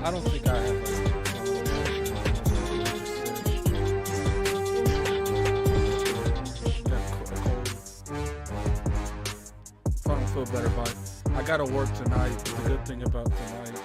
I don't think I have if I don't feel better about it. I gotta work tonight. The good thing about tonight.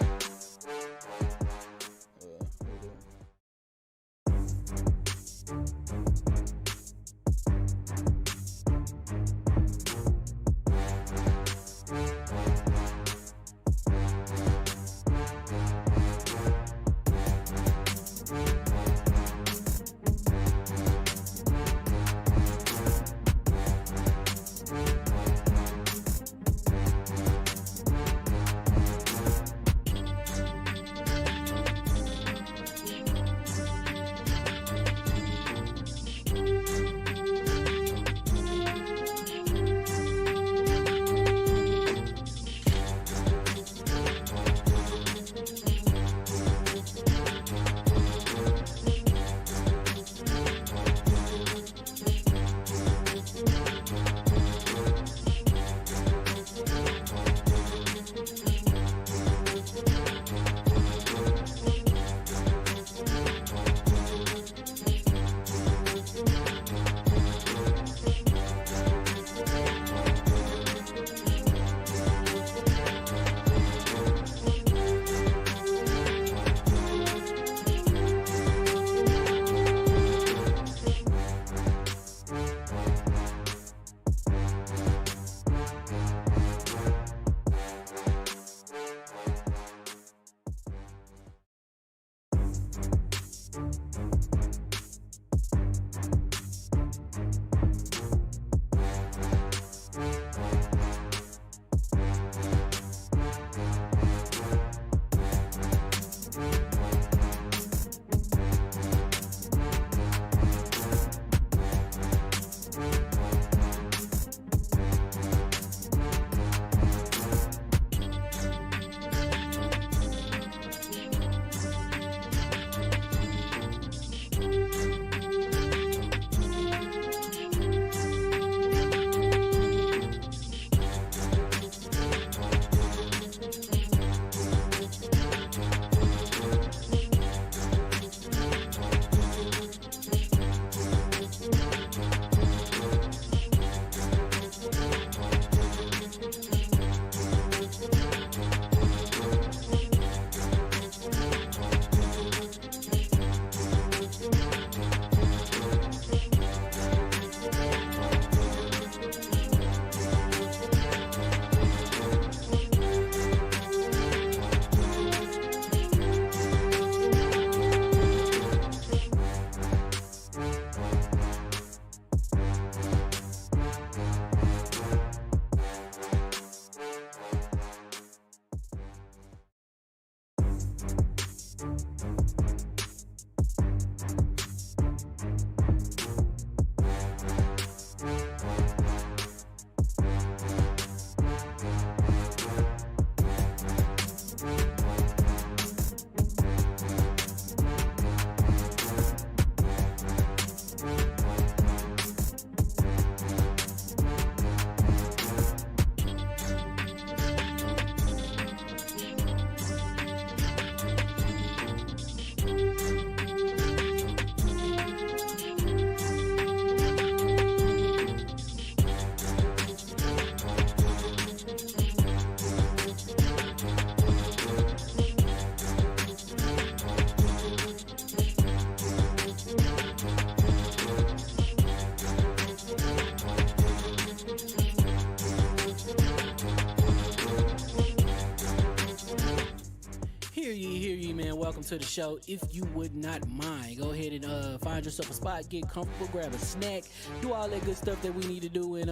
welcome to the show. If you would not mind, go ahead and find yourself a spot, get comfortable, grab a snack, do all that good stuff that we need to do, and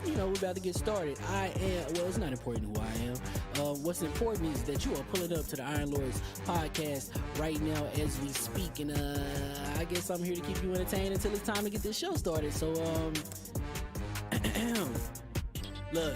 we're about to get started. It's not important who I am. What's important is that you are pulling up to the Iron Lords podcast right now as we speak, and I guess I'm here to keep you entertained until it's time to get this show started. So look,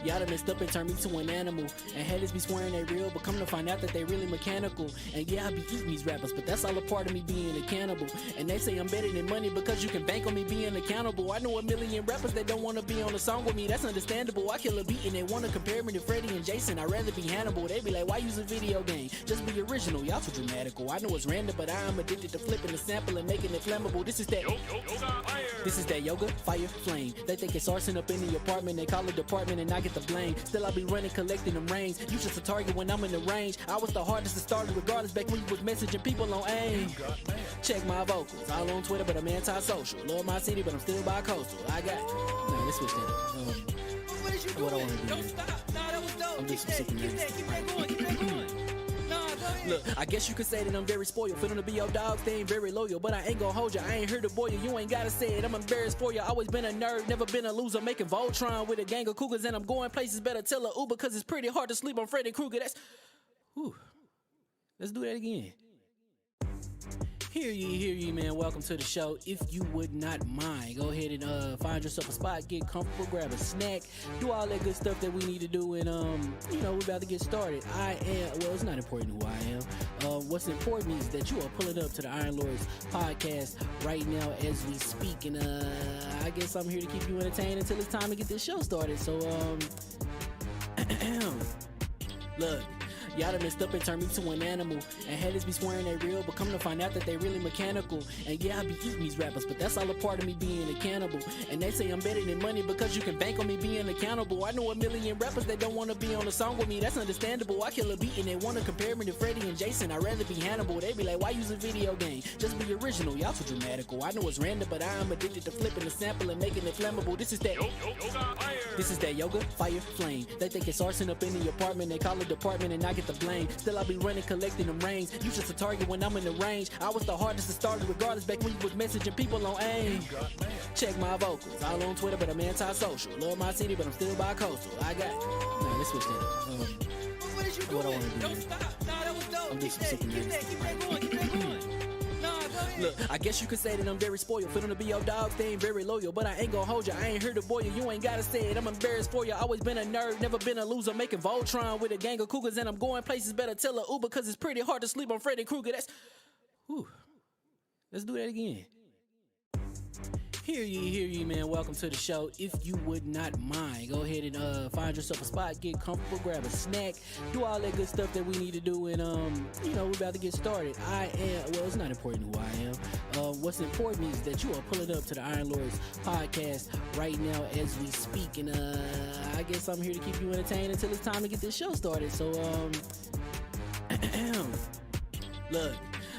y'all done messed up and turned me to an animal. And haters be swearing they real, but come to find out that they really mechanical. And yeah, I be eating these rappers, but that's all a part of me being a cannibal. And they say I'm better than money because you can bank on me being accountable. I know a million rappers that don't wanna be on a song with me, that's understandable. I kill a beat and they wanna compare me to Freddie and Jason. I'd rather be Hannibal. They be like, why use a video game? Just be original, y'all too dramatical. I know it's random, but I'm addicted to flipping the sample and making it flammable. This is that yoga, fire, flame. They think it's arson up in the apartment, they call it department and I get the blame. Still I be running, collecting them rings. You just a target when I'm in the range. I was the hardest to start regardless back when you was messaging people on AIM. Check my vocals, all on Twitter but I'm anti-social. Love my city but I'm still bi-coastal. I got, no, let's switch that up. What is you doing? What I wanna do? Don't stop. Nah, that was dope. I'm just Keep that going. Keep that going. Nah, go ahead. Look, I guess you could say that I'm very spoiled. For them to be your dogs, they ain't very loyal. But I ain't gon' hold ya, I ain't here to boil you. You ain't gotta say it, I'm embarrassed for ya. Always been a nerd, never been a loser. Making Voltron with a gang of cougars. And I'm going places, better tell a Uber. Cause it's pretty hard to sleep on Freddy Krueger. That's, whew. Let's do that again. Hear ye, man. Welcome to the show. If you would not mind, go ahead and find yourself a spot, get comfortable, grab a snack, do all that good stuff that we need to do, and we're about to get started. It's not important who I am. What's important is that you are pulling up to the Iron Lords podcast right now as we speak, and I guess I'm here to keep you entertained until it's time to get this show started. So look. Y'all done messed up and turned me to an animal. And haters be swearing they real, but come to find out that they really mechanical. And yeah, I be eating these rappers, but that's all a part of me being a cannibal. And they say I'm better than money because you can bank on me being accountable. I know a million rappers that don't wanna be on a song with me, that's understandable. I kill a beat and they wanna compare me to Freddie and Jason. I'd rather be Hannibal. They be like, why use a video game? Just be original, y'all too dramatical. I know it's random, but I'm addicted to flipping the sample and making it flammable. This is that yoga, fire, flame. They think it's arson up in the apartment, they call it department and I get the blame. Still I be running, collecting them rings. You just a target when I'm in the range. I was the hardest to start regardless back when you was messaging people on AIM. Check my vocals, all on Twitter but I'm anti-social. Love my city but I'm still bi-coastal. I got, no, let's switch that up. What is you What I doing? wanna do? Don't stop. Nah, that was dope. I'm just Keep that going. Keep that going. Nah, go ahead. Look, I guess you could say that I'm very spoiled. For them to be your dogs, they ain't very loyal. But I ain't gon' hold ya, I ain't here to boil you. You ain't gotta say it, I'm embarrassed for ya. Always been a nerd, never been a loser. Making Voltron with a gang of cougars. And I'm going places, better tell a Uber. Cause it's pretty hard to sleep on Freddy Krueger. That's, whew. Let's do that again. Hear ye, man. Welcome to the show. If you would not mind, go ahead and find yourself a spot, get comfortable, grab a snack, do all that good stuff that we need to do, and we're about to get started. It's not important who I am. What's important is that you are pulling up to the Iron Lords podcast right now as we speak, and I guess I'm here to keep you entertained until it's time to get this show started. So look.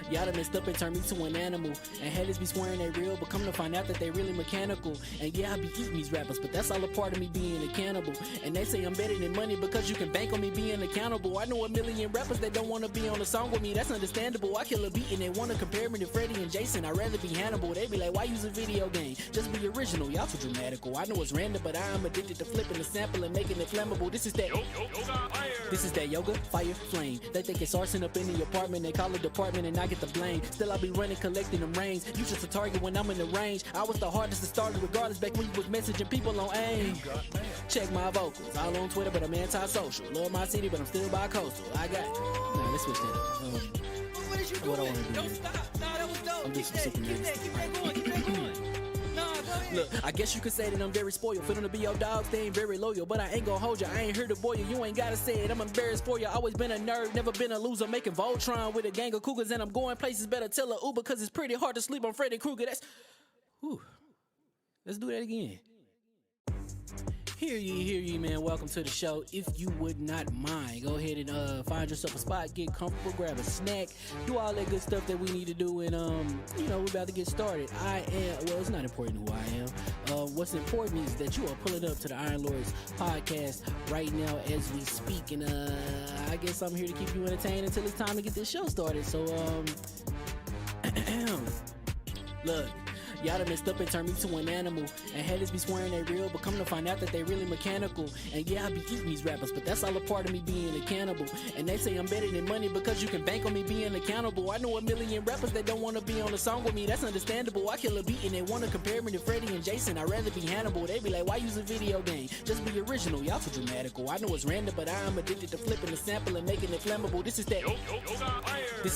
Y'all done messed up and turned me to an animal. And haters be swearing they real, but come to find out that they really mechanical. And yeah, I be eating these rappers, but that's all a part of me being a cannibal. And they say I'm better than money because you can bank on me being accountable. I know a million rappers that don't wanna be on a song with me, that's understandable. I kill a beat and they wanna compare me to Freddie and Jason. I'd rather be Hannibal. They be like, why use a video game? Just be original, y'all too dramatical. I know it's random, but I'm addicted to flipping the sample and making it flammable. This is that yoga, fire, flame. They think it's arson up in the apartment, they call it department and I get the blame. Still I be running, collecting them rings. You just a target when I'm in the range. I was the hardest to start regardless back when you was messaging people on AIM. Check my vocals, all on Twitter but I'm anti-social. Love my city but I'm still bi-coastal. I got, no, let's switch that up. What is you What I doing? wanna do? Don't stop. Nah, that was dope. I'm just Keep that going. Keep that going. Nah, go ahead. Look, I guess you could say that I'm very spoiled. For them to be your dogs, they ain't very loyal. But I ain't gon' hold ya, I ain't here to boil you. You ain't gotta say it, I'm embarrassed for ya. Always been a nerd, never been a loser. Making Voltron with a gang of cougars. And I'm going places, better tell a Uber. Cause it's pretty hard to sleep on Freddy Krueger. That's, whew. Let's do that again. Hear ye, man. Welcome to the show. If you would not mind, go ahead and find yourself a spot, get comfortable, grab a snack, do all that good stuff that we need to do, and we're about to get started. It's not important who I am. What's important is that you are pulling up to the Iron Lords podcast right now as we speak, and I guess I'm here to keep you entertained until it's time to get this show started. So look. Y'all done messed up and turned me to an animal. And haters be swearing they real, but come to find out that they really mechanical. And yeah, I be eating these rappers, but that's all a part of me being a cannibal. And they say I'm better than money because you can bank on me being accountable. I know a million rappers that don't want to be on a song with me, that's understandable. I kill a beat and they want to compare me to Freddie and Jason. I'd rather be Hannibal. They be like, why use a video game? Just be original, y'all too dramatical. I know it's random, but I am addicted to flipping the sample and making it flammable. This is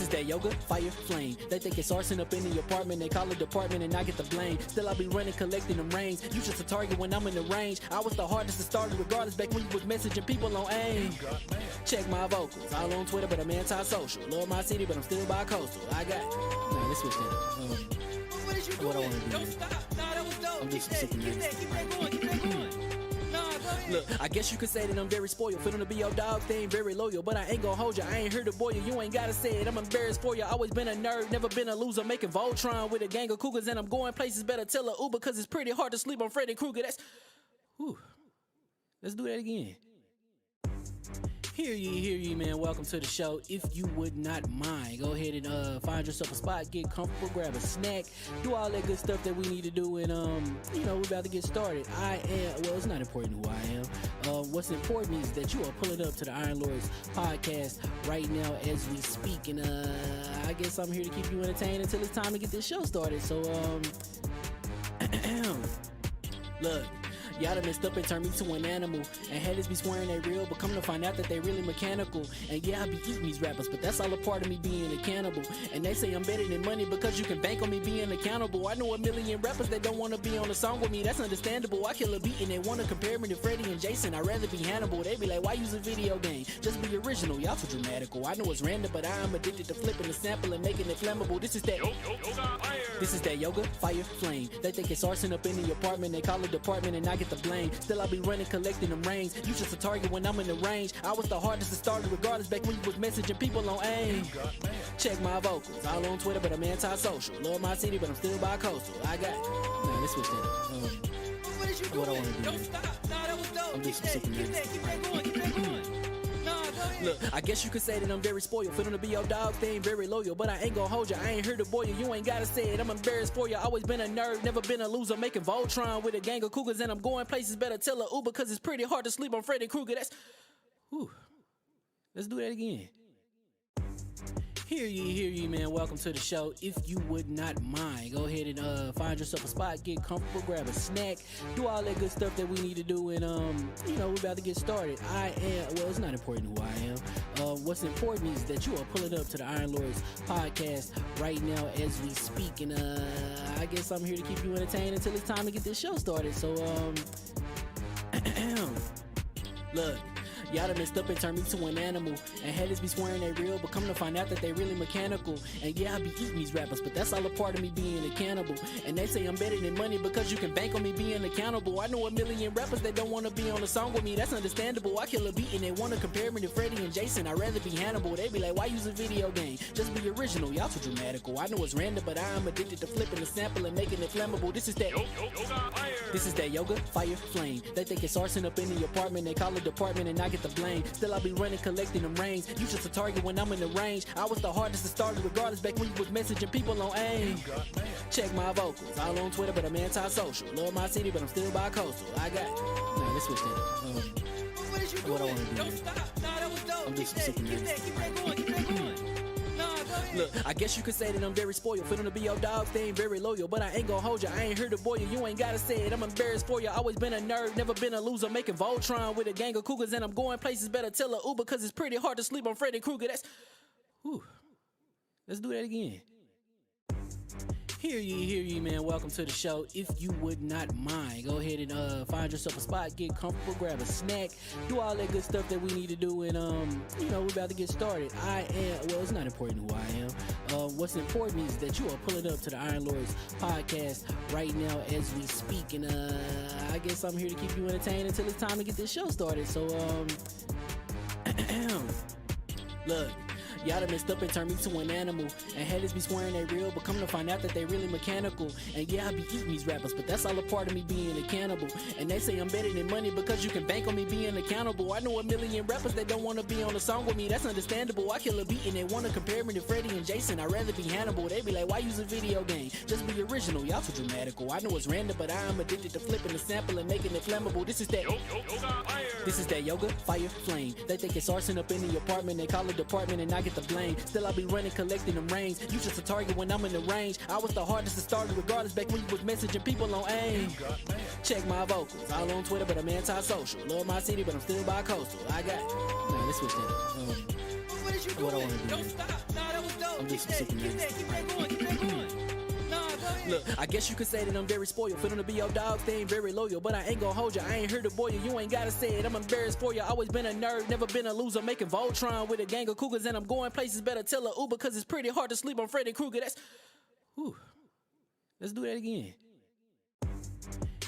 that yoga, fire, flame. They think it's arson up in the apartment, they call it department and I get the blame. Still I be running, collecting them rings. You just a target when I'm in the range. I was the hardest to start regardless back when you was messaging people on AIM. Check my vocals, all on Twitter, but I'm anti-social. Love my city, but I'm still bi-coastal. I got, nah, let's switch that up. What is you What I doing? wanna do Don't is- stop. Nah, that was dope. I'm Keep just that, super keep nervous. that, keep that going, keep that going. Nah, go ahead. Look, I guess you could say that I'm very spoiled. For them to be your dog, they ain't very loyal. But I ain't gon' hold you, I ain't here to boil you. You ain't gotta say it, I'm embarrassed for you. Always been a nerd, never been a loser. Making Voltron with a gang of cougars. And I'm going places, better tell a Uber. Cause it's pretty hard to sleep on Freddy Krueger. That's, whew. Let's do that again. Hear ye, man. Welcome to the show. If you would not mind, go ahead and find yourself a spot, get comfortable, grab a snack, do all that good stuff that we need to do, and we're about to get started. It's not important who I am. What's important is that you are pulling up to the Iron Lords podcast right now as we speak, and I guess I'm here to keep you entertained until it's time to get this show started. So look. Y'all done messed up and turned me to an animal. And haters be swearing they real, but come to find out that they really mechanical. And yeah, I be eating these rappers, but that's all a part of me being a cannibal. And they say I'm better than money because you can bank on me being accountable. I know a million rappers that don't want to be on a song with me, that's understandable. I kill a beat and they want to compare me to Freddie and Jason. I'd rather be Hannibal. They be like, why use a video game? Just be original, y'all too dramatical. I know it's random, but I am addicted to flipping the sample and making it flammable. This is that yoga, fire, flame. They think it's arson up in the apartment, they call it department and I get the blame. Still I be running, collecting them rings. You just a target when I'm in the range. I was the hardest to start regardless back when you was messaging people on AIM. Check my vocals, all on Twitter, but I'm anti-social. Love my city, but I'm still bi-coastal. I got, nah, let's switch that up. What is you What I doing? wanna do Don't is- stop. Nah, that was dope. I'm Keep just that, super keep nervous. that, keep that going, keep that going. Nah, go ahead. Look, I guess you could say that I'm very spoiled. For them to be your dog, they ain't very loyal. But I ain't gon' hold you, I ain't here to boil you. You ain't gotta say it, I'm embarrassed for you. Always been a nerd, never been a loser. Making Voltron with a gang of cougars. And I'm going places, better tell a Uber. Cause it's pretty hard to sleep on Freddy Krueger. That's, whew. Let's do that again. Hear ye, man. Welcome to the show. If you would not mind, go ahead and find yourself a spot, get comfortable, grab a snack, do all that good stuff that we need to do, and we're about to get started. It's not important who I am. What's important is that you are pulling up to the Iron Lords podcast right now as we speak, and I guess I'm here to keep you entertained until it's time to get this show started. So look. Y'all done messed up and turned me to an animal. And haters be swearing they real, but come to find out that they really mechanical. And yeah, I be eating these rappers, but that's all a part of me being a cannibal. And they say I'm better than money because you can bank on me being accountable. I know a million rappers that don't want to be on a song with me, that's understandable. I kill a beat and they want to compare me to Freddie and Jason. I'd rather be Hannibal. They be like, why use a video game? Just be original, y'all too dramatical. I know it's random, but I am addicted to flipping the sample and making it flammable. This is that yoga, fire, flame. They think it's arson up in the apartment, they call it department and I get the blame. Still I be running, collecting them rings. You just a target when I'm in the range. I was the hardest to start regardless back when you was messaging people on AIM. Check my vocals, all on Twitter, but I'm anti-social. Love my city, but I'm still bi-coastal. I got, nah, let's switch that up. What is you What I doing? wanna do Don't is- stop. Nah, that was dope. I'm Keep just that, super keep nervous. that, keep that going, keep that going. Nah, go ahead. Look, I guess you could say that I'm very spoiled. For them to be your dog, they ain't very loyal. But I ain't gon' hold you, I ain't here to boil you. You ain't gotta say it, I'm embarrassed for you. Always been a nerd, never been a loser. Making Voltron with a gang of cougars. And I'm going places, better tell a Uber. Cause it's pretty hard to sleep on Freddy Krueger. That's, whew. Let's do that again. Hear ye, man. Welcome to the show. If you would not mind, go ahead and find yourself a spot, get comfortable, grab a snack, do all that good stuff that we need to do, and we're about to get started. It's not important who I am. What's important is that you are pulling up to the Iron Lords podcast right now as we speak, and I guess I'm here to keep you entertained until it's time to get this show started. So look. Y'all done messed up and turned me to an animal. And haters be swearing they real, but come to find out that they really mechanical. And yeah, I be eating these rappers, but that's all a part of me being a cannibal. And they say I'm better than money because you can bank on me being accountable. I know a million rappers that don't want to be on a song with me, that's understandable. I kill a beat and they want to compare me to Freddie and Jason. I'd rather be Hannibal. They be like, why use a video game? Just be original, y'all too dramatical. I know it's random, but I am addicted to flipping the sample and making it flammable. This is that yoga, fire, flame. They think it's arson up in the apartment. They call it department and I get the blame. Still I be running, collecting them rains. You just a target when I'm in the range. I was the hardest to start regardless back when you was messaging people on AIM. Check my vocals, all on Twitter, but I'm anti-social. Love my city, but I'm still bi-coastal. I got. Nah, let's switch that up. What is you What I doing? wanna do Don't is- stop. Nah, that was dope. I'm just Keep super that nasty. going. Keep that going. Nah, go ahead. Look, I guess you could say that I'm very spoiled. Feeling to be your dog, they ain't very loyal. But I ain't gonna hold you, I ain't here to boil you. You ain't gotta say it, I'm embarrassed for you. Always been a nerd, never been a loser. Making Voltron with a gang of cougars. And I'm going places, better tell a Uber. Cause it's pretty hard to sleep on Freddy Krueger. That's. Whew. Let's do that again.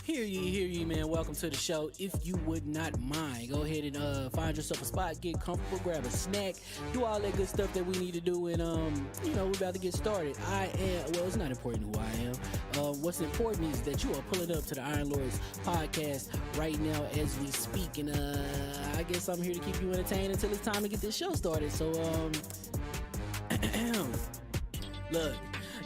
Hear ye, man. Welcome to the show. If you would not mind, go ahead and find yourself a spot, get comfortable, grab a snack, do all that good stuff that we need to do, and we're about to get started. It's not important who I am. What's important is that you are pulling up to the Iron Lords podcast right now as we speak, and I guess I'm here to keep you entertained until it's time to get this show started. So look.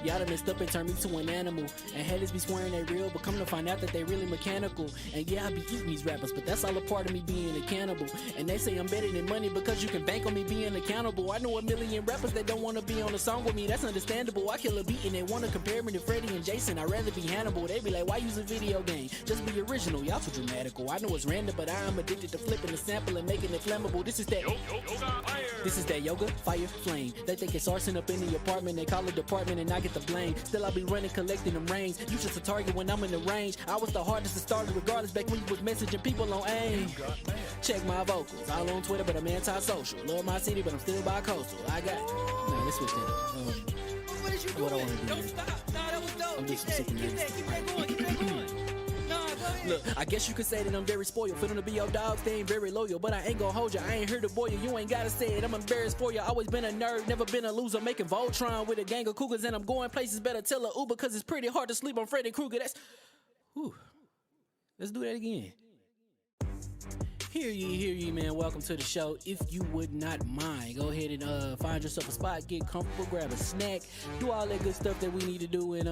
Y'all done messed up and turned me to an animal. And haters be swearing they real, but come to find out that they really mechanical. And yeah, I be eating these rappers, but that's all a part of me being a cannibal. And they say I'm better than money because you can bank on me being accountable. I know a million rappers that don't want to be on a song with me, that's understandable. I kill a beat and they want to compare me to Freddie and Jason. I'd rather be Hannibal. They be like, why use a video game? Just be original, y'all too dramatical. I know it's random, but I am addicted to flipping the sample and making it flammable. This is that yoga, fire, flame. They think it's arson up in the apartment. They call it department and I get the blame. Still I be running, collecting them rains. You just a target when I'm in the range. I was the hardest to start regardless back when you was messaging people on AIM. Check my vocals, all on Twitter, but I'm anti-social. Love my city, but I'm still bi-coastal. I got. Nah, let's switch that up. What is you What I doing? wanna do Don't is- stop. Nah, that was dope. I'm Keep just that super nasty. going. Keep that going. Nah, go ahead. Look, I guess you could say that I'm very spoiled. Feeling to be your dog, they ain't very loyal. But I ain't gonna hold you, I ain't here to boil you. You ain't gotta say it, I'm embarrassed for you. Always been a nerd, never been a loser. Making Voltron with a gang of cougars. And I'm going places, better tell a Uber. Cause it's pretty hard to sleep on Freddy Krueger. That's. Whew. Let's do that again. Hear ye, man. Welcome to the show. If you would not mind, go ahead and find yourself a spot, get comfortable, grab a snack, do all that good stuff that we need to do, and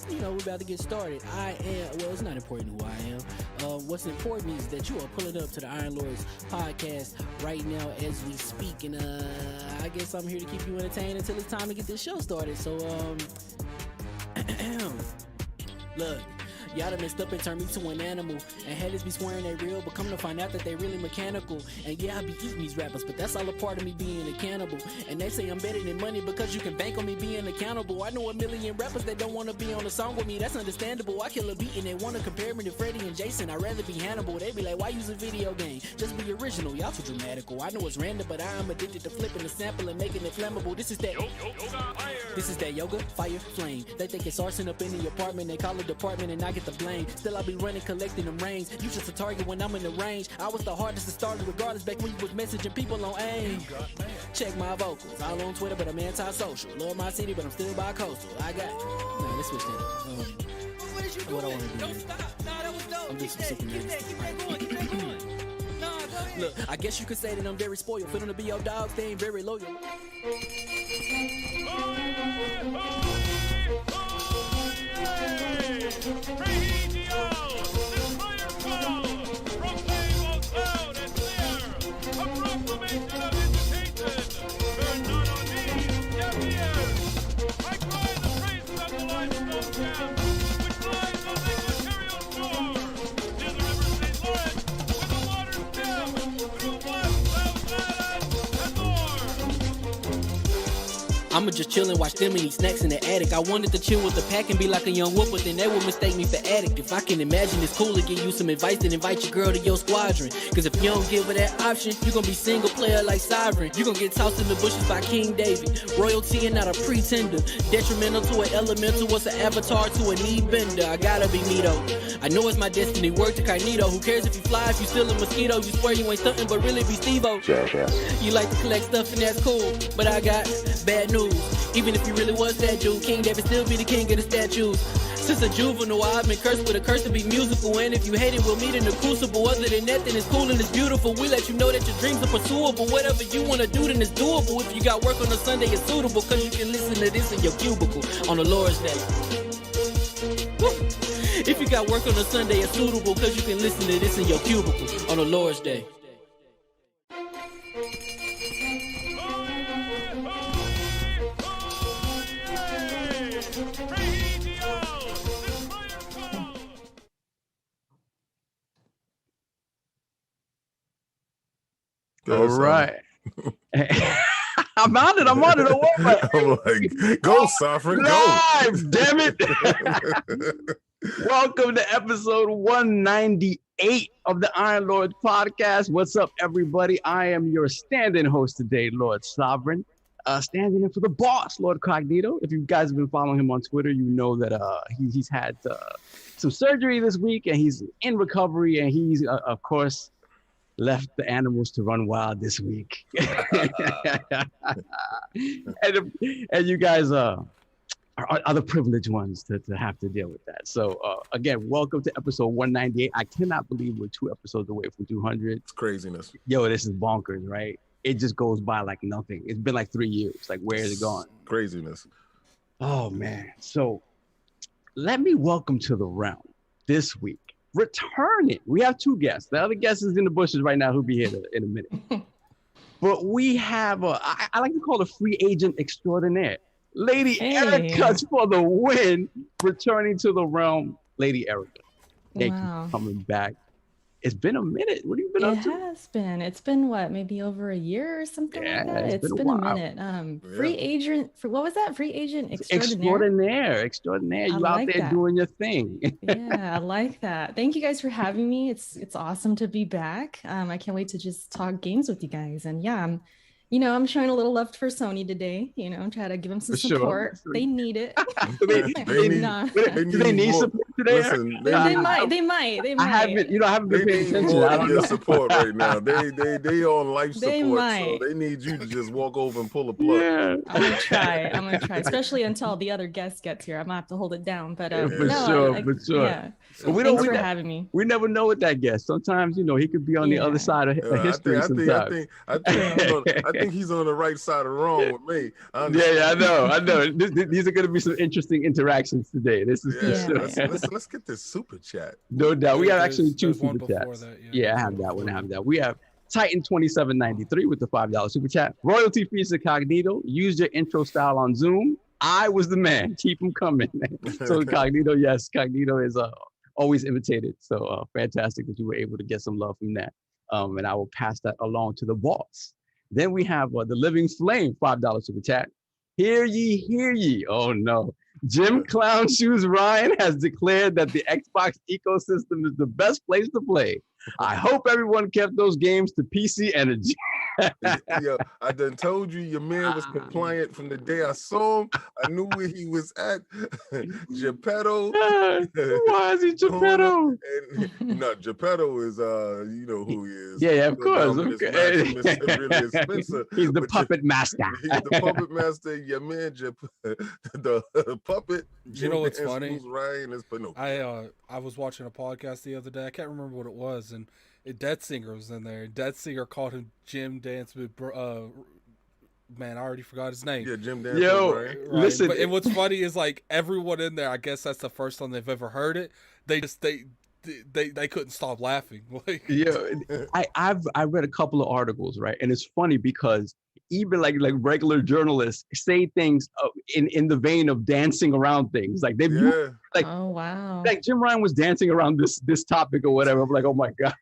we're about to get started. It's not important who I am. What's important is that you are pulling up to the Iron Lords podcast right now as we speak, and I guess I'm here to keep you entertained until it's time to get this show started. So look. Y'all done messed up and turned me to an animal. And haters be swearing they real, but come to find out that they really mechanical. And yeah, I be eating these rappers, but that's all a part of me being a cannibal. And they say I'm better than money because you can bank on me being accountable. I know a million rappers that don't want to be on a song with me, that's understandable. I kill a beat and they want to compare me to Freddie and Jason. I'd rather be Hannibal. They be like, why use a video game? Just be original, y'all too dramatical. I know it's random, but I am addicted to flipping the sample and making it flammable. This is that yoga, fire, flame. They think it's arson up in the apartment. They call it department and I get the blame. Still I be running, collecting them rains. You just a target when I'm in the range. I was the hardest to start regardless back when you was messaging people on AIM. Check my vocals, all on Twitter, but I'm anti-social. Love my city, but I'm still bi-coastal. I got. Nah, let's switch that up. What is you What I doing? wanna do Don't is- stop. Nah, that was dope. I'm just Keep super that nasty. going. Keep that going. Nah, go ahead. Look, I guess you could say that I'm very spoiled. Feeling to be your dog, they ain't very loyal. I'ma just chill and watch them and eat snacks in the attic. I wanted to chill with the pack and be like a young whoop, but then they would mistake me for addict. If I can imagine it's cool to give you some advice, then invite your girl to your squadron. Cause if you don't give her that option, you gon' be single player like Sovereign. You gon' get tossed in the bushes by King David. Royalty and not a pretender. Detrimental to an elemental, what's an avatar to a knee bender? I gotta be me though. I know it's my destiny, word to Carnito. Who cares if you fly, if you still a mosquito? You swear you ain't stunting, but really be Steve-O. You like to collect stuff and that's cool, but I got bad news. Even if you really was that dude, King David still be the king of the statues. Since a juvenile, I've been cursed with a curse to be musical. And if you hate it, we'll meet in the crucible. Other than that, then it's cool and it's beautiful. We let you know that your dreams are pursuable. Whatever you wanna do, then it's doable. If you got work on a Sunday, it's suitable. Cause you can listen to this in your cubicle on the Lord's Day. Woo. If you got work on a Sunday, it's suitable. Cause you can listen to this in your cubicle on the Lord's Day. All right. I'm on it. I'm like, go, Sovereign, go. Live, damn it. Welcome to episode 198 of the Iron Lord podcast. What's up, everybody? I am your stand-in host today, Lord Sovereign. Standing in for the boss, Lord Cognito. If you guys have been following him on Twitter, you know that he's had some surgery this week, and he's in recovery, and he's, of course, left the animals to run wild this week. and you guys are the privileged ones to have to deal with that. So again, welcome to episode 198. I cannot believe we're 2 episodes away from 200. It's craziness. Yo, this is bonkers, right? It just goes by like nothing. It's been like 3 years. Like, where is it gone? Craziness. Oh, man. So let me welcome to the realm this week. Returning. We have 2 guests. The other guest is in the bushes right now who'll be here in a minute. But we have, I like to call it a free agent extraordinaire. Lady Ericutz for the win. Returning to the realm, Lady Erica. Thank you for coming back. It's been a minute. What have you been up to? It has been. It's been what, maybe over a year or something like that? It's been a minute. Free agent, what was that? Free agent extraordinaire? Extraordinaire. You out there doing your thing. Yeah, I like that. Thank you guys for having me. It's awesome to be back. I can't wait to just talk games with you guys. And yeah, I'm showing a little love for Sony today. Try to give them some support. Sure. They need it. they need support today. Listen, they might. I haven't been paying attention. I don't get support right now. They on life support, so they need you to just walk over and pull a plug. Yeah. I'm gonna try, especially until the other guest gets here. I'm gonna have to hold it down. But for sure. Yeah. So thanks for having me. We never know with that guest. Sometimes, he could be on the other side of history. I think he's on the right side of wrong with me. I know. These are going to be some interesting interactions today. This is for sure. Let's get this super chat. No doubt. We have actually 2 super chats. I have that one. We have Titan 2793 with the $5 super chat. Royalty fees to Cognito. Use your intro style on Zoom. I was the man. Keep them coming. So Cognito, yes, Cognito is always imitated. So fantastic that you were able to get some love from that. And I will pass that along to the boss. Then we have the Living Flame, $5 super chat. Hear ye. Oh no. Jim Clown Shoes Ryan has declared that the Xbox ecosystem is the best place to play. I hope everyone kept those games to PC energy. Yo, I done told you your man was compliant from the day I saw him. I knew where he was at. Geppetto. Why is he Geppetto? No, Geppetto is you know who he is. Yeah, of course. Okay. Really Spencer. He's the puppet master. He's the puppet master. Your man, the puppet. You know what's funny? Ryan is Pinocchio. I was watching a podcast the other day. I can't remember what it was, and Dead Singer was in there. Dead Singer called him Jim Dance with man, I already forgot his name. Yeah, Jim Dance. Yo, right? Listen. And what's funny is like everyone in there, I guess that's the first time they've ever heard it. They couldn't stop laughing. Like, yeah, I read a couple of articles, right? And it's funny because even like regular journalists say things in the vein of dancing around things. Like oh wow, like Jim Ryan was dancing around this topic or whatever. I'm like, oh my god.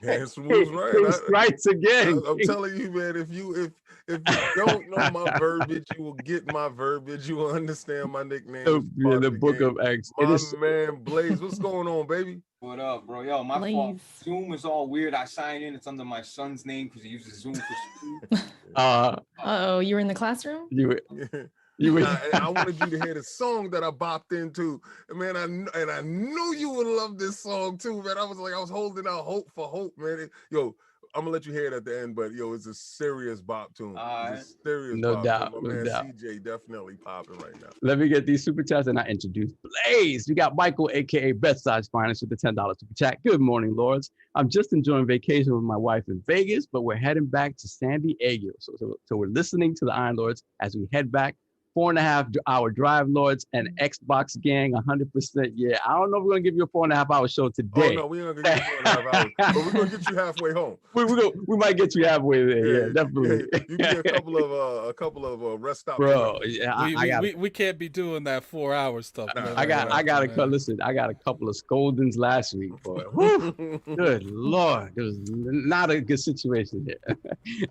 Dance moves right. Two strikes again. I'm telling you, man. If you don't know my verbiage, you will get my verbiage. You will understand my nickname. The Book of X. My man Blaze, what's going on, baby? What up, bro? Yo, my fault. Zoom is all weird. I sign in. It's under my son's name because he uses Zoom for school. You were in the classroom? I wanted you to hear the song that I bopped into, man. I knew you would love this song too, man. I was holding out hope for hope, man. Yo, I'm gonna let you hear it at the end, but yo, it's a serious bop tune. It's a serious no doubt. CJ definitely popping right now. Let me get these super chats and I introduce Blaze. We got Michael, aka Bedside Finance, with the $10 super chat. Good morning, Lords. I'm just enjoying vacation with my wife in Vegas, but we're heading back to San Diego. So we're listening to the Iron Lords as we head back. 4.5 hour drive, Lords, and Xbox gang 100%. Yeah, I don't know if we're gonna give you a 4.5 hour show today. Oh no, we're not gonna give you 4.5 hours, but we're gonna get you halfway home. We might get you halfway there. Yeah, definitely. Yeah. You get a couple of rest stops. Bro, we can't be doing that 4 hour stuff. I got a couple of scoldings last week, boy. Good Lord, it was not a good situation here.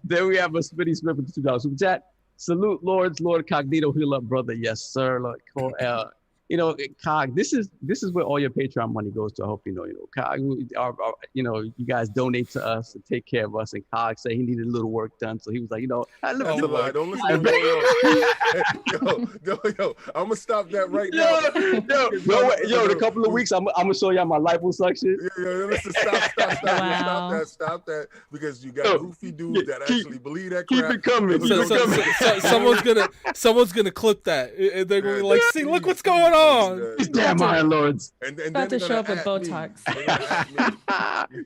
Then we have a Smitty Smith with the $2 super chat. Salute, Lords, Lord Cognito, heal up, brother. Yes, sir. Lord, Cog, this is where all your Patreon money goes to. I hope you know. Cog, you guys donate to us and take care of us. And Cog said he needed a little work done, so he was like, I live That's a lie. Don't listen to yo, I'm gonna stop that right now. Yo, in a couple of weeks, I'm gonna show y'all my liposuction. Yeah, listen, stop that, because you got goofy dudes that actually believe that crap. Keep it coming. Someone's gonna clip that. And they're gonna be like, see, look what's going on. These damn Iron Lords. And about to show up with Botox.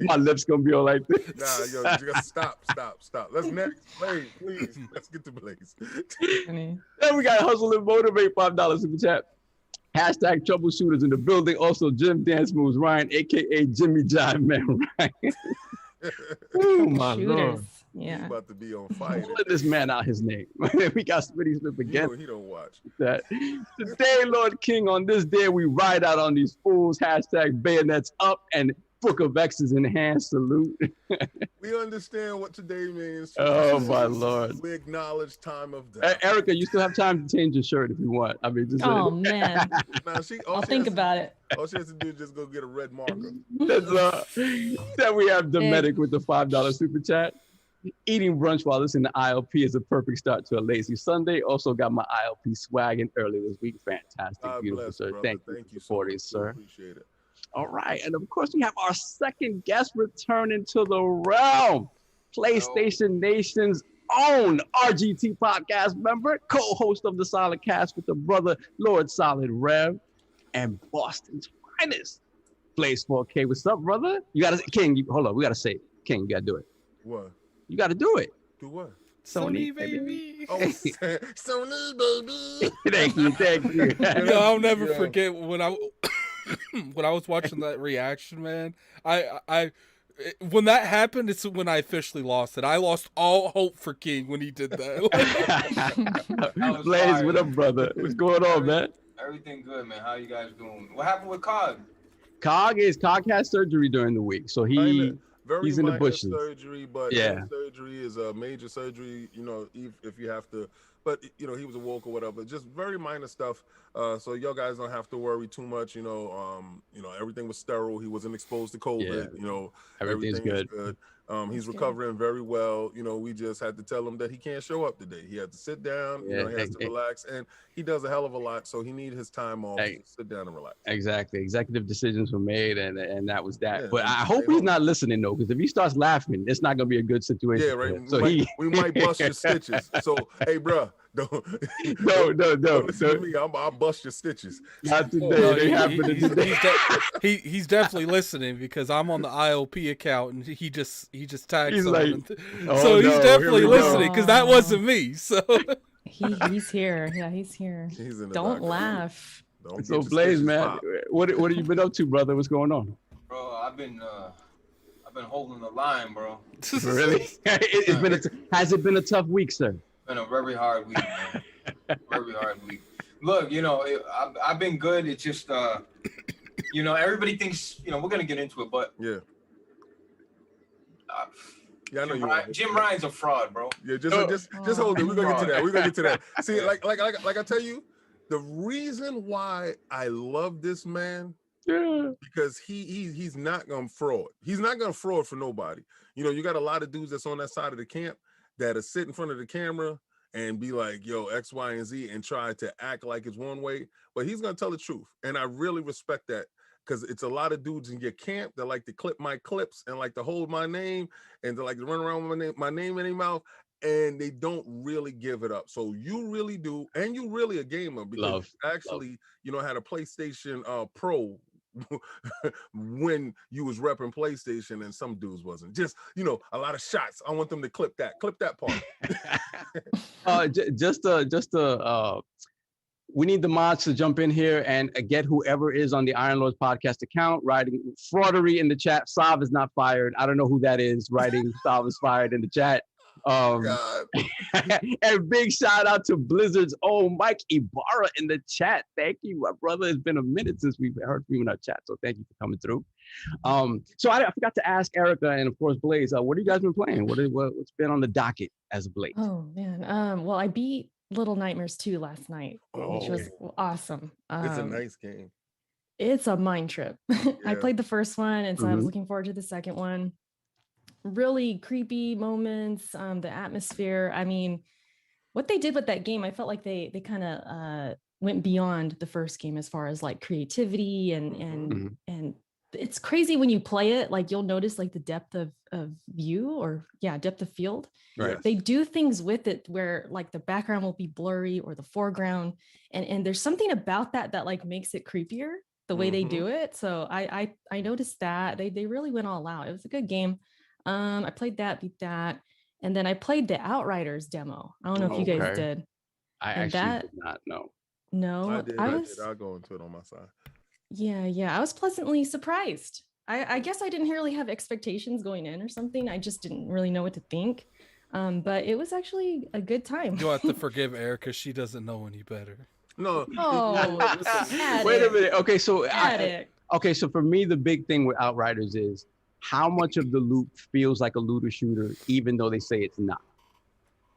My lips gonna be all like this. Nah, yo, just stop. Let's next Blaze, please. Let's get to Blaze. Then we got Hustle and Motivate, $5 super chat. Hashtag troubleshooters in the building. Also, Jim Dance Moves Ryan, aka Jimmy Jive Man Ryan. Oh my Lord. Yeah. He's about to be on fire. Let this man out his name. We got Smitty Smith again. He don't watch. Today, Lord King, on this day, we ride out on these fools. Hashtag bayonets up and Book of X is in hand. Salute. We understand what today means. Oh, my Lord. We acknowledge time of death. Erica, you still have time to change your shirt if you want. I mean, man. I'll think about it. All she has to do is just go get a red marker. Then we have Dometic with the $5 super chat. Eating brunch while listening to ILP is a perfect start to a lazy Sunday. Also got my ILP swagging early this week. Fantastic. Beautiful, sir. Brother. Thank you for supporting, sir. Appreciate it. All right. And of course, we have our second guest returning to the realm. PlayStation Nation's own RGT podcast member, co-host of the Solid Cast with the brother Lord Solid Rev, and Boston's finest, Blaze 4K. What's up, brother? You gotta, King, hold on. We gotta say it. King, you gotta do it. What? You got to do it. Do what? Sony baby. Oh, Sony baby. Thank you. I'll never forget when I was watching that reaction, man. When that happened, it's when I officially lost it. I lost all hope for King when he did that. Blaze, what up, brother? What's going on, man? Everything good, man. How you guys doing? What happened with Cog? Cog had surgery during the week, so he's in the bushes. Surgery, but surgery is a major surgery. If you have to, but he was a walk or whatever. Just very minor stuff. So y'all guys don't have to worry too much. Everything was sterile. He wasn't exposed to COVID. Yeah. Everything's good. He's recovering very well. We just had to tell him that he can't show up today. He had to sit down. He has to relax, and he does a hell of a lot. So he needs his time off to sit down and relax. Exactly. Executive decisions were made, and that was that. Yeah, but I hope he's not listening though, because if he starts laughing, it's not gonna be a good situation. Yeah, right. We might bust your stitches. So hey, bro. No. Listen to me. I'll bust your stitches. Not today. He's definitely listening because I'm on the IOP account and he just tagged someone. So he's definitely listening because that wasn't me. So he's here. Yeah, he's here. Don't laugh. So Blaze, man, what have you been up to, brother? What's going on? Bro, I've been holding the line, bro. Really? Has it been a tough week, sir? Been a very hard week, man. Very hard week. Look, I've been good. It's just, everybody thinks, we're gonna get into it, but Yeah, I know you. Jim Ryan's a fraud, bro. Yeah, just hold it. We're gonna get to that. We're gonna get to that. See, like I tell you, the reason why I love this man, because he's not gonna fraud. He's not gonna fraud for nobody. You know, you got a lot of dudes that's on that side of the camp that'll sit in front of the camera and be like, yo, X, Y, and Z, and try to act like it's one way, but he's gonna tell the truth. And I really respect that, because it's a lot of dudes in your camp that like to clip my clips and like to hold my name and to like to run around with my name in their mouth, and they don't really give it up. So you really do, and you really a gamer, because you know, had a PlayStation Pro when you was repping PlayStation, and some dudes wasn't. Just, you know, a lot of shots. I want them to clip that part. We need the mods to jump in here and get whoever is on the Iron Lords podcast account writing fraudery in the chat. Sav is not fired. I don't know who that is writing Sav is fired in the chat. And big shout out to Blizzard's own Mike Ibarra in the chat. Thank you, my brother. It's been a minute since we've heard from you in our chat, so thank you for coming through. So I forgot to ask Erica and of course Blaze, what have you guys been playing? What's been on the docket as of late? Oh man, well, I beat Little Nightmares 2 last night, which was awesome. It's a nice game. It's a mind trip. I played the first one, and so I was looking forward to the second one. Really creepy moments, the atmosphere. I mean, what they did with that game, I felt like they kind of went beyond the first game as far as like creativity and it's crazy when you play it. Like you'll notice like the depth of view, or depth of field. Right. They do things with it where like the background will be blurry or the foreground, and there's something about that like makes it creepier the way they do it. So I noticed that they really went all out. It was a good game. I played that, beat that, and then I played the Outriders demo. I don't know if you guys did. I actually did not know. No, I did. I'll go into it on my side. Yeah. I was pleasantly surprised. I guess I didn't really have expectations going in or something. I just didn't really know what to think. But it was actually a good time. You'll have to forgive Erica. She doesn't know any better. No. Oh, wait a minute. Okay, so for me, the big thing with Outriders is how much of the loop feels like a looter shooter, even though they say it's not.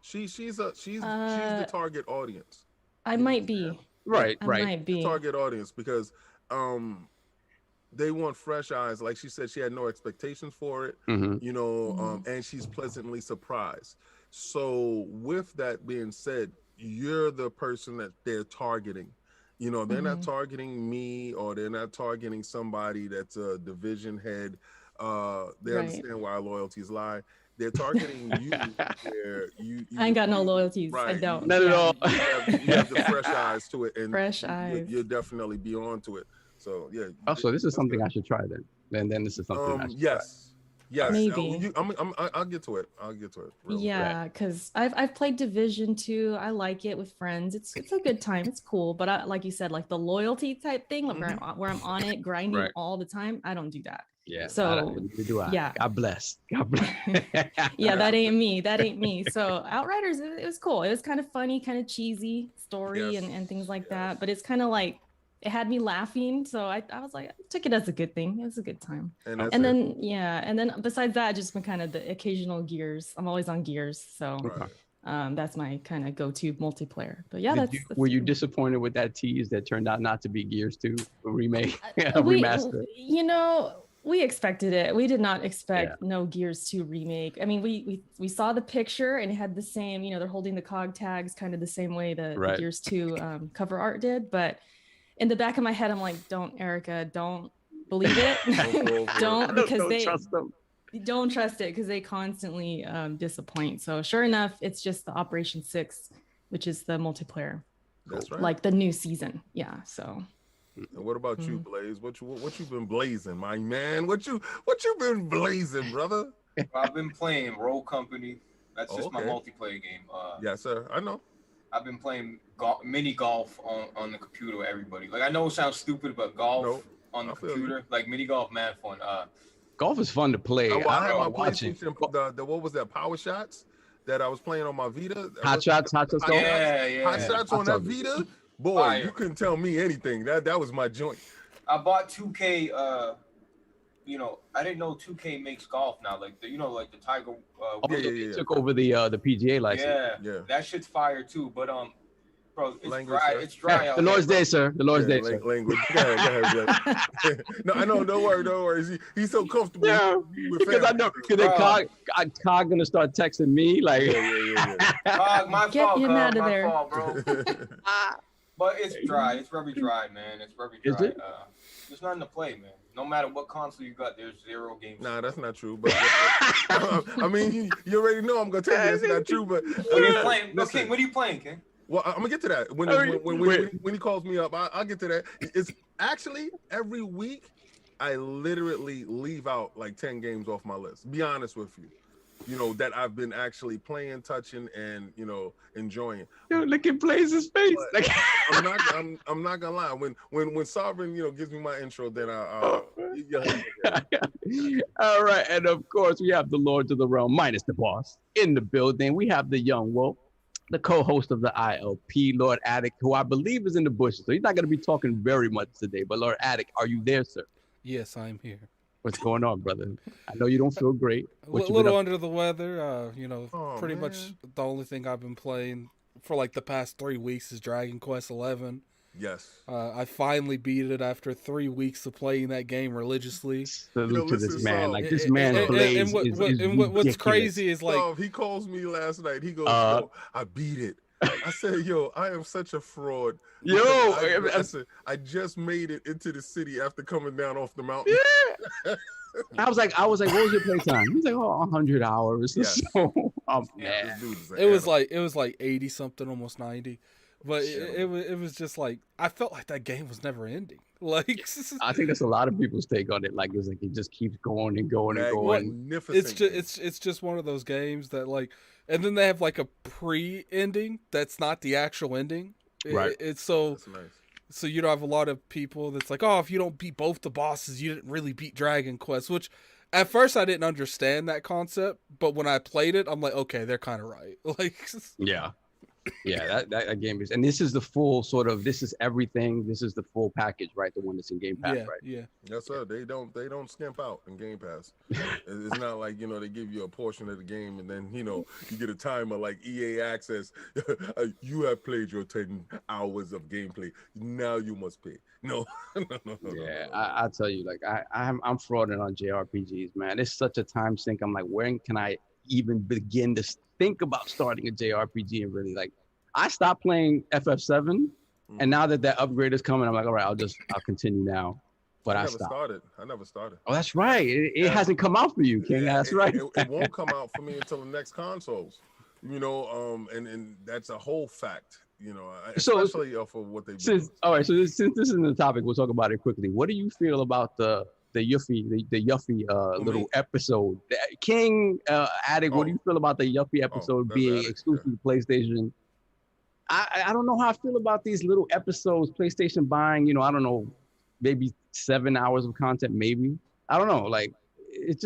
She's the target audience. I might be. Right. Might be. The target audience, because they want fresh eyes. Like she said, she had no expectations for it, you know, and she's pleasantly surprised. So with that being said, you're the person that they're targeting. You know, they're not targeting me, or they're not targeting somebody that's a division head. They understand where our loyalties lie. They're targeting you where you I ain't got no loyalties. Right. I don't. Not at all. You have the fresh eyes to it, and fresh eyes. You'll definitely be on to it. So yeah. Oh, so this is something I should try then. And then this is something I should try. Yes. Maybe. I'll get to it. Yeah, because I've played Division 2. I like it with friends. It's a good time. It's cool. But like you said, like the loyalty type thing, where I'm on it, grinding all the time, I don't do that. Yeah. So yeah. God bless. Yeah, that ain't me. So Outriders, it was cool. It was kind of funny, kind of cheesy story and things like that. But it's kind of like, it had me laughing, so I was like, I took it as a good thing. It was a good time. And then besides that, just been kind of the occasional Gears. I'm always on Gears, so that's my kind of go-to multiplayer. But yeah, were you disappointed with that tease that turned out not to be Gears 2 remake, remaster? You know, we expected it. We did not expect no Gears 2 remake. I mean, we saw the picture and it had the same, you know, they're holding the cog tags kind of the same way the Gears 2 cover art did, but in the back of my head, I'm like, don't, Erica, don't believe it. Don't trust them. Don't trust it, because they constantly disappoint. So sure enough, it's just the Operation 6, which is the multiplayer. That's right. Like the new season. Yeah. So. And what about you, Blaze? What you been blazing, my man? What you been blazing, brother? I've been playing Roll Company. That's just my multiplayer game. Yes, sir. I know. I've been playing mini golf on the computer with everybody. Like, I know it sounds stupid, but golf on the computer, like mini golf, mad fun. Golf is fun to play. I had my PlayStation, the what was that, Power Shots that I was playing on my Vita. Hot Shots. Hot Shots on that Vita. Boy, you couldn't tell me anything. That was my joint. I bought 2K you know, I didn't know 2K makes golf now. Like the, you know, like the Tiger. Took over the PGA license. Yeah, that shit's fire too. But bro, it's Language, dry. sir. It's dry out The Lord's here, Day, sir. The Lord's Day, sir. Language. Go ahead. No, I know. Don't worry. He's so comfortable. Yeah, with because I family. know because Cog gonna start texting me like. Cog, my Get fault, him Cog, out of my there. fault, bro. But it's dry. It's very dry, man. It's very dry. Is it? There's nothing to play, man. No matter what console you got, there's 0 games. Nah, that's not true. But I mean, you already know I'm gonna tell you that's not true. But What are you playing? Listen, King, what are you playing, King? Well, I'm gonna get to that when he calls me up. I'll get to that. It's actually every week I literally leave out like 10 games off my list. Be honest with you. You know, that I've been actually playing, touching, and you know, enjoying. Yo, look at Blaze's face. Like, I'm not gonna lie. When Sovereign, you know, gives me my intro, then I'll all right, and of course we have the Lords of the Realm minus the boss in the building. We have the Young Wolf, the co-host of the ILP, Lord Attic, who I believe is in the bushes. So he's not gonna be talking very much today. But Lord Attic, are you there, sir? Yes, I'm here. What's going on, brother? I know you don't feel great. A little under the weather. You know, pretty much the only thing I've been playing for like the past 3 weeks is Dragon Quest 11. Yes. I finally beat it after 3 weeks of playing that game religiously. Salute to this man. Like this man Blaze is what's crazy is like he calls me last night. He goes, "Yo, I beat it." I said, "Yo, I am such a fraud." Yo, I said, I just made it into the city after coming down off the mountain. Yeah. I was like, what was your playtime? He's like, 100 hours. Yeah. So, man. It was like 80 something, almost 90. But it was just like I felt like that game was never ending. Like I think that's a lot of people's take on it. Like it's like it just keeps going and going and going. It's just one of those games that like, and then they have like a pre-ending that's not the actual ending. Right. It's so That's nice. So you know, I have a lot of people that's like, oh, if you don't beat both the bosses, you didn't really beat Dragon Quest. Which at first I didn't understand that concept, but when I played it, I'm like, okay, they're kind of right. Like, yeah. Yeah, that game is, and this is the full sort of, this is everything. This is the full package, right? The one that's in Game Pass, right? Yeah. Yes, sir. They don't skimp out in Game Pass. It's not like, you know, they give you a portion of the game and then, you know, you get a timer like EA Access. You have played your 10 hours of gameplay. Now you must pay. No. Yeah, I tell you, like I'm frauding on JRPGs, man. It's such a time sink. I'm like, where can I even begin to think about starting a JRPG and really like, I stopped playing FF7 and now that upgrade is coming, I'm like, all right, I'll continue now. But I never started. Oh, that's right. It hasn't come out for you, King. Yeah, that's right. It won't come out for me until the next consoles, you know, and that's a whole fact, you know, especially for what they've been. All right, so since this is the topic, we'll talk about it quickly. What do you feel about the Yuffie little episode? King Attic, what do you feel about the Yuffie episode being exclusive to PlayStation? I don't know how I feel about these little episodes, PlayStation buying, you know, I don't know, maybe 7 hours of content, maybe. I don't know, like it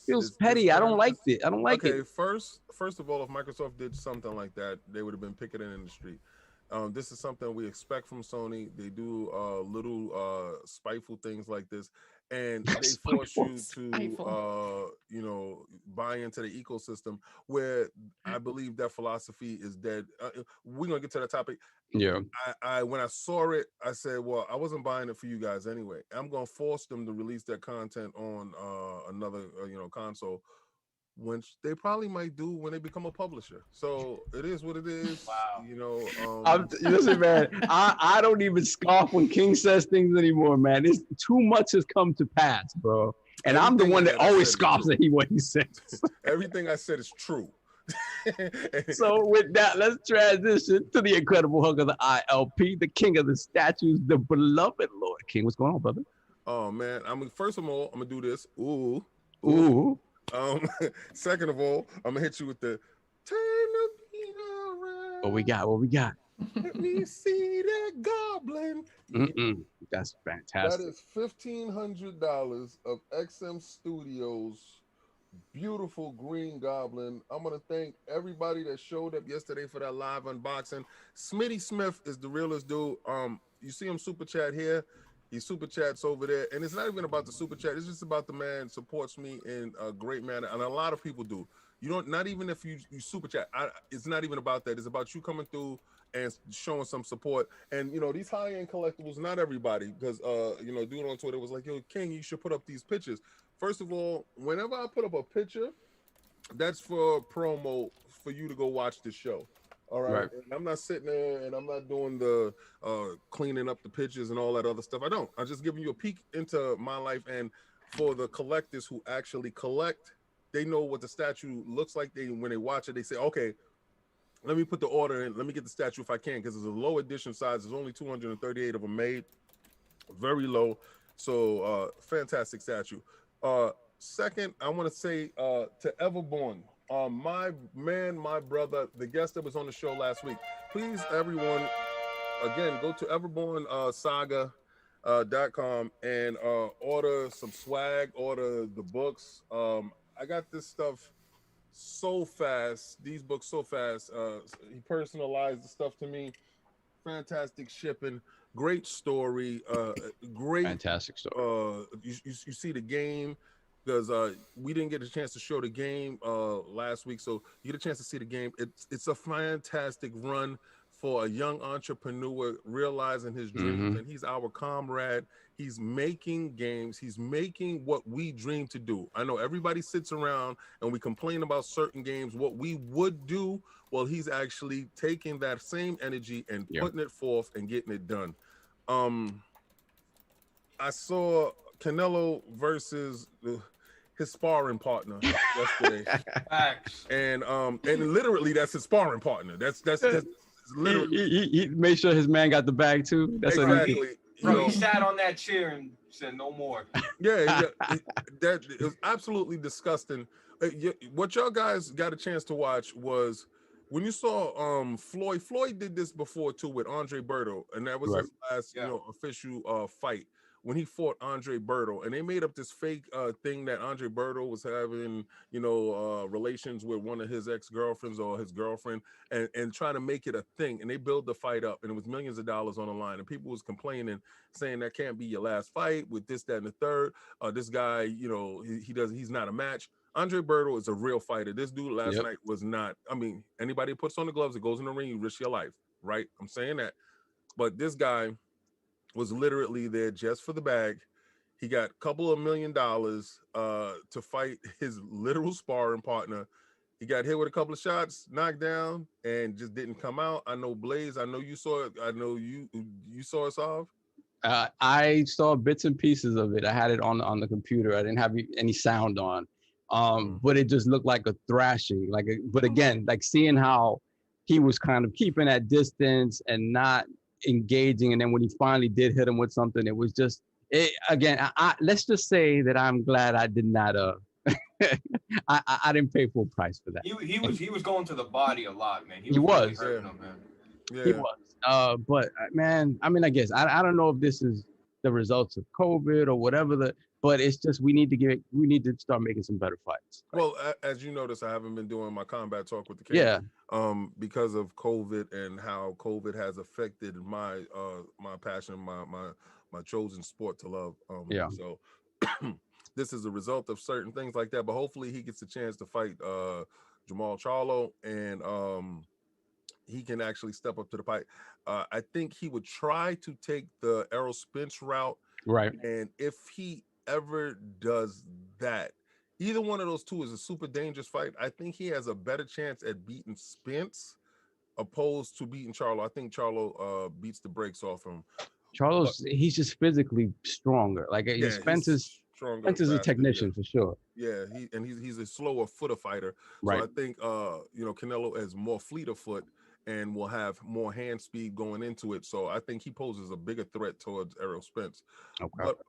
feels petty. I don't like it. I don't like it. Okay, first of all, if Microsoft did something like that, they would have been picketing in the street. This is something we expect from Sony. They do little spiteful things like this, and they force you to, you know, buy into the ecosystem. Where I believe that philosophy is dead. We're gonna get to that topic. Yeah. I when I saw it, I said, well, I wasn't buying it for you guys anyway. I'm gonna force them to release their content on another you know, console, which they probably might do when they become a publisher. So it is what it is. Wow. You know, listen, man, I don't even scoff when King says things anymore, man. It's too much has come to pass, bro. And I'm the one that always scoffs at what he says. Everything I said is true. So with that, let's transition to the incredible hug of the ILP, the king of the statues, the beloved Lord King. What's going on, brother? Oh man, first of all, I'm gonna do this. Ooh. Second of all, I'm gonna hit you with the turn the beat around. What we got? Let me see that goblin. That's fantastic. That is $1,500 of XM Studios beautiful green goblin. I'm gonna thank everybody that showed up yesterday for that live unboxing. Smitty Smith is the realest dude. You see him super chat here. He super chats over there, and it's not even about the super chat. It's just about the man supports me in a great manner, and a lot of people do. You don't, not even if you super chat. It's not even about that. It's about you coming through and showing some support. And these high end collectibles, not everybody, because dude on Twitter was like, "Yo, King, you should put up these pictures." First of all, whenever I put up a picture, that's for promo for you to go watch the show. All right. And I'm not sitting there and I'm not doing the cleaning up the pictures and all that other stuff. I'm just giving you a peek into my life. And for the collectors who actually collect, they know what the statue looks like. When they watch it, they say, okay, let me put the order in. Let me get the statue if I can, because it's a low edition size. There's only 238 of them made. Very low. So fantastic statue. Second, I want to say to Everborn, my man, my brother, the guest that was on the show last week. Please, everyone, again, go to everbornsaga.com and order some swag, order the books. I got this stuff so fast, these books so fast. He personalized the stuff to me. Fantastic shipping, great story, great fantastic story. You see the game, because we didn't get a chance to show the game last week, so you get a chance to see the game. It's a fantastic run for a young entrepreneur realizing his dreams, and he's our comrade. He's making games. He's making what we dream to do. I know everybody sits around and we complain about certain games, what we would do. Well, he's actually taking that same energy and putting it forth and getting it done. I saw Canelo versus his sparring partner yesterday, and literally that's his sparring partner. That's literally. He made sure his man got the bag too. That's exactly. Bro, he sat on that chair and said no more. That it was absolutely disgusting. What y'all guys got a chance to watch was when you saw Floyd. Floyd did this before too with Andre Berto, and that was his last official fight when he fought Andre Berto, and they made up this fake thing that Andre Berto was having, relations with one of his ex-girlfriends or his girlfriend, and trying to make it a thing. And they build the fight up, and it was millions of dollars on the line. And people was complaining, saying that can't be your last fight with this, that, and the third. This guy, he's not a match. Andre Berto is a real fighter. This dude last night was not. I mean, anybody who puts on the gloves, that goes in the ring, you risk your life, right? I'm saying that. But this guy was literally there just for the bag. He got a couple of $1 million to fight his literal sparring partner. He got hit with a couple of shots, knocked down, and just didn't come out. I know Blaze, I know you saw it. I know you saw us off. I saw bits and pieces of it. I had it on the computer. I didn't have any sound on. But it just looked like a thrashing. But again, like seeing how he was kind of keeping that distance and not engaging, and then when he finally did hit him with something, it was just let's just say that I'm glad I did not I didn't pay full price for that. He was going to the body a lot, man. He was. Really hurting him, man. Yeah. He was. But man, I mean, I guess I don't know if this is the results of COVID or whatever, but it's just we need to start making some better fights. Well, as you notice, I haven't been doing my combat talk with the kids. Because of COVID and how COVID has affected my my passion, my chosen sport to love. So this is a result of certain things like that. But hopefully he gets a chance to fight Jamal Charlo, and he can actually step up to the fight. I think he would try to take the Errol Spence route. Right. And if he ever does that, either one of those two is a super dangerous fight. I think he has a better chance at beating Spence opposed to beating Charlo. I think Charlo beats the brakes off him. He's just physically stronger. Spence is stronger. Spence is a technician for sure. Yeah, he's a slower footer fighter. Right. So I think Canelo has more fleeter foot and will have more hand speed going into it. So I think he poses a bigger threat towards Errol Spence. Okay. But,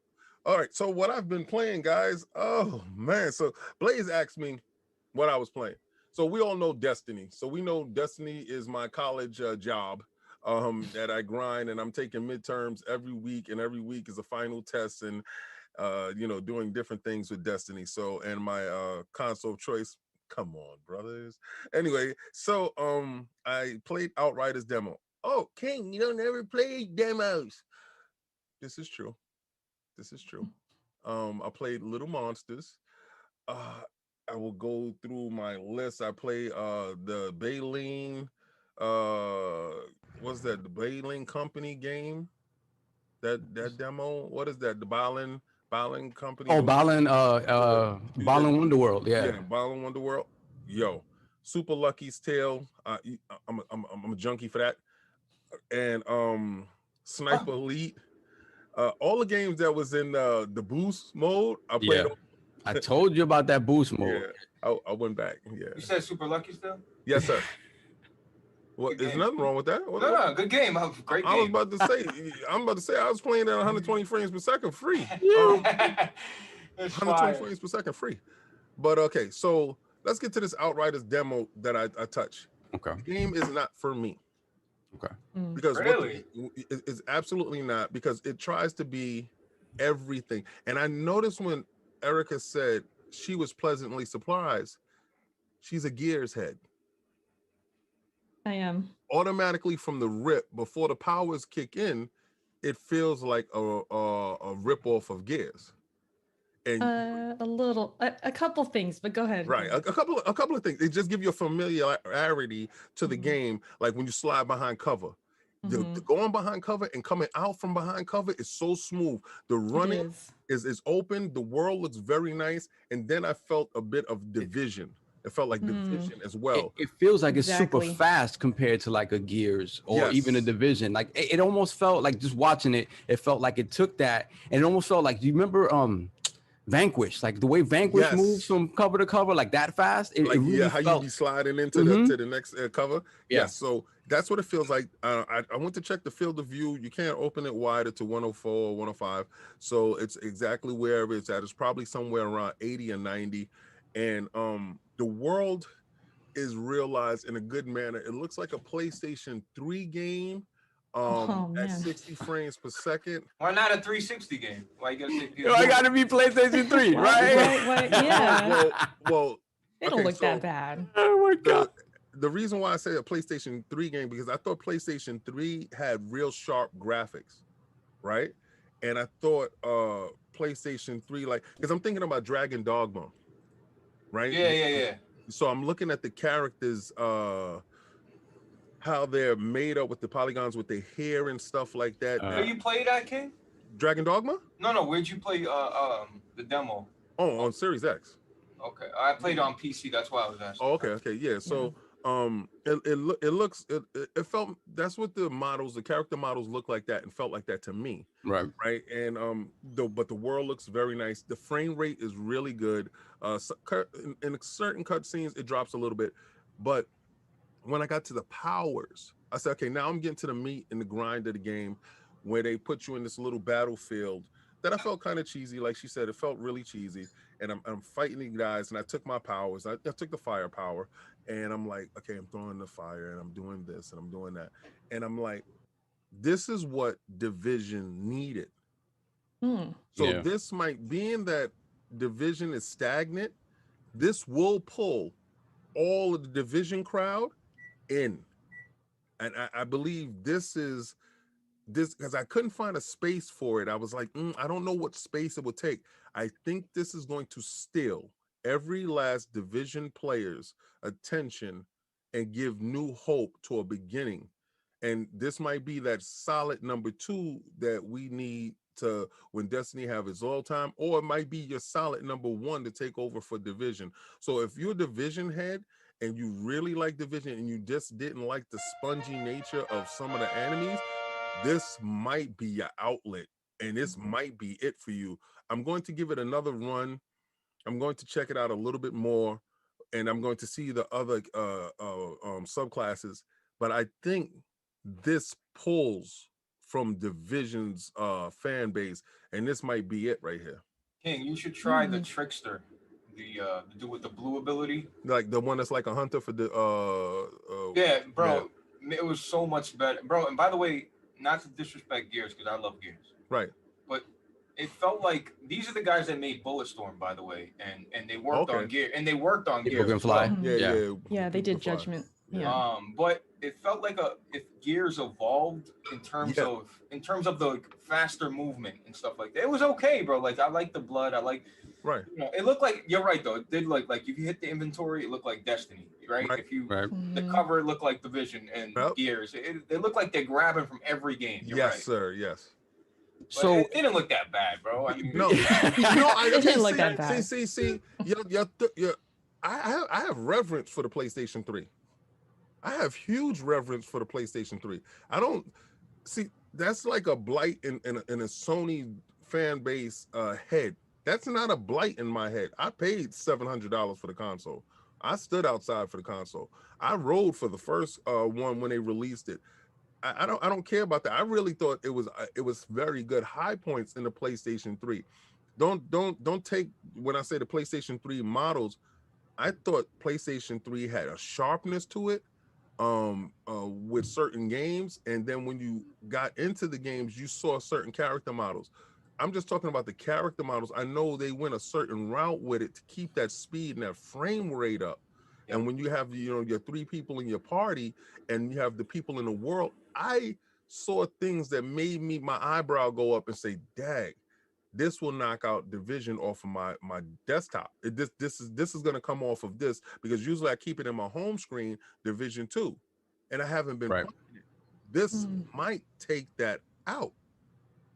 all right, so what I've been playing, guys, oh man. So Blaze asked me what I was playing. So we all know Destiny. So we know Destiny is my college job that I grind, and I'm taking midterms every week, and every week is a final test, and doing different things with Destiny. So, and my console of choice, come on, brothers. Anyway, so I played Outriders demo. Oh, King, you don't ever play demos. This is true. This is true. I played Little Monsters. I will go through my list. I play the Baleen. What's that? The Baleen Company game. That demo. What is that? The Baleen Company. Oh, Baleen. Baleen Wonderworld. Yeah. Yeah, Baleen Wonderworld. Yo, Super Lucky's Tale. I'm a junkie for that. And Sniper Elite. All the games that was in the boost mode, I played. Yeah. I told you about that boost mode. Yeah, I went back. Yeah. You said Super Lucky still? Yes, sir. Well, there's nothing wrong with that. No, good game. Great game. I was about to say, I was playing at 120 frames per second free. 120 frames per second free. But okay, so let's get to this Outriders demo that I touch. Okay. The game is not for me. Okay. Because really? It's absolutely not, because it tries to be everything. And I noticed when Erica said she was pleasantly surprised, she's a Gears head. I am. Automatically from the rip, before the powers kick in, it feels like a rip off of Gears. And a couple things, but go ahead. Right, a couple of things. It just give you a familiarity to the game, like when you slide behind cover. The going behind cover and coming out from behind cover is so smooth. The running is open. The world looks very nice. And then I felt a bit of Division. It felt like Division as well. It feels like it's super fast compared to like a Gears or even a Division. Like it almost felt like, just watching it, it felt like it took that, and it almost felt like, do you remember Vanquish, like the way Vanquish moves from cover to cover like that fast? It really how you be sliding into the next cover. So that's what it feels like. I went to check the field of view. You can't open it wider to 104 or 105, so it's exactly where it's at. It's probably somewhere around 80 or 90, and the world is realized in a good manner. It looks like a PlayStation 3 game. At 60 frames per second. Why not a 360 game? Why you gotta say I gotta be PlayStation 3, right? Yeah. Well, it'll look that bad. Oh my god. The reason why I say a PlayStation 3 game, because I thought PlayStation 3 had real sharp graphics, right? And I thought PlayStation 3, like, because I'm thinking about Dragon Dogma, right? Yeah. So I'm looking at the characters, how they're made up with the polygons with their hair and stuff like that. Where you play that, King? Dragon Dogma? No. Where'd you play the demo? Oh, on Series X. Okay, I played on PC. That's why I was asking. Oh, okay, yeah. So it felt, that's what the character models look like that, and felt like that to me. Right. And but the world looks very nice. The frame rate is really good. In certain cutscenes it drops a little bit, but when I got to the powers, I said, okay, now I'm getting to the meat and the grind of the game, where they put you in this little battlefield that I felt kind of cheesy. Like she said, it felt really cheesy. And I'm fighting these guys, and I took my powers. I took the fire power, and I'm like, okay, I'm throwing the fire, and I'm doing this, and I'm doing that. And I'm like, this is what Division needed. So this might, being that Division is stagnant, this will pull all of the Division crowd in. And I believe this because I couldn't find a space for it. I was like, I don't know what space it would take. I think this is going to steal every last Division player's attention and give new hope to a beginning. And this might be that solid number 2 that we need to, when Destiny have its all time, or it might be your solid number 1 to take over for Division. So if you're a Division head and you really like Division and you just didn't like the spongy nature of some of the enemies, this might be your outlet, and this might be it for you. I'm going to give it another run. I'm going to check it out a little bit more, and I'm going to see the other subclasses. But I think this pulls from Division's fan base, and this might be it right here. King, you should try the Trickster, the dude with the blue ability, like the one that's like a hunter for the yeah, bro. Yeah. It was so much better, bro. And by the way, not to disrespect Gears, because I love Gears, right? But it felt like these are the guys that made Bulletstorm, by the way, and they worked on Gear, and they worked on Gears. Fly. Yeah, they did Judgment. Yeah. But it felt like if Gears evolved in terms of the faster movement and stuff like that. It was okay, bro. Like I like the blood. I like it looked like you're right though. It did like if you hit the inventory, it looked like Destiny, right? If you the cover looked like Division and Gears. It looked like they're grabbing from every game. You're right. Sir. Yes. But so it didn't look that bad, bro. I mean, it didn't look that bad. See, I have reverence for the PlayStation 3. I have huge reverence for the PlayStation 3. I don't see that's like a blight in a Sony fan base head. That's not a blight in my head. I paid $700 for the console. I stood outside for the console. I rode for the first one when they released it. I don't care about that. I really thought it was very good. High points in the PlayStation 3. Don't take when I say the PlayStation 3 models. I thought PlayStation 3 had a sharpness to it with certain games, and then when you got into the games, you saw certain character models. I'm just talking about the character models. I know they went a certain route with it to keep that speed and that frame rate up. And when you have your 3 people in your party and you have the people in the world, I saw things that made my eyebrow go up and say, "Dag, this will knock out Division off of my desktop. This is going to come off of this because usually I keep it in my home screen, Division 2, and I haven't been playing it. This might take that out.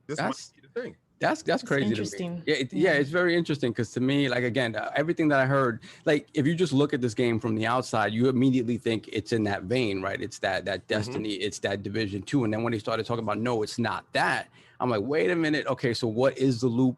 This might be the thing." That's crazy to me. Yeah, it's very interesting because to me, like again, everything that I heard, like if you just look at this game from the outside, you immediately think it's in that vein, right? It's that Destiny, it's that Division 2, and then when they started talking about no, it's not that. I'm like, wait a minute, okay, so what is the loop?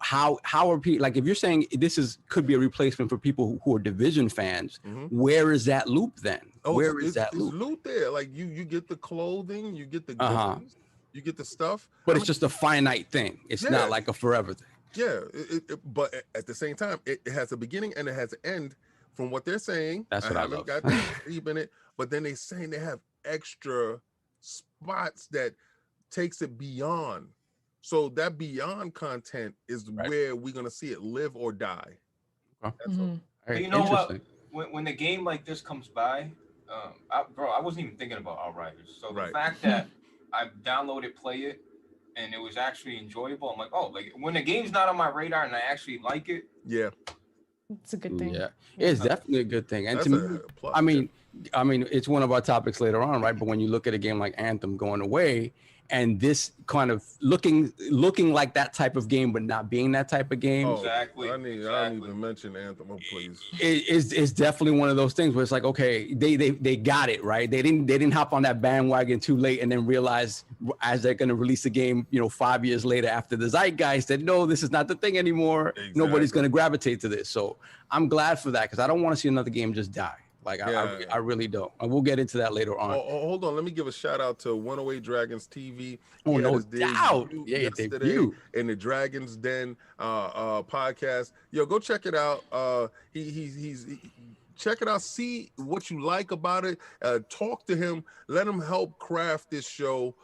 How are people like if you're saying this could be a replacement for people who are Division fans? Where is that loop then? Where is that loop? It's loop there. Like you get the clothing, you get the guns. You get the stuff, but it's just a finite thing. It's not like a forever thing. Yeah, but at the same time, it has a beginning and it has an end. From what they're saying, that's what I love. Got deep in it, but then they saying they have extra spots that takes it beyond. So that beyond content is where we're gonna see it live or die. That's all. Right, you know what? When a game like this comes by, I wasn't even thinking about Outriders. So the fact that I downloaded, play it, and it was actually enjoyable. I'm like, oh, like when the game's not on my radar and I actually like it. Yeah, it's a good thing. Yeah, it's definitely a good thing. And to me, I mean, it's one of our topics later on, right? But when you look at a game like Anthem going away, and this kind of looking like that type of game, but not being that type of game. Oh, exactly. I need to mention Anthem, please. It's definitely one of those things where it's like, okay, they got it right. They didn't hop on that bandwagon too late and then realize as they're going to release the game, 5 years later after the zeitgeist that no, this is not the thing anymore. Exactly. Nobody's going to gravitate to this. So I'm glad for that because I don't want to see another game just die. Like I really don't. And we'll get into that later on. Hold on. Let me give a shout out to 108 Dragons TV. Oh, no doubt. Yeah, debut in the Dragons Den podcast. Yo, go check it out. He's check it out. See what you like about it. Talk to him. Let him help craft this show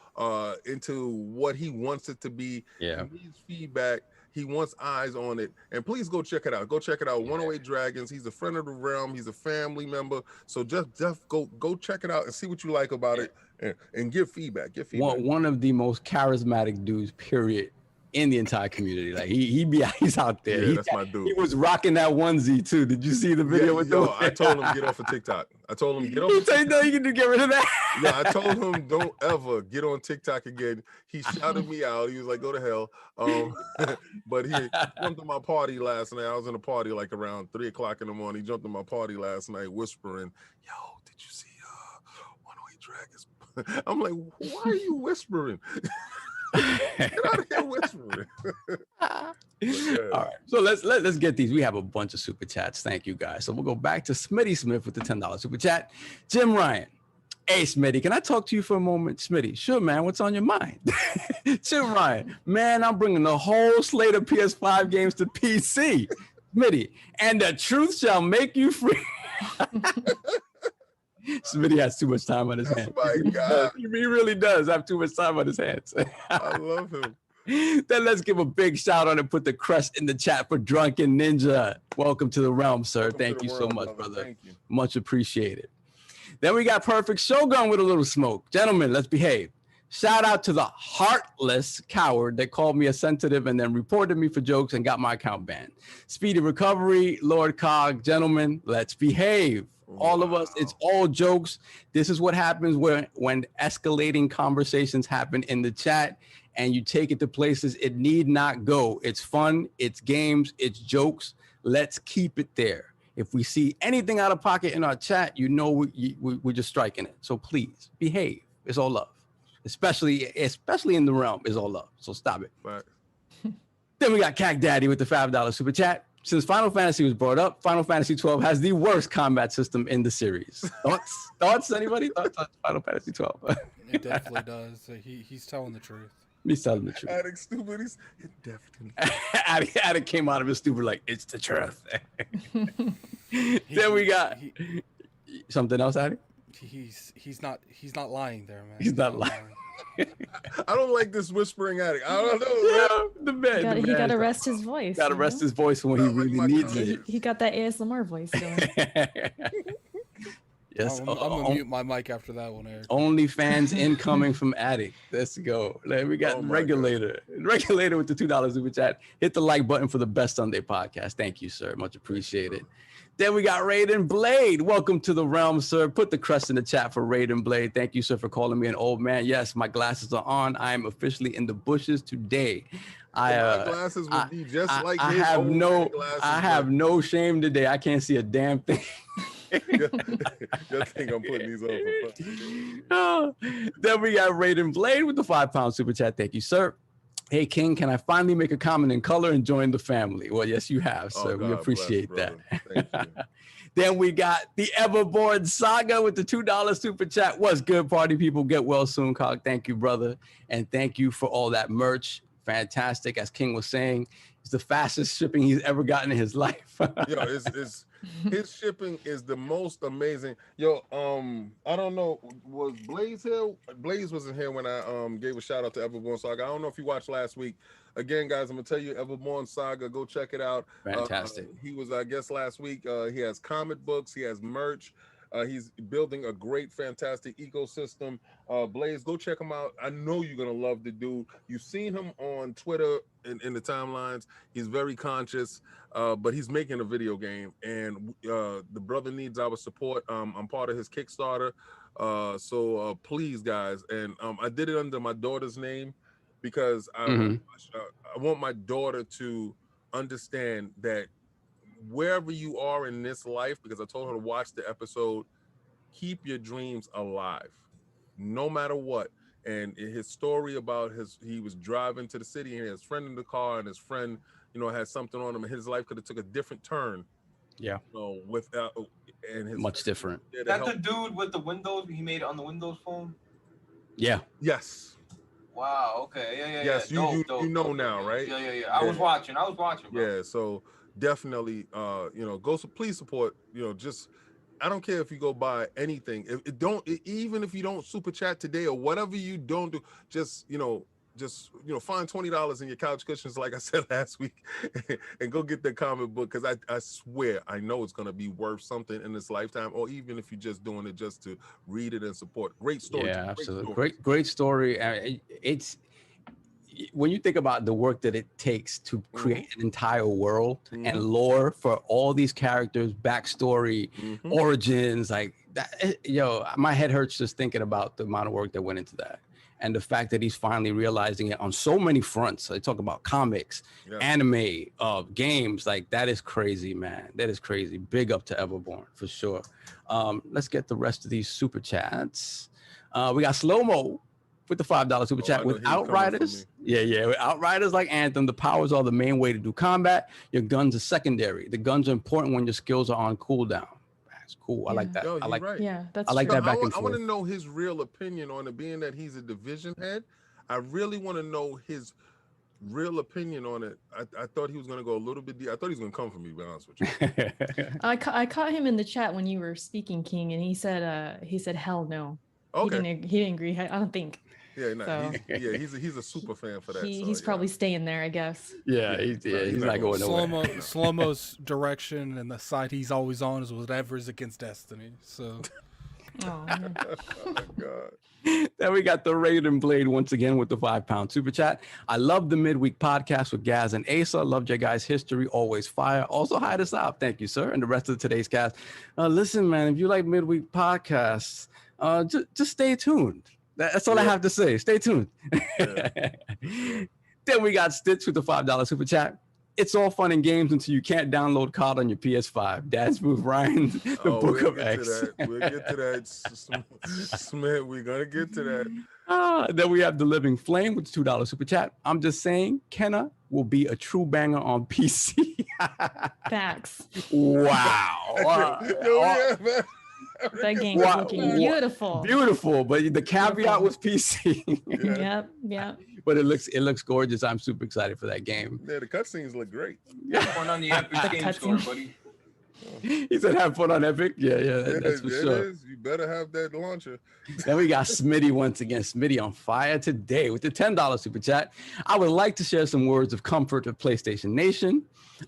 into what he wants it to be. Yeah. He needs feedback. He wants eyes on it. And please go check it out. Go check it out. 108 Dragons. He's a friend of the realm. He's a family member. So just go check it out and see what you like about it and give feedback. One of the most charismatic dudes, period, in the entire community. Like he's out there. Yeah, that's my dude. He was rocking that onesie too. Did you see the video with him? I told him get off of TikTok. I told him get off. He said no, you can get rid of that. Yeah, I told him don't ever get on TikTok again. He shouted me out. He was like, go to hell. But he jumped in my party last night. I was in a party like around 3:00 in the morning. He jumped in my party last night whispering, "Yo, did you see 108 Dragons?" I'm like, why are you whispering? Get out of here whispering. All right, so let's get these. We have a bunch of super chats. Thank you guys. So we'll go back to Smitty Smith with the $10 super chat. Jim Ryan, hey Smitty, can I talk to you for a moment? Smitty, sure man. What's on your mind? Jim Ryan, man, I'm bringing the whole slate of PS5 games to PC. Smitty, and the truth shall make you free. Smitty has too much time on his hands. Oh my God. He really does have too much time on his hands. I love him. Then let's give a big shout out and put the crest in the chat for Drunken Ninja. Welcome to the realm, sir. Thank you so much, brother. Thank you. Much appreciated. Then we got Perfect Shogun with a little smoke. Gentlemen, let's behave. Shout out to the heartless coward that called me a sensitive and then reported me for jokes and got my account banned. Speedy recovery, Lord Cog. Gentlemen, let's behave. All of us, it's all jokes. This is what happens when escalating conversations happen in the chat and you take it to places it need not go. It's fun, it's games, it's jokes. Let's keep it there. If we see anything out of pocket in our chat, you know we're just striking it. So please behave. It's all love. Especially in the realm, is all love. So stop it. Right. Then we got Cac Daddy with the $5 super chat. Since Final Fantasy was brought up, Final Fantasy 12 has the worst combat system in the series. Thoughts? Anybody? Thoughts on Final Fantasy 12? It definitely does. He's telling the truth. He's telling the truth. Attic stupid. It definitely. Attic came out of his stupor like, it's the truth. Then we got something else, Attic? He's not lying there, man. He's not lying. I don't like this whispering Attic. I don't know. Yeah, the man. He got to rest his voice. Got to rest his voice when he really needs it. He got that ASMR voice going. Yes, I'm gonna mute my mic after that one, Eric. Only fans incoming from Attic. Let's go. We got Regulator. Regulator with the $2 super chat. Hit the like button for the best Sunday podcast. Thank you, sir. Much appreciated. Then we got Raiden Blade. Welcome to the realm, sir. Put the crest in the chat for Raiden Blade. Thank you, sir, for calling me an old man. Yes, my glasses are on. I am officially in the bushes today. My glasses would be just like I his have old no man glasses. I have no shame today. I can't see a damn thing. You think I'm putting these over? Then we got Raiden Blade with the £5 super chat. Thank you, sir. Hey, King, can I finally make a comment in color and join the family? Well, yes, you have, sir. We appreciate that. Thank you. Then we got the Everborn Saga with the $2 super chat. What's good, party people? Get well soon, Cog. Thank you, brother. And thank you for all that merch. Fantastic. As King was saying, it's the fastest shipping he's ever gotten in his life. Yo, his shipping is the most amazing. Yo, I don't know, was Blaze here? Blaze wasn't here when I gave a shout out to Everborn Saga. I don't know if you watched last week. Again, guys, I'm gonna tell you, Everborn Saga, go check it out. Fantastic. He was, I guess, last week. He has comic books, he has merch. He's building a great, fantastic ecosystem. Blaze, go check him out. I know you're gonna love the dude. You've seen him on Twitter in the timelines. He's very conscious, but he's making a video game, and the brother needs our support. I'm part of his Kickstarter, so please, guys. And I did it under my daughter's name because I want my daughter to understand that wherever you are in this life, because I told her to watch the episode, keep your dreams alive, no matter what. And his story about he was driving to the city and his friend in the car, and his friend, had something on him, and his life could have took a different turn. Yeah. Without and his much different. That the dude with the Windows, he made it on the Windows phone. Yeah. Yes. Wow. Okay. Yeah. Yes. You know now, right? Yeah. I was watching. Bro. Yeah. So definitely, please support. Just I don't care if you go buy anything. Even if you don't super chat today or whatever you don't do, just find $20 in your couch cushions, like I said last week, and go get the comic book, because I swear I know it's gonna be worth something in this lifetime, or even if you're just doing it just to read it and support. Great story. Yeah, absolutely. Great story. It's when you think about the work that it takes to create an entire world and lore for all these characters, backstory, origins, like that, my head hurts just thinking about the amount of work that went into that. And the fact that he's finally realizing it on so many fronts. They talk about comics, anime, games, like that is crazy, man. That is crazy. Big up to Everborn for sure. Let's get the rest of these super chats. We got Slow-Mo with the $5 super chat. With Outriders, with Outriders like Anthem, the powers are the main way to do combat. Your guns are secondary. The guns are important when your skills are on cooldown. That's cool. I like that. Yo, I like right. Yeah, that's I like true. that back and I want forth. to know his real opinion on it, being that he's a division head. I really want to know his real opinion on it. I thought he was going to go a little bit deep. I thought he was going to come for me, to be honest with you. I caught him in the chat when you were speaking, King, and he said hell no. Okay. He didn't agree. I don't think. Yeah, no, So- he's a super fan for that. He's probably staying there, I guess. He's not going nowhere. Slow-Mo's direction and the side he's always on is whatever is against Destiny. So Oh, man. Oh my God. Then we got the Raiden Blade once again with the £5 super chat. I love the midweek podcast with Gaz and Asa. Loved your guys' history, always fire. Also, hi to South. Thank you, sir. And the rest of today's cast. Listen, man, if you like midweek podcasts, just stay tuned. That's all I have to say. Stay tuned. Yeah. Then we got Stitch with the $5 super chat. It's all fun and games until you can't download COD on your PS5. Dad's Move Ryan, the Book of X. We'll get to that. Smith, we're going to get to that. Then we have The Living Flame with the $2 super chat. I'm just saying, Kenna will be a true banger on PC. Facts. Wow. That game is looking beautiful. Beautiful, but the caveat was PC. Yep. But it looks gorgeous. I'm super excited for that game. Yeah, the cutscenes look great. Have fun on the Epic Game Store, buddy. He said have fun on Epic. Yeah, that's for sure. You better have that launcher. Then we got Smitty once again. Smitty on fire today with the $10 super chat. I would like to share some words of comfort of PlayStation Nation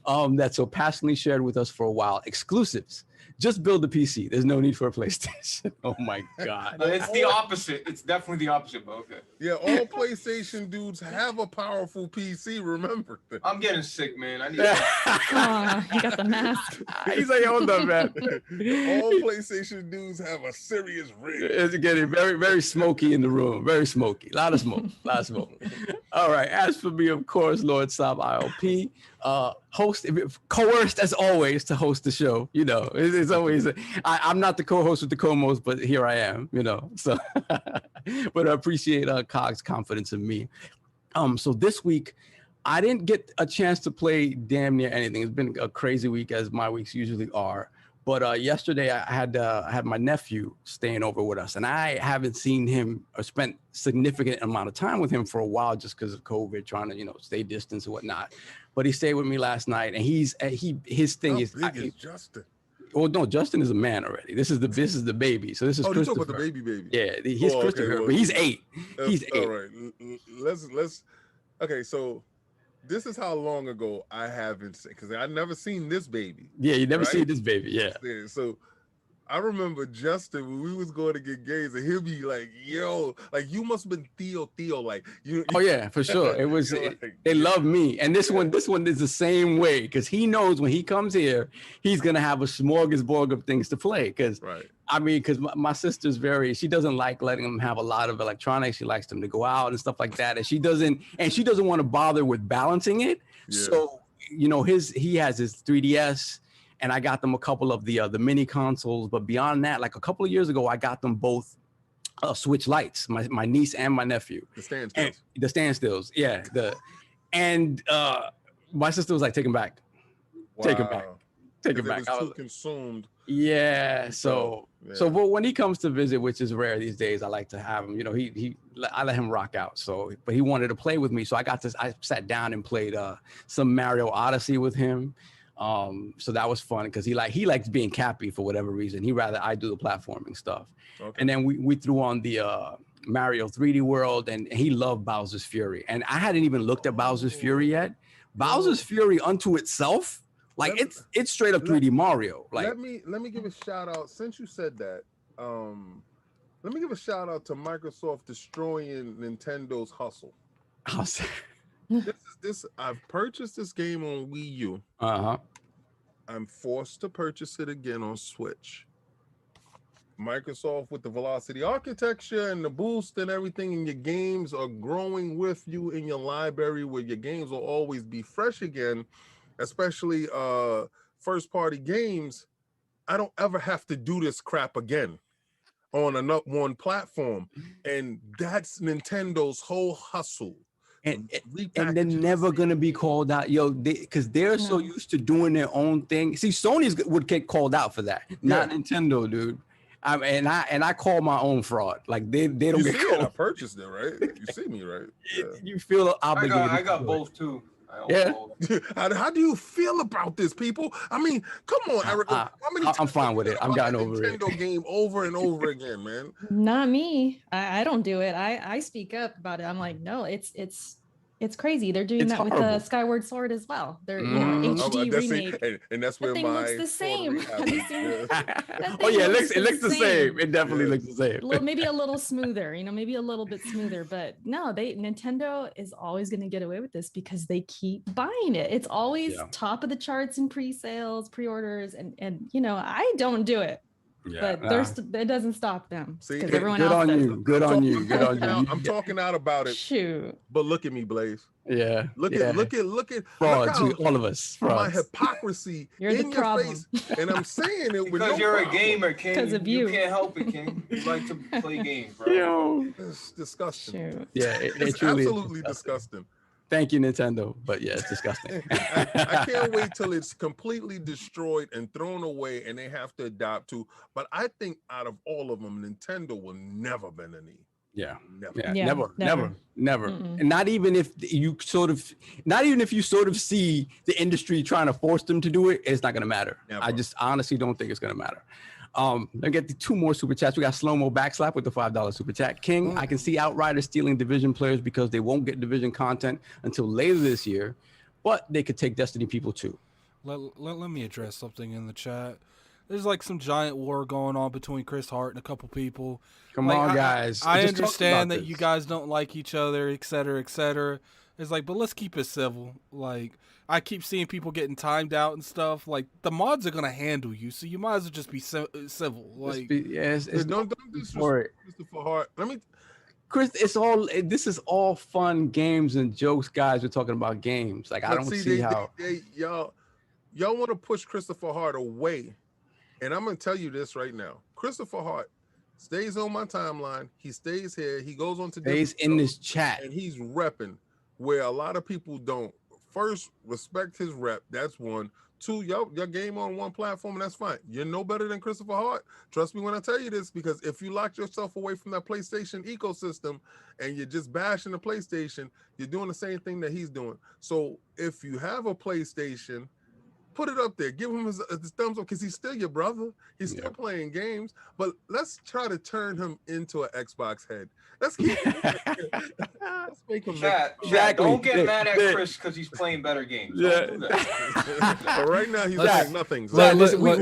that so passionately shared with us for a while. Exclusives. Just build a PC. There's no need for a PlayStation. Oh my God. It's the opposite. It's definitely the opposite, but okay. Yeah, all PlayStation dudes have a powerful PC. Remember that. I'm getting sick, man. I need you got the mask. He's like, hold up, man. All PlayStation dudes have a serious rig. It's getting very, very smoky in the room. Very smoky. A lot of smoke. All right. As for me, of course, Lord Saab ILP, coerced as always to host the show. You know, it's always I'm not the co-host with the co-most, but here I am. You know, so but I appreciate Cog's confidence in me. So this week I didn't get a chance to play damn near anything. It's been a crazy week, as my weeks usually are. But yesterday I had my nephew staying over with us, and I haven't seen him or spent significant amount of time with him for a while just because of COVID, trying to stay distance and whatnot. But he stayed with me last night, and his thing is Justin. Oh no, Justin is a man already. This is the baby. So this is Christopher. You talking about the baby? Yeah, he's Christopher, but he's 8. He's 8. All right, let's. Okay, so. This is how long ago I haven't seen, because I never seen this baby. Yeah, you never seen this baby. Yeah. So I remember Justin when we was going to get games, and he'll be like, "Yo, like you must have been Theo, like you." Oh yeah, for sure. It was. They love me, and this one is the same way, because he knows when he comes here, he's gonna have a smorgasbord of things to play. Because I mean, because my sister's she doesn't like letting him have a lot of electronics. She likes them to go out and stuff like that, and she doesn't want to bother with balancing it. Yeah. So he has his 3DS. And I got them a couple of the mini consoles, but beyond that, like a couple of years ago, I got them both Switch Lights, my niece and my nephew. The standstills. The standstills, yeah. And my sister was like, "Take them back, take them back, take them back." I was too consumed. Yeah. So but when he comes to visit, which is rare these days, I like to have him. I let him rock out. So, but he wanted to play with me, so I sat down and played some Mario Odyssey with him. So that was fun because he likes being Cappy for whatever reason. He rather I do the platforming stuff. Okay. And then we threw on the Mario 3D World, and he loved Bowser's Fury. And I hadn't even looked at Bowser's Fury yet. Bowser's Fury unto itself, it's straight up 3D Mario. Like let me give a shout out, since you said that. Let me give a shout out to Microsoft destroying Nintendo's hustle. I've purchased this game on Wii U. I'm forced to purchase it again on Switch. Microsoft, with the velocity architecture and the boost and everything, and your games are growing with you in your library, where your games will always be fresh again, especially first party games. I don't ever have to do this crap again on one platform. And that's Nintendo's whole hustle. And they're never gonna be called out, because they're so used to doing their own thing. See, Sony's would get called out for that, not Nintendo, dude. And I call my own fraud. Like they don't get called. I purchased it, right? You see me, right? Yeah. You feel obligated. I got both too. How do you feel about this, people? I mean, come on, Eric. I'm fine with it. I'm gotten over it. Nintendo game over and over again, man. Not me. I don't do it. I speak up about it. I'm like, no, it's It's crazy. They're doing that with the Skyward Sword as well. They're HD remake. And that's where that thing looks the same. Have you seen it? Oh yeah, it looks the same. It definitely looks the same. Maybe a little smoother, maybe a little bit smoother. But no, Nintendo is always going to get away with this because they keep buying it. It's always top of the charts in pre-sales, pre-orders, and I don't do it. Yeah, but it doesn't stop them. See, everyone good else on does. you. Good on you. Good on you. I'm talking out about it. Shoot. But look at me, Blaze. Yeah. Look at frauds. All of us. Frauds. My hypocrisy you're in the your problem. face, and I'm saying it because you're a gamer, King. Because of you. You can't help it, King. You like to play games, bro. It's disgusting. Shoot. Yeah, it's absolutely disgusting. Thank you, Nintendo. But yeah, it's disgusting. I can't wait till it's completely destroyed and thrown away and they have to adapt to. But I think out of all of them, Nintendo will never bend a knee. Yeah. Never. Never. And not even if you sort of see the industry trying to force them to do it, it's not going to matter. Never. I just honestly don't think it's going to matter. Let me get the 2 more super chats. We got Slow Mo Backslap with the $5 super chat. King, I can see Outriders stealing Division players because they won't get Division content until later this year, but they could take Destiny people too. Let me address something in the chat. There's like some giant war going on between Chris Hart and a couple people. Come on, guys. I understand that you guys don't like each other, et cetera, et cetera. It's like, but let's keep it civil. Like, I keep seeing people getting timed out and stuff. Like, the mods are gonna handle you, so you might as well just be civil. Like, don't disrespect Christopher Hart. Chris, this is all fun games and jokes, guys. We're talking about games. Like, I don't see how y'all want to push Christopher Hart away, and I'm gonna tell you this right now. Christopher Hart stays on my timeline. He stays here. He goes on to stays in this chat, and he's repping where a lot of people don't. First, respect his rep. That's one. 2, your game on one platform, and that's fine. You're no better than Christopher Hart. Trust me when I tell you this, because if you lock yourself away from that PlayStation ecosystem and you're just bashing the PlayStation, you're doing the same thing that he's doing. So if you have a PlayStation, put it up there. Give him his thumbs up because he's still your brother. He's still playing games. But let's try to turn him into an Xbox head. Let's keep let's make him exactly. Don't get mad at Chris because he's playing better games. Yeah. But right now he's playing nothing.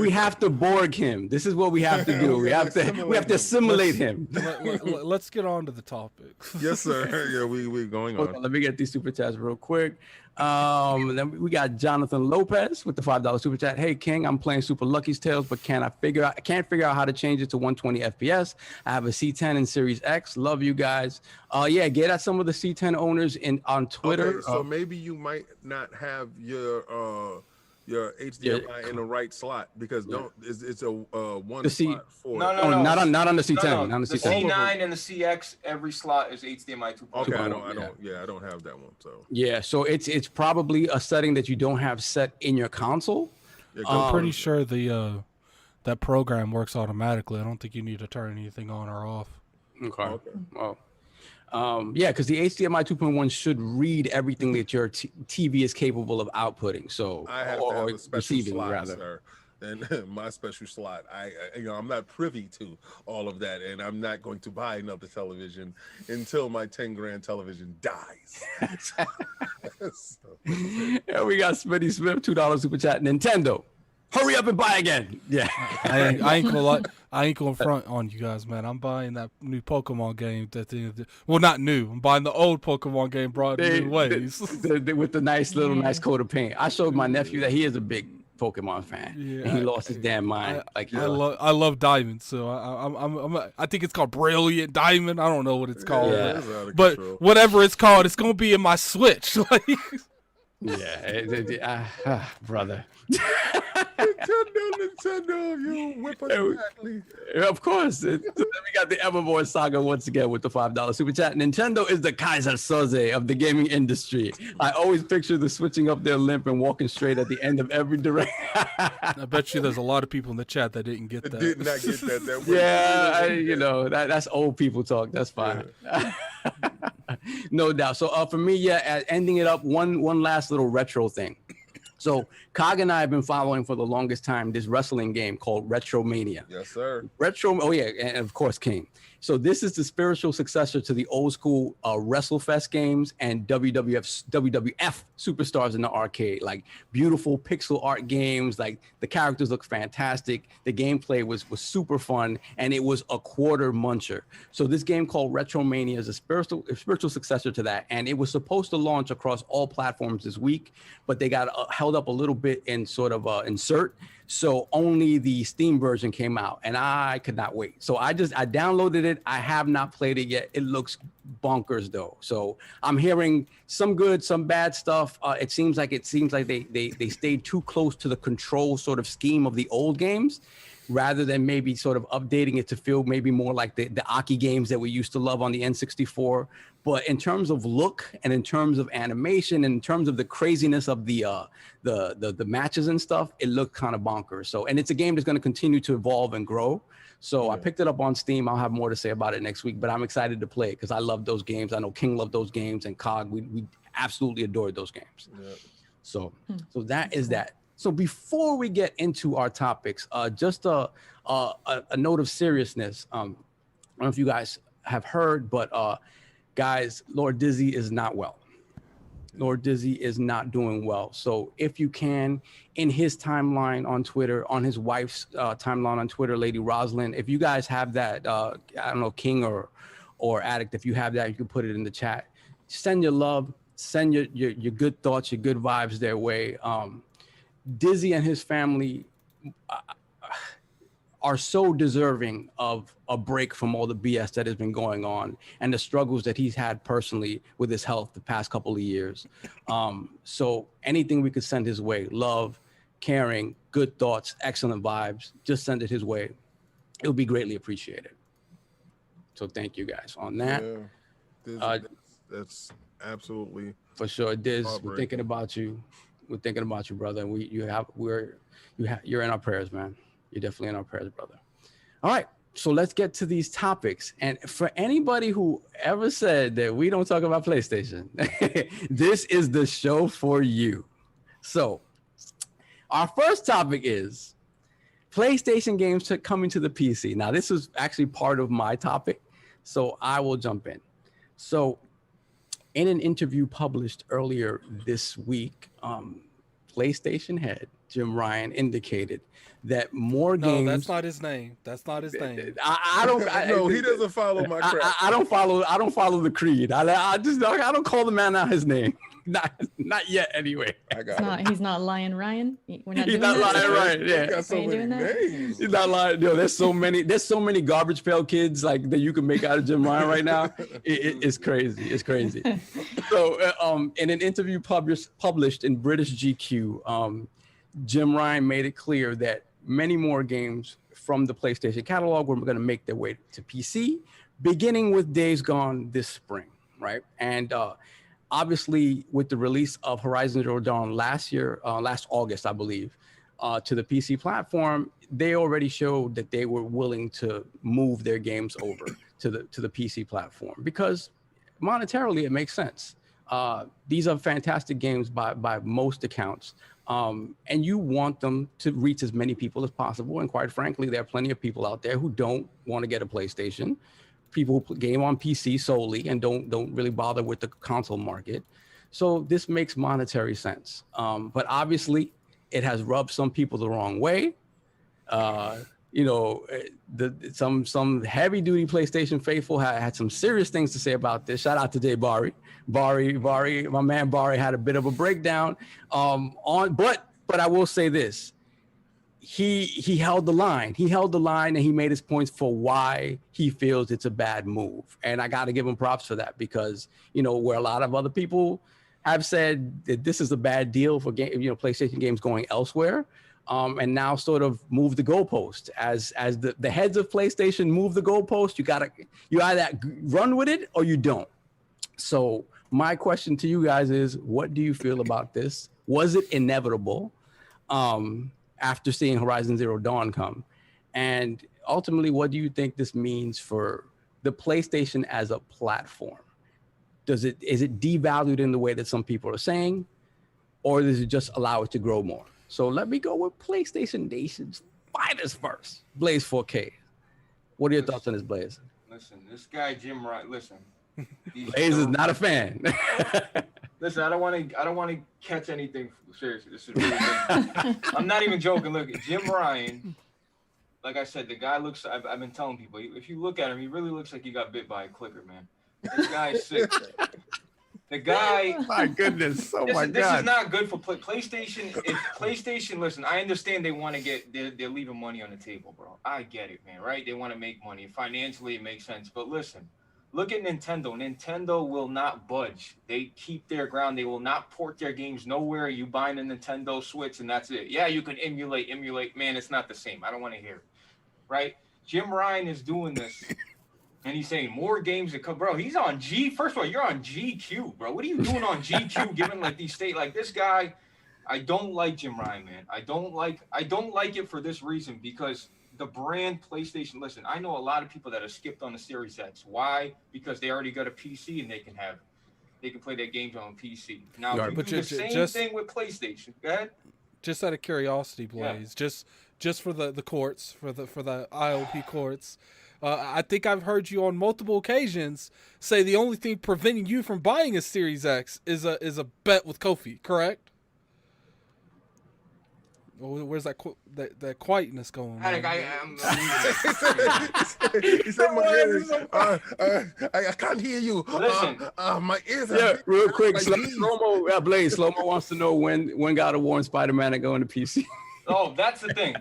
We have to Borg him. This is what we have to do. We have to assimilate him. Let's get on to the topic. Yes, sir. Yeah, we going on. Let me get these super chats real quick. Then we got Jonathan Lopez with the $5 super chat. Hey King, I'm playing Super Lucky's Tales, but I can't figure out how to change it to 120 FPS. I have a C10 and Series X. Love you guys. Get at some of the C10 owners on Twitter. Okay, so maybe you might not have your HDMI in the right slot because it's a one slot for no, not on the C10. No. Not on the C10. C9 and the CX, every slot is HDMI 2.0. Okay, I don't have that one. So it's probably a setting that you don't have set in your console. I'm pretty sure that program works automatically. I don't think you need to turn anything on or off. Okay. Well. Because the HDMI 2.1 should read everything that your TV is capable of outputting. So I have to have a special slot, sir. And my special slot, I'm not privy to all of that, and I'm not going to buy another television until my 10 grand television dies. Yeah, we got Smitty Smith, $2 super chat. Nintendo, hurry up and buy again. Yeah, I ain't gonna front on you guys, man. I'm buying that new Pokemon game. Not new. I'm buying the old Pokemon game brought in new ways with the nice coat of paint. I showed my nephew that he is a big Pokemon fan. Yeah, and he lost his damn mind. I love Diamond, so I think it's called Brilliant Diamond. I don't know what it's called, but whatever it's called, it's gonna be in my Switch. Brother. Nintendo, you whip us exactly. Of course. We got the Evermore saga once again with the $5 super chat. Nintendo is the Kaiser Soze of the gaming industry. I always picture the switching up their limp and walking straight at the end of every direct. I bet you there's a lot of people in the chat that didn't get that. Did not get that. That's old people talk. That's fine. Yeah. No doubt. So for me, ending it up, one last little retro thing. So Cog and I have been following for the longest time this wrestling game called Retromania. Yes, sir. Oh yeah, and of course King. So this is the spiritual successor to the old school WrestleFest games and WWF Superstars in the arcade. Like beautiful pixel art games. Like the characters look fantastic. The gameplay was super fun, and it was a quarter muncher. So this game called Retromania is a spiritual successor to that, and it was supposed to launch across all platforms this week, but they got held up a little bit in sort of insert. So only the Steam version came out, and I could not wait. So I downloaded it. I have not played it yet. It looks bonkers though. So I'm hearing some good, some bad stuff. It seems like they stayed too close to the control sort of scheme of the old games, rather than maybe sort of updating it to feel maybe more like the Aki games that we used to love on the N64. But in terms of look and in terms of animation and in terms of the craziness of the matches and stuff, it looked kind of bonkers. So, and it's a game that's going to continue to evolve and grow. So yeah. I picked it up on Steam. I'll have more to say about it next week, but I'm excited to play it because I love those games. I know King loved those games, and Cog, we absolutely adored those games. Yeah. So that is that. So before we get into our topics, just a note of seriousness. I don't know if you guys have heard, but guys, Lord Dizzy is not well. Lord Dizzy is not doing well. So if you can, in his timeline on Twitter, on his wife's timeline on Twitter, Lady Rosalind, if you guys have that, I don't know, King or Addict, if you have that, you can put it in the chat. Send your love, send your good thoughts, your good vibes their way. Dizzy and his family are so deserving of a break from all the BS that has been going on and the struggles that he's had personally with his health the past couple of years. So anything we could send his way, love, caring, good thoughts, excellent vibes, just send it his way. It'll be greatly appreciated. So thank you guys on that. Yeah. That's absolutely for sure. Diz, we're thinking about you. We're thinking about you, brother. You're in our prayers, man. You're definitely in our prayers, brother. All right, so let's get to these topics. And for anybody who ever said that we don't talk about PlayStation, this is the show for you. So our first topic is PlayStation games coming to the PC. Now, this is actually part of my topic, so I will jump in. So in an interview published earlier this week, PlayStation head Jim Ryan indicated that more games. No, that's not his name. That's not his name. I don't. No, he doesn't follow my crap. I don't follow the creed. I don't call the man out his name. Not yet. Anyway. He's not lying, Ryan. We're not he's doing not that. lying, Ryan. Yeah. Got so many names. He's not lying. Yo, there's so many garbage pail kids like that you can make out of Jim Ryan right now. It's crazy. It's crazy. So, in an interview published in British GQ, Jim Ryan made it clear that many more games from the PlayStation catalog were going to make their way to PC, beginning with Days Gone this spring, right? And obviously, with the release of Horizon Zero Dawn last August, I believe, to the PC platform, they already showed that they were willing to move their games over to the PC platform because monetarily it makes sense. These are fantastic games by most accounts. And you want them to reach as many people as possible. And quite frankly, there are plenty of people out there who don't want to get a PlayStation. People who game on PC solely and don't really bother with the console market. So this makes monetary sense. But obviously, it has rubbed some people the wrong way. Some heavy duty PlayStation faithful had some serious things to say about this. Shout out to Jay Bari. Bari, my man Bari had a bit of a breakdown. But I will say this. He held the line. He held the line and he made his points for why he feels it's a bad move. And I got to give him props for that because, where a lot of other people have said that this is a bad deal for PlayStation games going elsewhere. And now sort of move the goalpost as the heads of PlayStation move the goalpost. You either run with it or you don't. So my question to you guys is, what do you feel about this? Was it inevitable after seeing Horizon Zero Dawn come? And ultimately, what do you think this means for the PlayStation as a platform? Is it devalued in the way that some people are saying? or does it just allow it to grow more? So let me go with PlayStation Nation's finest first, Blaze 4K. What are your thoughts on this, Blaze? Listen, this guy Jim Ryan. Listen, Blaze is not a fan. Listen, I don't want to catch anything. Seriously, this is really I'm not even joking. Look, Jim Ryan. Like I said, the guy looks. I've been telling people, if you look at him, he really looks like he got bit by a clicker, man. This guy's sick. The guy. My goodness. Oh my God. This is not good for PlayStation. If PlayStation, listen, I understand they want to get. They're leaving money on the table, bro. I get it, man. Right? They want to make money. Financially, it makes sense. But listen. Look at Nintendo. Nintendo will not budge. They keep their ground. They will not port their games nowhere. You buy a Nintendo Switch and that's it. Yeah, you can emulate. Man, it's not the same. I don't want to hear it. Right? Jim Ryan is doing this. And he's saying more games to come. Bro, he's on G. First of all, you're on GQ, bro. What are you doing on GQ giving like these like this guy? I don't like Jim Ryan, man. I don't like it for this reason because the brand PlayStation, listen, I know a lot of people that have skipped on the Series X. Why? Because they already got a PC and they can play their games on PC. Now, right, you do the same thing with PlayStation. Go ahead. Just out of curiosity, Blaze, just for the courts, for the IOP courts, I think I've heard you on multiple occasions say the only thing preventing you from buying a Series X is a bet with Kofi, correct? Where's that quietness going? He said, "My ears. I can't hear you. Listen, my ears." Yeah, real quick. Slow-mo. Blaze. Slow-mo wants to know when God of War and Spider-Man are going to PC. Oh, that's the thing.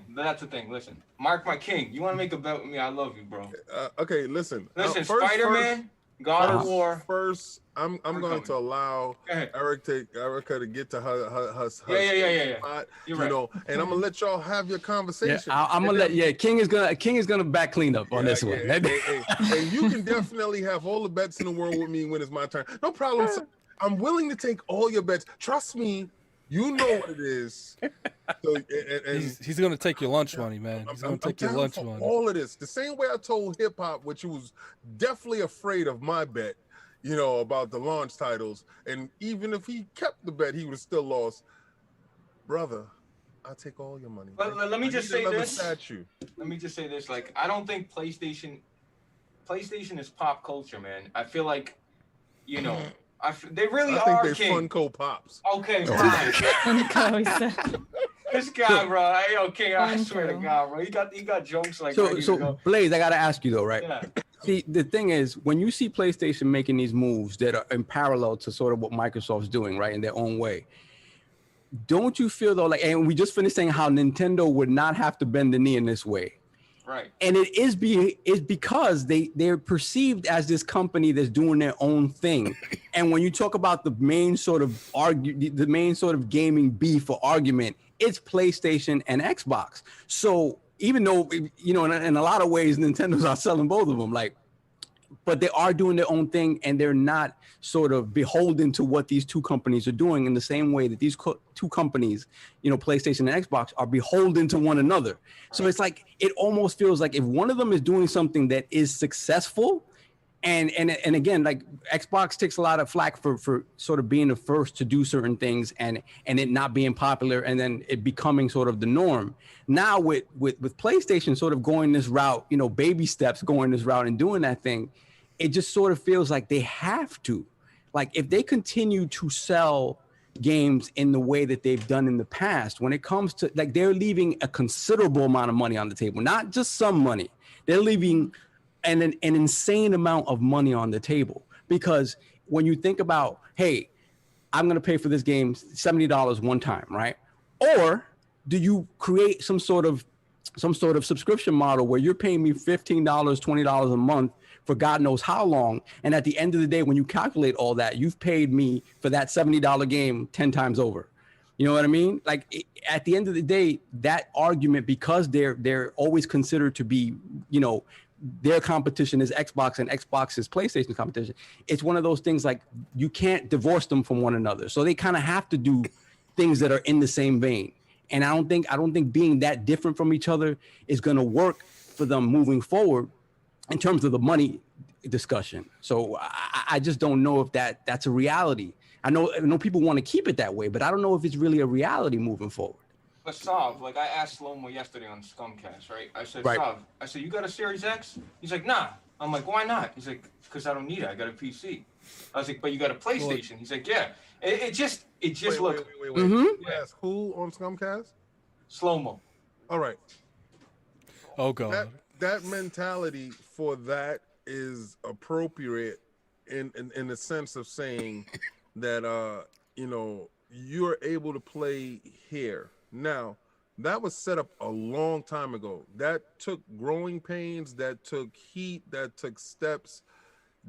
Listen, Mark, my king. You want to make a bet with me? I love you, bro. Okay, listen. Spider-Man, God of War. First, I'm going to allow Erica to get to her spot, You're right. and I'm gonna let y'all have your conversation. Yeah, I'm gonna let King is gonna back clean up on this one. And you can definitely have all the bets in the world with me when it's my turn. No problem. I'm willing to take all your bets. Trust me. You know what it is. So, he's going to take your lunch money, man. He's going to take your lunch money. All of this. The same way I told Hip Hop, which was definitely afraid of my bet, about the launch titles. And even if he kept the bet, he would have still lost. Brother, I'll take all your money. But let me just say this. Let me just say this. Like, I don't think PlayStation is pop culture, man. I feel like, they really are. I think they're Funko Pops. Okay, fine. Funko. This guy, bro. Hey, okay, I swear to God, bro. He got jokes like that. So Blaze, I gotta ask you though, right? Yeah. See, the thing is, when you see PlayStation making these moves that are in parallel to sort of what Microsoft's doing, right, in their own way, don't you feel though, like, and we just finished saying how Nintendo would not have to bend the knee in this way. Right. And it is because they're perceived as this company that's doing their own thing. And when you talk about the main sort of gaming beef or argument, it's PlayStation and Xbox. So even though, in a lot of ways, Nintendo's are selling both of them, but they are doing their own thing, and they're not sort of beholden to what these two companies are doing in the same way that these two companies, PlayStation and Xbox, are beholden to one another. So it's like, it almost feels like if one of them is doing something that is successful, and again, like, Xbox takes a lot of flack for sort of being the first to do certain things and it not being popular and then it becoming sort of the norm. Now with PlayStation sort of going this route, baby steps going this route and doing that thing, it just sort of feels like they have to. Like, if they continue to sell games in the way that they've done in the past, when it comes to, like, they're leaving a considerable amount of money on the table, not just some money. They're leaving an insane amount of money on the table, because when you think about, hey, I'm going to pay for this game $70 one time, right? Or do you create some sort of subscription model where you're paying me $15, $20 a month for God knows how long, and at the end of the day, when you calculate all that, you've paid me for that $70 game 10 times over. You know what I mean? Like, at the end of the day, that argument, because they're always considered to be, their competition is Xbox and Xbox is PlayStation competition. It's one of those things, like, you can't divorce them from one another. So they kind of have to do things that are in the same vein. And I don't think being that different from each other is going to work for them moving forward in terms of the money discussion. So I just don't know if that's a reality. I know people want to keep it that way, but I don't know if it's really a reality moving forward. But Sav, like I asked Slomo yesterday on Scumcast, right? I said, Right. Sav, I said, you got a Series X? He's like, nah. I'm like, why not? He's like, because I don't need it. I got a PC. I was like, but you got a PlayStation? He's like, yeah. It just Wait. Yes, who on Scumcast? Slomo. All right. Oh god. That mentality for that is appropriate in the sense of saying that you're able to play here. Now, that was set up a long time ago. That took growing pains, that took heat, that took steps,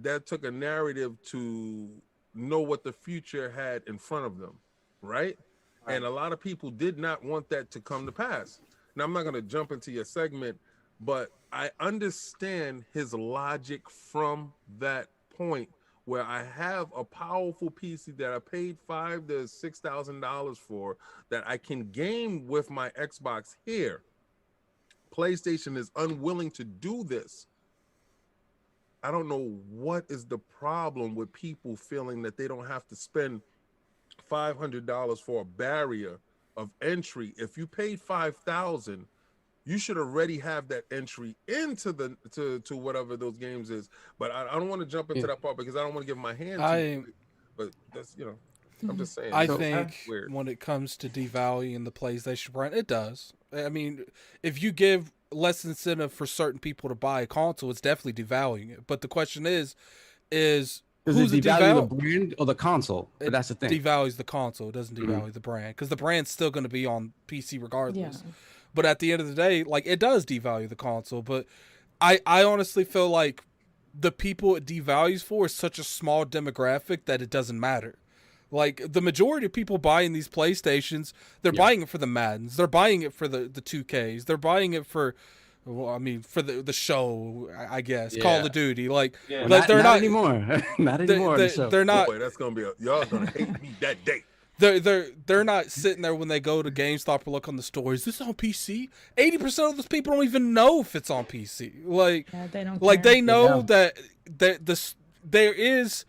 that took a narrative to know what the future had in front of them, right? And a lot of people did not want that to come to pass. Now, I'm not going to jump into your segment, but I understand his logic from that point where I have a powerful PC that I paid $5,000 to $6,000 for that I can game with my Xbox here. PlayStation is unwilling to do this. I don't know what is the problem with people feeling that they don't have to spend $500 for a barrier of entry. If you paid $5,000, you should already have that entry into the to whatever those games is. But I don't want to jump into that part because I don't want to give my hand to it. But that's, I'm just saying. I think when it comes to devaluing the PlayStation brand, it does. I mean, if you give less incentive for certain people to buy a console, it's definitely devaluing it. But the question is does it devalue the brand or the console? But that's the thing. It devalues the console. It doesn't devalue the brand because the brand's still going to be on PC regardless. Yeah. But at the end of the day, like, it does devalue the console. But I honestly feel like the people it devalues for is such a small demographic that it doesn't matter. Like, the majority of people buying these PlayStations, they're buying it for the Maddens. They're buying it for the 2Ks. They're buying it for, for the show, I guess. Yeah. Call of Duty. Like, they're not anymore. Not anymore. They're not. Boy, that's going to be y'all going to hate me that day. They're not sitting there when they go to GameStop or look on the store. Is this on PC? 80% of those people don't even know if it's on PC. Like, they don't. Like, they know that there is.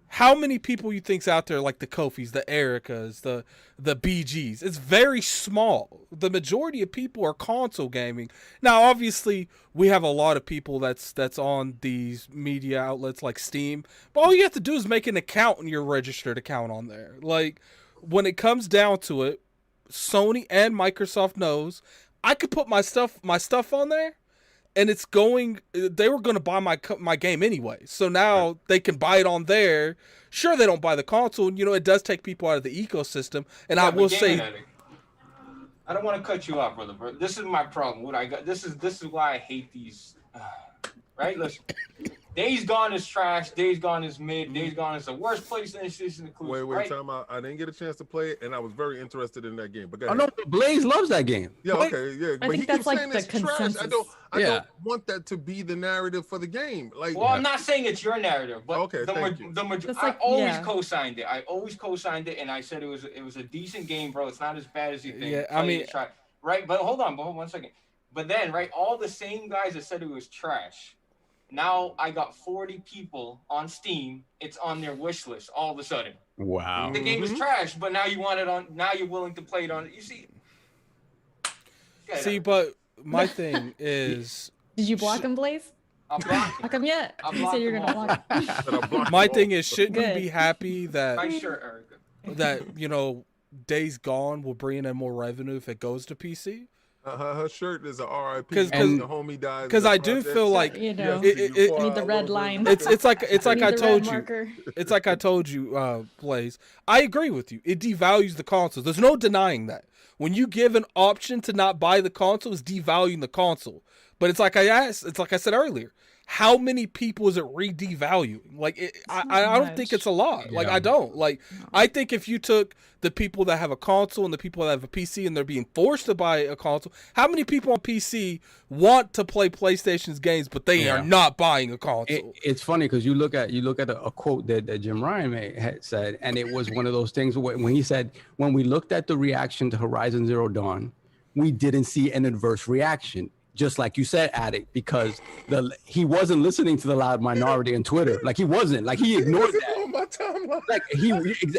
How many people you think's out there like the Kofis, the Ericutz, the BGs? It's very small. The majority of people are console gaming. Now, obviously, we have a lot of people that's on these media outlets like Steam. But all you have to do is make an account and you're registered account on there. Like, when it comes down to it, Sony and Microsoft knows I could put my stuff on there. And it's going. They were going to buy my game anyway, so now they can buy it on there. Sure, they don't buy the console, and it does take people out of the ecosystem. And I will say, I don't want to cut you off, brother. This is my problem. What I got. This is why I hate these. Right? Listen. Days Gone is trash. Days Gone is mid. Days Gone is the worst PlayStation exclusive. Wait, time out. I didn't get a chance to play it, and I was very interested in that game. But no, Blaze loves that game. Yeah, okay, yeah. I think that's like the consensus. I don't want that to be the narrative for the game. Like, well, I'm not saying it's your narrative, but okay, I always co-signed it. I always co-signed it, and I said it was a decent game, bro. It's not as bad as you think. Yeah, I mean, right? But hold on 1 second. But then, right, all the same guys that said it was trash. Now I got 40 people on Steam. It's on their wish list all of a sudden. Wow. The game is trash, but now you want it on. Now you're willing to play it on. You see. But my thing is. Did you block him, Blaze? I'm blocking. How come yet? You said you're gonna block. My thing is, shouldn't you be happy that my shirt, Erica. that Days Gone will bring in more revenue if it goes to PC? Her shirt is an RIP because the homie died. Because I do feel like I need the red line. It's like I told you. It's like I told you, Blaze. I agree with you. It devalues the console. There's no denying that. When you give an option to not buy the console, it's devaluing the console. But it's like I said earlier. How many people is it re-devaluing? Like, I don't think it's a lot. Like, I don't. Like, I think if you took the people that have a console and the people that have a PC and they're being forced to buy a console, how many people on PC want to play PlayStation's games, but they are not buying a console? It's funny because you look at a quote that Jim Ryan had said, and it was one of those things when he said, when we looked at the reaction to Horizon Zero Dawn, we didn't see an adverse reaction. just like you said, Addict, because he wasn't listening to the loud minority on Twitter. Like he wasn't. Like he ignored that. On my timeline. Like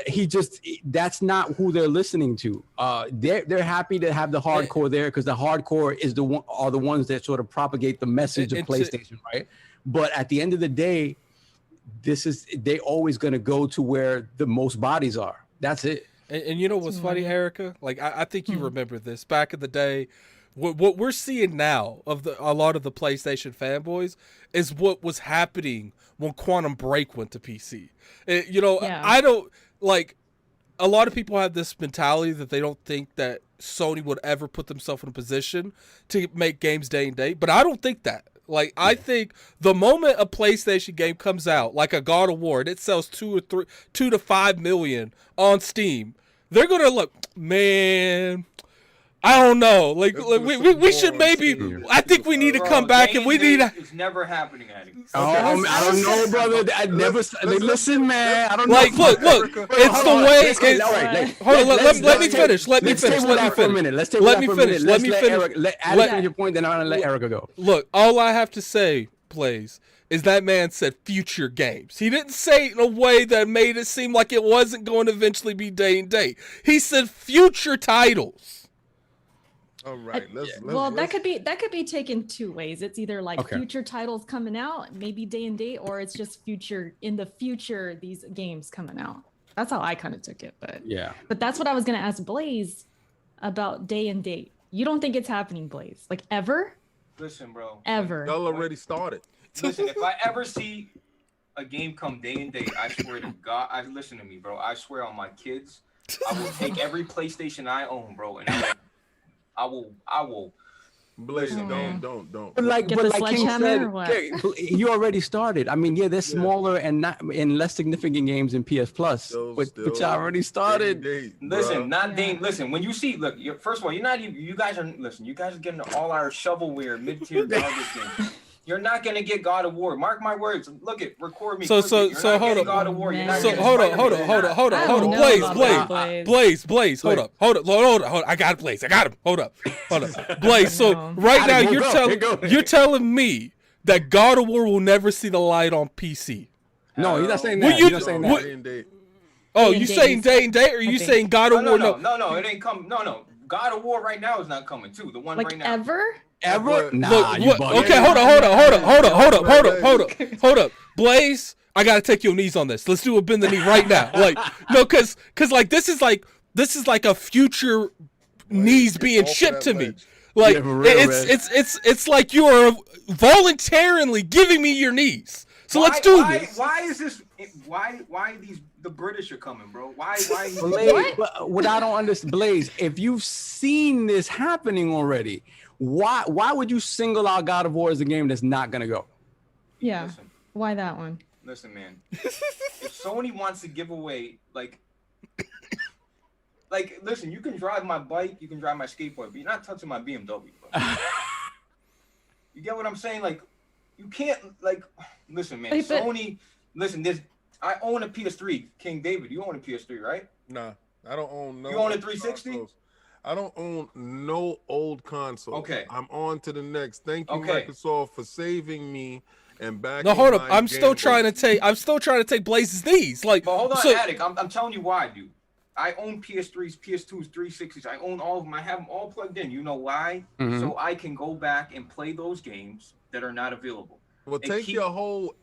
he just, that's not who they're listening to. They're happy to have the hardcore there because the hardcore is the ones that sort of propagate the message of PlayStation, right? But at the end of the day, they always going to go to where the most bodies are. That's it. And you know what's funny, Erica? Like I think you remember this back in the day. What we're seeing now of a lot of the PlayStation fanboys is what was happening when Quantum Break went to PC. I don't like. A lot of people have this mentality that they don't think that Sony would ever put themselves in a position to make games day and date, but I don't think that. Like, I think the moment a PlayStation game comes out, like a God of War, and it sells 2 to 5 million on Steam, they're gonna look, man. I don't know. Like we should maybe. I think we need to come back and we need. It's never happening, Addy. I don't know, brother. I never. Listen, man. I don't know. Like, look. It's the way. Hold on. Let me finish. Let me finish. Let me finish. Let Addy finish your point, then I'm gonna let Erica go. Look, all I have to say, Blaze, is that man said future games. He didn't say it in a way that made it seem like it wasn't going to eventually be day and date. He said future titles. All right. That could be taken two ways. It's either like future titles coming out, maybe day and date, or it's just future in the future these games coming out. That's how I kind of took it. But that's what I was gonna ask Blaze about day and date. You don't think it's happening, Blaze? Like ever? Listen, bro. Ever? Y'all already started. Listen, if I ever see a game come day and date, I swear to God, listen to me, bro. I swear on my kids, I will take every PlayStation I own, bro, and I will. Listen, don't. But like King said, you already started. I mean, there's smaller and less significant games in PS Plus, but you already started. Listen, when you see, look, first of all, you guys are getting all our shovelware mid-tier garbage games. You're not gonna get God of War. Mark my words. Look it. Record me. So hold up. God of War. Hold on. Blaze. Hold up. I got it, Blaze. I got him. Hold up. Blaze. So right now you're telling me that God of War will never see the light on PC. No, you're not saying that. You're not saying that. Oh, you saying day and date, or you saying God of War? No, it ain't coming. No. God of War right now is not coming too. The one right now. Ever? Nah, look, okay, hold up. Blaze, I gotta take your knees on this. Let's do a bend the knee right now. Like, no, cause like this is like a future knees being shipped to me. Like it's like you are voluntarily giving me your knees. So let's do this. Why is this? Why the British are coming, bro? Why? Blaze, what I don't understand, Blaze, if you've seen this happening already, why would you single out God of War as a game that's not gonna go? Yeah. Listen, why that one? Listen, man. If Sony wants to give away like, listen, you can drive my bike, you can drive my skateboard, but you're not touching my BMW. Bro. You get what I'm saying? Like, you can't listen, man. Sony, listen. I own a PS3. King David, you own a PS3, right? Nah, I don't own no. You own a 360? Consoles. I don't own no old console. Okay. I'm on to the next. Thank you, Microsoft, for saving me and back. No, hold up. I'm still trying to take Blaze's knees. Like, but hold on, Attic. I'm telling you why, dude. I own PS3s, PS2s, 360s. I own all of them. I have them all plugged in. You know why? Mm-hmm. So I can go back and play those games that are not available. Well, take your whole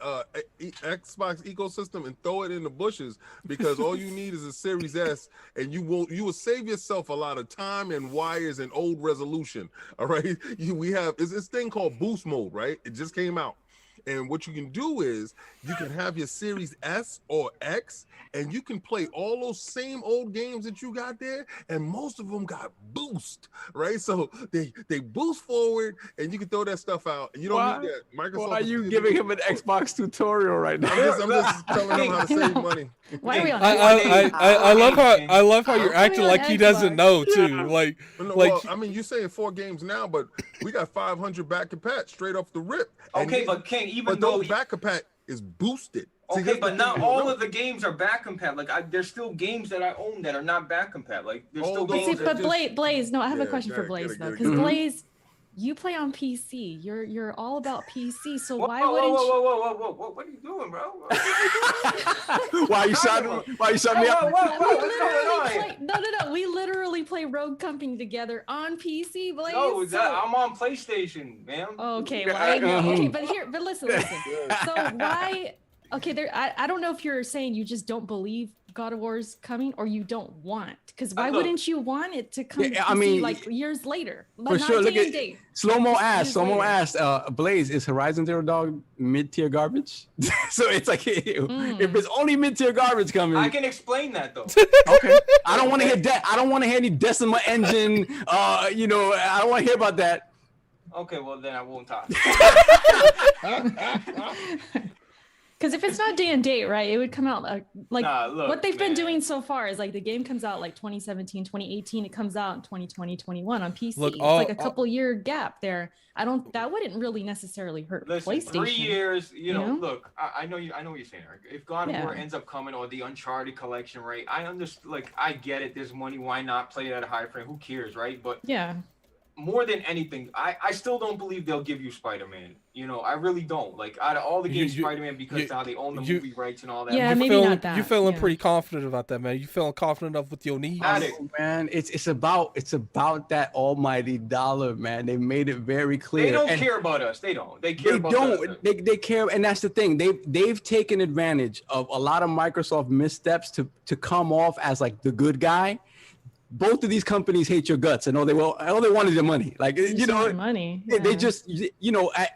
Xbox ecosystem and throw it in the bushes, because all you need is a Series S, and you will save yourself a lot of time and wires and old resolution. All right, we have this thing called boost mode, right? It just came out. And what you can do is you can have your Series S or X, and you can play all those same old games that you got there, and most of them got boost, right? So they boost forward, and you can throw that stuff out, and you don't need that. Microsoft. Why are you giving him an Xbox tutorial right now? I'm just telling him how to save money. Why are we on? I love how you're acting like he doesn't know too. Like, I mean, you're saying 4 games now, but we got 500 back compat straight off the rip. Okay, but King, even though back compat is boosted. Okay, but not all of the games are back compat. Like, there's still games that I own that are not back compat. Like, there's still games. But Blaze, no, I have a question for Blaze though, because Blaze, You play on PC. You're all about PC. So Whoa, why whoa, wouldn't you? whoa, what are you doing, bro? Why you shouting me up? What's going on? No. We literally play Rogue Company together on PC, Blaze. No, I'm on PlayStation, man. Okay, well, I know. Okay, but listen. So why? Okay, I don't know if you're saying you just don't believe God of War's coming, or you don't want. Because why wouldn't you want it to come? I mean, like years later. For sure. Look at Slow-Mo asked, Blaze, is Horizon Zero Dawn mid-tier garbage? So it's like, if it's only mid-tier garbage coming, I can explain that though. Okay. I don't want to hear that. I don't want to hear any Decima engine. I don't want to hear about that. Okay, well then I won't talk. Because if it's not day and date, right, it would come out look, what they've been doing so far is like the game comes out like 2017, 2018. It comes out in 2020, 21 on PC. It's like a couple year gap there. That wouldn't really necessarily hurt PlayStation. 3 years, you know? Look, I know what you're saying, Eric. If God of War ends up coming, or the Uncharted collection, right? I understand, like, I get it. There's money. Why not play it at a high frame? Who cares, right? But yeah. More than anything, I still don't believe they'll give you Spider-Man. I really don't. Like, out of all the games, Spider-Man, because now they own the movie rights and all that. Yeah, maybe not that. You feeling pretty confident about that, man? You feeling confident enough with your needs? Man, it's about that almighty dollar, man. They made it very clear. They don't care about us. They don't. They care about us. They care, and that's the thing. They've taken advantage of a lot of Microsoft missteps to come off as like the good guy. Both of these companies hate your guts, and all they wanted your money. Like, money. They just,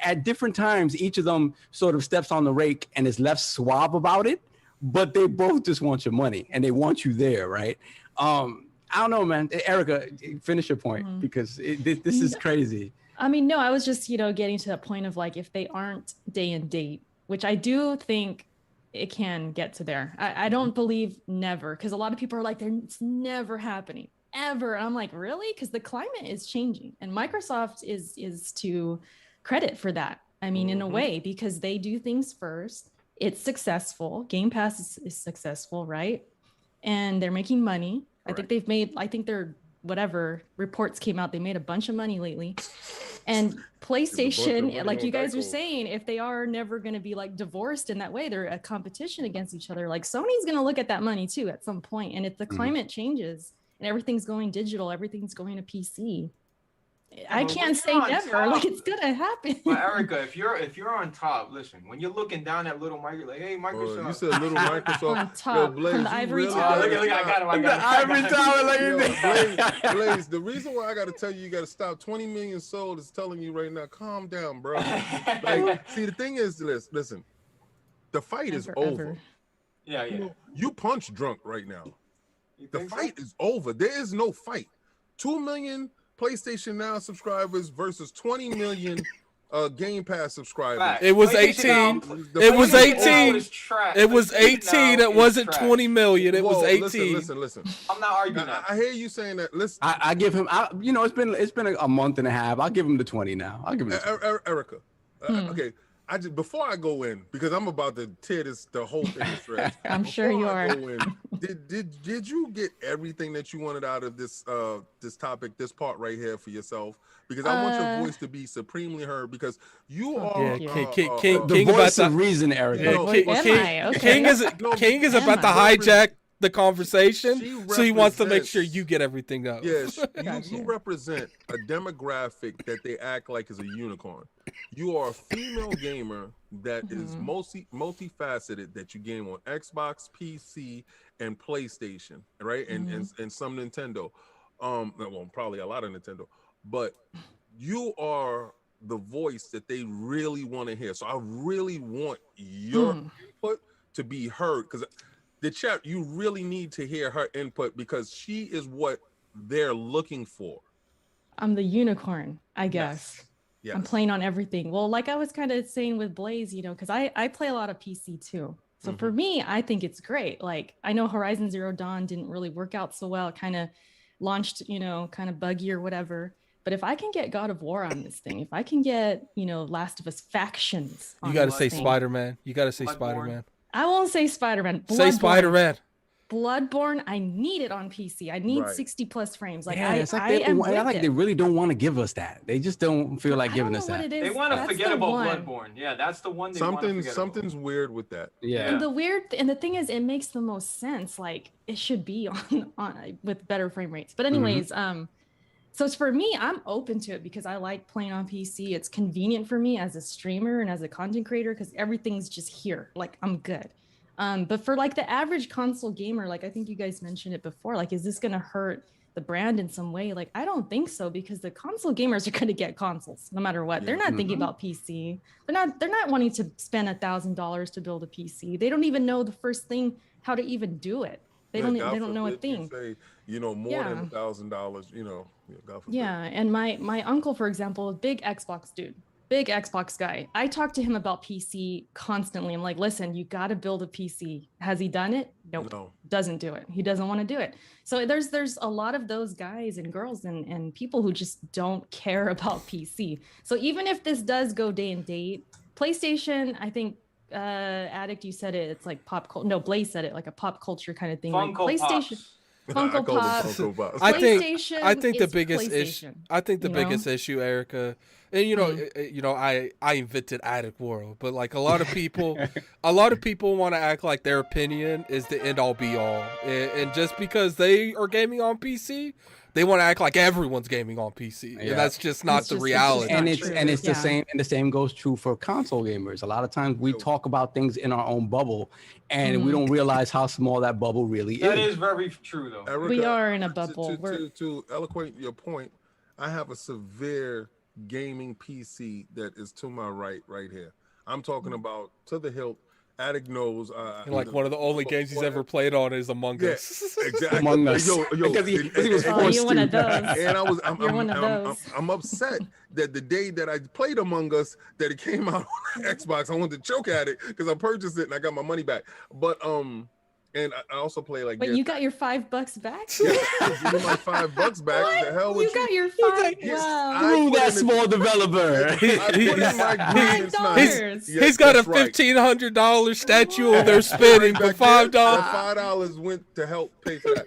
at different times, each of them sort of steps on the rake and is left suave about it, but they both just want your money and they want you there, right? I don't know, man. Erica, finish your point, because this is crazy. I mean, no, I was just, getting to that point of like, if they aren't day and date, which I do think it can get to there. I don't believe never, because a lot of people are like, it's never happening ever. And I'm like, really? Because the climate is changing, and Microsoft is to credit for that. I mean, in a way, because they do things first. It's successful. Game Pass is successful, right? And they're making money. I think they're whatever reports came out, they made a bunch of money lately. And PlayStation, like you guys are saying, if they are never going to be like divorced in that way, they're a competition against each other. Like Sony's going to look at that money too at some point. And if the climate changes and everything's going digital, everything's going to PC, I can't say never. Top, like it's gonna happen. But Erica, if you're on top, listen. When you're looking down at little Microsoft, like, hey, Microsoft. You said little Microsoft on top, Blaze, from the ivory tower. Look, I got him. Ivory tower, Blaze, the reason why I got to tell you got to stop. 20 million sold is telling you right now. Calm down, bro. Like, see, the thing is, listen. The fight is over. Yeah. You punch drunk right now. The fight is over. There is no fight. 2 million PlayStation Now subscribers versus 20 million Game Pass subscribers. It was 18. It was 18. It was 18. It wasn't 20 million. It was 18. Listen. I'm not arguing that. I hear you saying that. Listen, I give him. It's been a month and a half. I'll give him the 20 now. I'll give him the 20. Erica. Okay. Before I go in, because I'm about to tear the whole thing to shreds. I'm sure you are. Did you get everything that you wanted out of this topic, this part right here for yourself? Because I want your voice to be supremely heard, because you are King the voice about of reason, Eric. King is about to hijack the conversation, so he wants to make sure you get everything out. Yes, you represent a demographic that they act like is a unicorn. You are a female gamer that is multifaceted, that you game on Xbox, PC, and PlayStation, right? And some Nintendo. Well, probably a lot of Nintendo, but you are the voice that they really want to hear. So I really want your input to be heard, because the chat, you really need to hear her input, because she is what they're looking for. I'm the unicorn, I guess. Yes. I'm playing on everything. Well, like I was kind of saying with Blaze, because I play a lot of PC too. So for me, I think it's great. Like, I know Horizon Zero Dawn didn't really work out so well. It kind of launched, kind of buggy or whatever. But if I can get God of War on this thing, if I can get, Last of Us Factions on you got to say thing, Spider-Man. You got to say Spider-Man. I won't say Spider-Man. Say Spider-Man. Bloodborne, I need it on PC. I need 60 plus frames. Like I like they really don't want to give us that. They just don't feel like giving us that. They want to forget about Bloodborne. Yeah, that's the one. Something's weird with that. Yeah. And the thing is, it makes the most sense. Like it should be on with better frame rates. But anyways, so it's for me, I'm open to it because I like playing on PC. It's convenient for me as a streamer and as a content creator because everything's just here. Like I'm good. But for like the average console gamer, like I think you guys mentioned it before, like, is this going to hurt the brand in some way? Like, I don't think so, because the console gamers are going to get consoles no matter what. They're not thinking about PC. They're not wanting to spend $1,000 to build a PC. They don't even know the first thing, how to even do it. They don't know a thing. Say, more than $1,000, God forbid. Yeah. And my uncle, for example, big Xbox dude. Big Xbox guy. I talk to him about PC constantly. I'm like, listen, you got to build a PC. Has he done it? Nope. No. Doesn't do it. He doesn't want to do it. So there's a lot of those guys and girls and people who just don't care about PC. So even if this does go day and date, PlayStation, I think Addict, you said it. It's like pop culture. No, Blaze said it, like a pop culture kind of thing. Funko like PlayStation. Pops. Funko Pops. I think the biggest issue, Erica, and I invented Addict World, but like a lot of people want to act like their opinion is the end all be all, and just because they are gaming on PC, they want to act like everyone's gaming on PC, and that's just not the reality. And it's the same, and the same goes true for console gamers. A lot of times we talk about things in our own bubble, and we don't realize how small that bubble really is. That is very true, though. Erica, we are in a bubble. To eloquate your point, I have a severe gaming PC that is to my right here. I'm talking about to the hilt. Addict knows. Like one of the only games he's ever played on is Among Us. Exactly. Among Us. Because he was forced you're one of those. And I'm upset that the day that I played Among Us, that it came out on Xbox, I wanted to choke at it because I purchased it and I got my money back. But and I also play like. But you got your $5 back? Yeah, give me my $5 back. What? The hell you got your $5? Wow. That small developer. He's got a $1,500 statue they're spinning for $5. $5 went to help pay for that.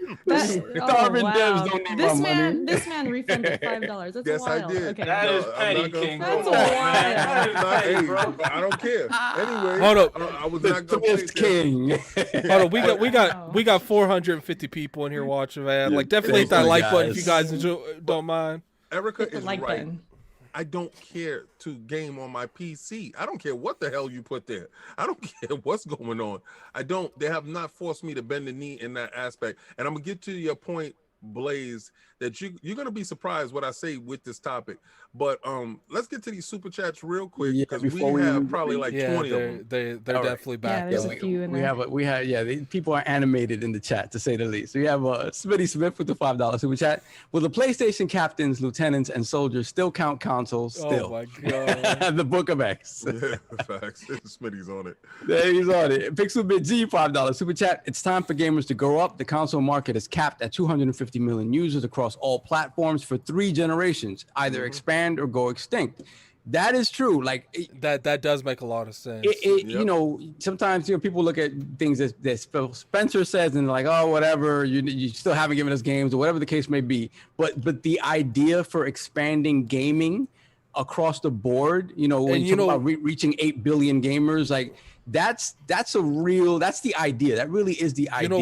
This man refunded $5. That's yes, wild. I did. Okay. That is petty, King. That's wild. I don't care. Anyway, hold up. I was not going to King. Hold on, we got 450 people in here watching, man. Like, definitely hit that like button if you guys don't mind. Erica is like right. button. I don't care to game on my PC. I don't care what the hell you put there. I don't care what's going on. They have not forced me to bend the knee in that aspect. And I'm gonna get to your point, Blaze, that you're gonna be surprised what I say with this topic. But let's get to these super chats real quick because we have probably like 20 of them. They're definitely back. Yeah, there's a few in there. People are animated in the chat, to say the least. So we have Smitty Smith with the $5 super chat. Will the PlayStation captains, lieutenants, and soldiers still count consoles? Still. Oh my god. The Book of X. Yeah, facts. Smitty's on it. There he's on it. Pixelbit G, $5 super chat. It's time for gamers to grow up. The console market is capped at 250 million users across all platforms for 3 generations. Either expand or go extinct. That is true. Like that does make a lot of sense. Sometimes people look at things that Spencer says and they're like, oh, whatever, you still haven't given us games or whatever the case may be. But the idea for expanding gaming across the board, when you talk about reaching 8 billion gamers, like that's the idea. That really is the idea.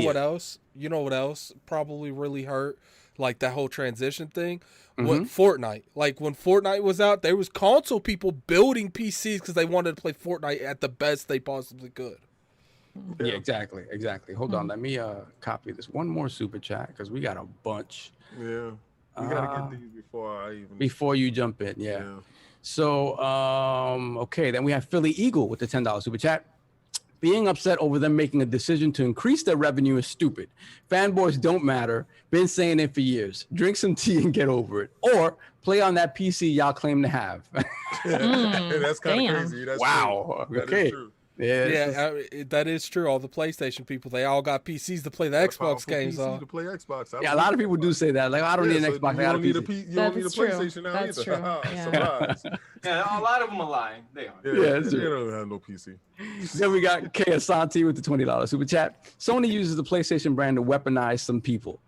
You know what else probably really hurt? Like that whole transition thing. When Fortnite was out, there was console people building PCs because they wanted to play Fortnite at the best they possibly could. Yeah, exactly. Hold on, let me copy this one more super chat because we got a bunch. Yeah, we gotta get these before you jump in. Yeah. So okay, then we have Philly Eagle with the $10 super chat. Being upset over them making a decision to increase their revenue is stupid. Fanboys don't matter. Been saying it for years. Drink some tea and get over it. Or play on that PC y'all claim to have. That's kind of crazy. That's wow. True. Okay. That is true. All the PlayStation people, they all got PCs to play the Xbox games on. To play Xbox. Yeah, a lot of people do say that. Like, I don't need an Xbox. You don't need a PlayStation now That's either. Surprise. Yeah, a lot of them are lying. They are. Yeah, they don't have no PC. Then we got K Asante with the $20 super chat. Sony uses the PlayStation brand to weaponize some people.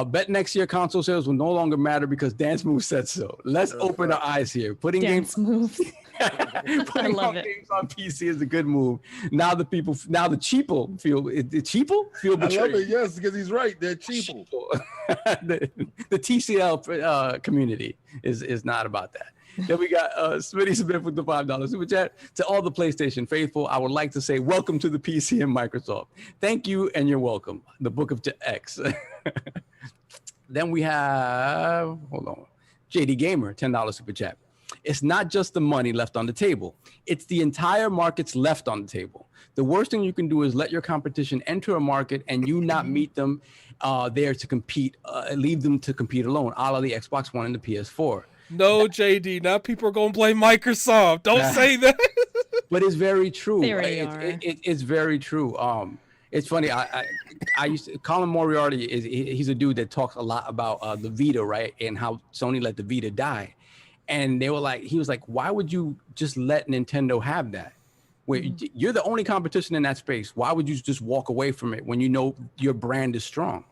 Bet next year console sales will no longer matter because Dance Move said so. Let's open our eyes here. Putting Dance moves. Putting games on PC is a good move. Now the cheapo feel betrayed. I love it, yes, because he's right. They're cheapo. the TCL community is not about that. Then we got Smitty Smith with the $5 super chat. To all the PlayStation faithful, I would like to say welcome to the PC and Microsoft. Thank you and you're welcome. The Book of X. Then we have, JD Gamer, $10 super chat. It's not just the money left on the table. It's the entire markets left on the table. The worst thing you can do is let your competition enter a market and you not meet them there to compete, leave them to compete alone, a la the Xbox One and the PS4. No, JD, now people are going to blame Microsoft. Don't say that. But it's very true. They really are. It's very true. It's funny. I used to, Colin Moriarty he's a dude that talks a lot about the Vita, right? And how Sony let the Vita die. And he was like, why would you just let Nintendo have that? You're the only competition in that space. Why would you just walk away from it when you know your brand is strong?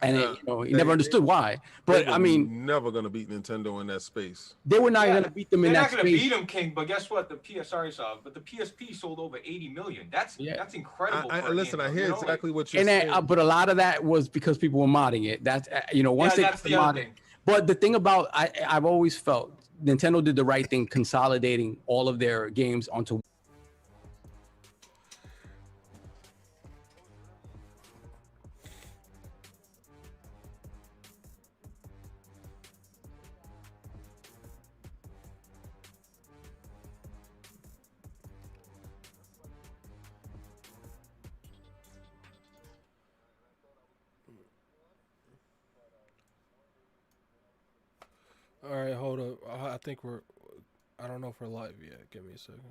And he never understood why. But I mean, never gonna beat Nintendo in that space. They were not gonna beat them in that space. They're not gonna beat them, King. But guess what? The PSP sold over 80 million. That's incredible. Listen, I hear exactly what you're saying. But a lot of that was because people were modding it. That's once they got the modding. But the thing about I've always felt Nintendo did the right thing, consolidating all of their games onto. All right, hold up. I think I don't know if we're live yet. Give me a second.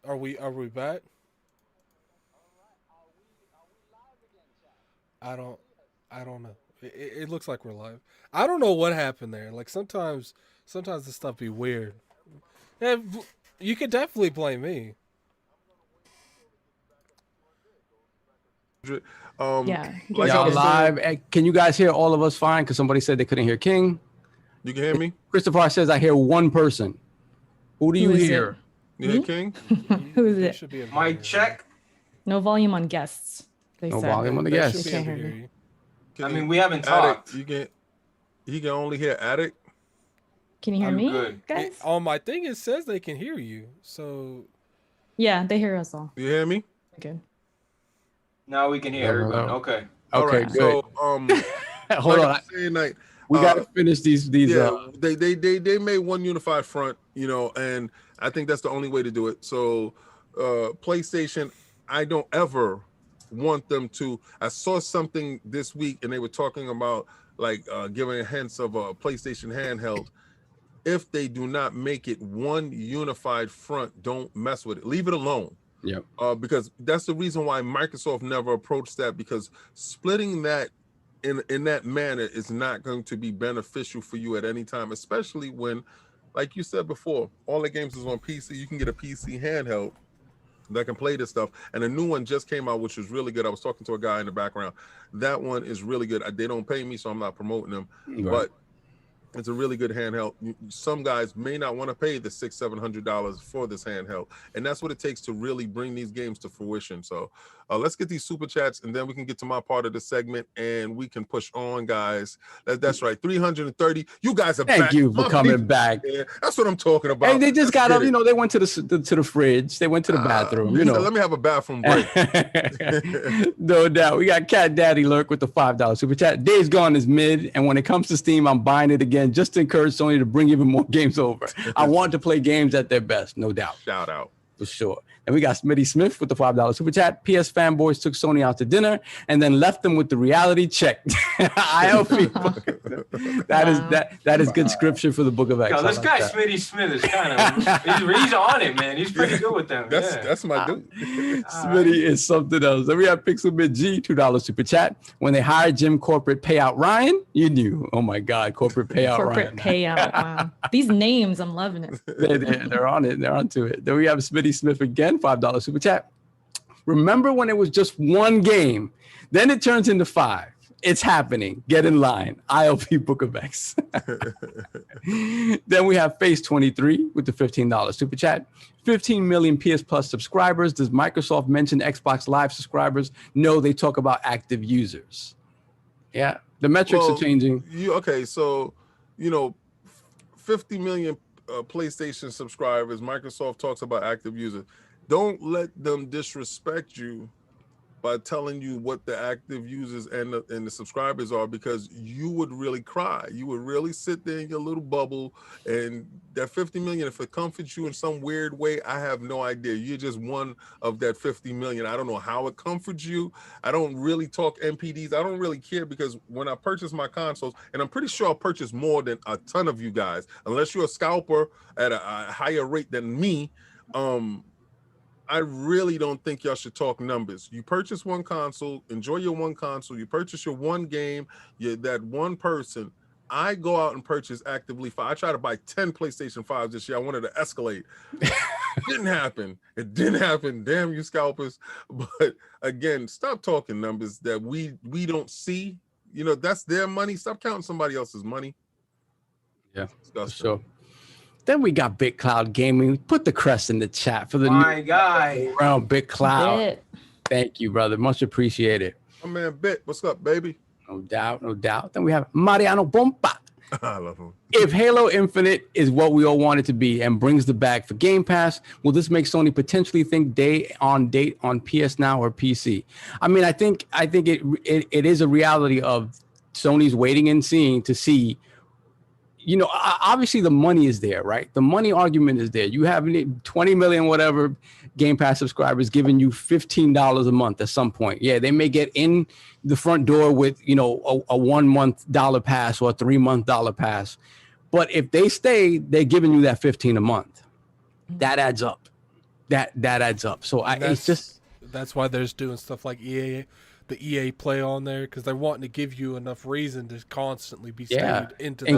Are we back? I don't know. It looks like we're live. I don't know what happened there. Like sometimes the stuff be weird. Yeah, you could definitely blame me. Live. Can you guys hear all of us fine? Because somebody said they couldn't hear King. You can hear me? Christopher says I hear one person. Who do you hear? You hear King? Who is it? Mic check. No volume on guests. No volume on the guests. I mean, we haven't talked. You can only hear Addict. Can you hear me, good. guys? On my thing, it says they can hear you. So. Yeah, they hear us all. You hear me? Good. Now we can hear everyone. Okay. All right. Good. So hold on. We gotta finish these. Yeah, they made one unified front, and I think that's the only way to do it. So PlayStation, I don't ever want them to. I saw something this week, and they were talking about giving hints of a PlayStation handheld. If they do not make it one unified front, don't mess with it. Leave it alone. Yeah. Because that's the reason why Microsoft never approached that, because splitting that in that manner is not going to be beneficial for you at any time, especially when, like you said before, all the games is on PC. You can get a PC handheld that can play this stuff. And a new one just came out, which is really good. I was talking to a guy in the background. That one is really good. They don't pay me, so I'm not promoting them. Right. But it's a really good handheld. Some guys may not want to pay the $600-700 for this handheld, and that's what it takes to really bring these games to fruition. So let's get these super chats, and then we can get to my part of the segment, and we can push on, guys. That's right, 330. You guys are back. Thank you for coming back. Yeah, that's what I'm talking about. And they just got up. They went to the fridge. They went to the bathroom. Let me have a bathroom break. No doubt. We got Cat Daddy Lurk with the $5 super chat. DaysGone is mid, and when it comes to Steam, I'm buying it again just to encourage Sony to bring even more games over. I want to play games at their best, no doubt. Shout out. For sure. And we got Smitty Smith with the $5 super chat. PS fanboys took Sony out to dinner and then left them with the reality check. ILP. That is good scripture for the Book of X. Yo, this guy Smitty Smith is kind of he's on it, man. He's pretty good with them. That's my dude. Smitty is something else. Then we have Pixelbit G, $2 super chat. When they hired Jim Corporate Payout Ryan, you knew. Oh my God, Corporate Payout Corporate Ryan. Payout. Wow. These names, I'm loving it. They're on it. They're onto it. Then we have Smitty Smith again, $5 super chat. Remember when it was just one game, then it turns into 5. It's happening. Get in line. ILP Book of X. Then we have Face 23 with the $15 super chat. 15 million PS Plus subscribers. Does Microsoft mention Xbox Live subscribers? No, they talk about active users. Yeah, the metrics are changing. So 50 million PlayStation subscribers. Microsoft talks about active users. Don't let them disrespect you by telling you what the active users and the subscribers are, because you would really cry. You would really sit there in your little bubble, and that 50 million, if it comforts you in some weird way, I have no idea. You're just one of that 50 million. I don't know how it comforts you. I don't really talk MPDs. I don't really care, because when I purchase my consoles, and I'm pretty sure I'll purchase more than a ton of you guys, unless you're a scalper at a higher rate than me, I really don't think y'all should talk numbers. You purchase one console, enjoy your one console, you purchase your one game, you're that one person. I go out and purchase actively. I try to buy 10 PlayStation 5s this year. I wanted to escalate. Didn't happen. It didn't happen. Damn you scalpers. But again, stop talking numbers that we don't see. That's their money. Stop counting somebody else's money. Yeah, for sure. Then we got Big Cloud Gaming. Put the crest in the chat for the my guy around Big Cloud. Bit. Thank you, brother. Much appreciated. Oh man, Bit, what's up, baby? No doubt, no doubt. Then we have Mariano Bomba. I love him. If Halo Infinite is what we all want it to be and brings the bag for Game Pass, will this make Sony potentially think date on PS Now or PC? I mean, I think it is a reality of Sony's waiting and seeing to see. Obviously the money is there, right? The money argument is there. You have 20 million, whatever, Game Pass subscribers giving you $15 a month at some point. Yeah, they may get in the front door with, a 1 month dollar pass or a 3 month dollar pass. But if they stay, they're giving you that 15 a month. That adds up. That adds up. So that's why they're doing stuff like the EA Play on there, because they're wanting to give you enough reason to constantly be stayed into the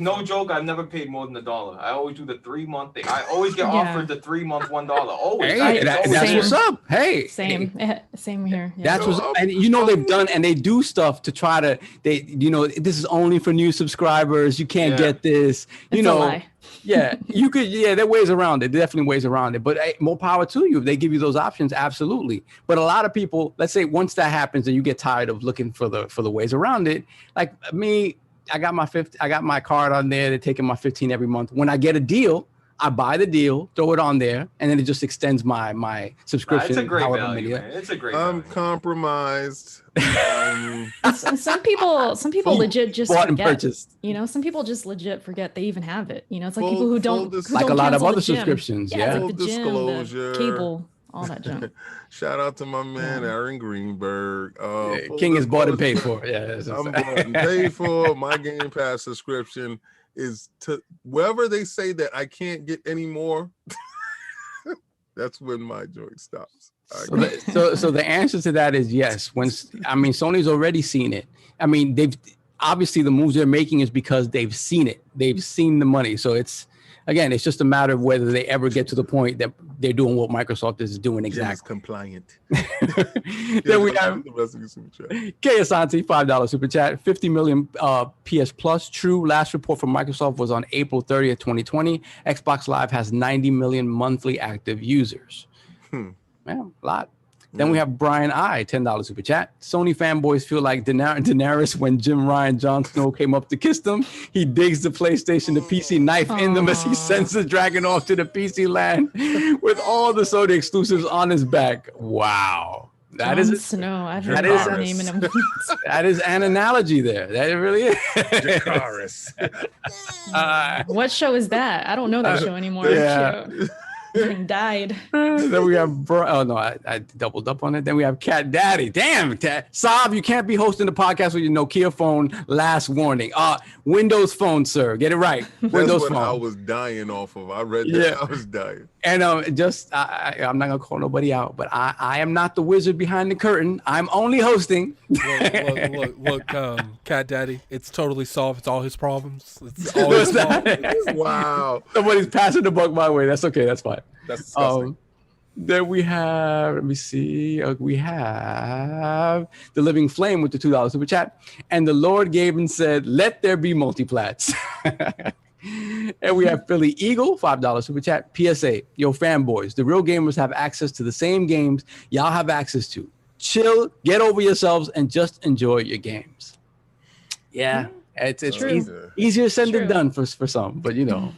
no joke. I've never paid more than $1. I always do the 3 month thing. I always get offered the 3 month $1. Always. Hey, that's what's up. Hey, same here. Yeah. That's what's up. And they've done, and they do stuff to try to. This is only for new subscribers. You can't get this. It's a lie. Yeah, you could. Yeah, there are ways around it. Definitely ways around it. But more power to you if they give you those options. Absolutely. But a lot of people, let's say, once that happens and you get tired of looking for the ways around it, like me, I got my card on there. They're taking my 15 every month. When I get a deal, I buy the deal, throw it on there, and then it just extends my subscription. It's a great value, man. It's a great value. I'm compromised. Some people legit just bought and forget. Purchased. Some people just legit forget they even have it. It's like people who don't like a lot of other gym. subscriptions. Yeah, like the gym, disclosure, the cable, all that junk. Shout out to my man Aaron Greenberg. King is bought and paid for. Yeah, I'm bought and paid for. My Game Pass subscription is to wherever they say that I can't get any more. That's when my joint stops. So the answer to that is yes. Sony's already seen it. I mean, they've obviously the moves they're making is because they've seen it. They've seen the money. So it's just a matter of whether they ever get to the point that they're doing what Microsoft is doing exactly. Compliant. Then we have the rest of your super chat. K Asante, $5 super chat. 50 million PS Plus. True. Last report from Microsoft was on April 30th, 2020. Xbox Live has 90 million monthly active users. Man, a lot. Then we have Brian I, $10 super chat. Sony fanboys feel like Daenerys when Jim Ryan Jon Snow came up to kiss them. He digs the PlayStation, the PC knife in them as he sends the dragon off to the PC land with all the Sony exclusives on his back. Wow. That is Snow. I've heard that name in a That is an analogy there. That really is. Dracarys. What show is that? I don't know that show anymore. Yeah. Died. Then we have I doubled up on it. Then we have Cat Daddy. Damn, Saab, you can't be hosting the podcast with your Nokia phone. Last warning. Windows phone, sir. Get it right. Windows phone. I was dying off of. I read that. Yeah. I was dying. And I'm not gonna call nobody out, but I am not the wizard behind the curtain. I'm only hosting. Look, Cat Daddy. It's totally solved. It's all his problems. It's all his fault. Wow. Somebody's passing the buck my way. That's okay. That's fine. That's disgusting. Then we have, let me see. We have the Living Flame with the $2 super chat. And the Lord gave and said, let there be multiplats. And we have Philly Eagle, $5 super chat. PSA, yo, fanboys, the real gamers have access to the same games y'all have access to. Chill, get over yourselves, and just enjoy your games. Yeah. It's easier said than done for some, but you know.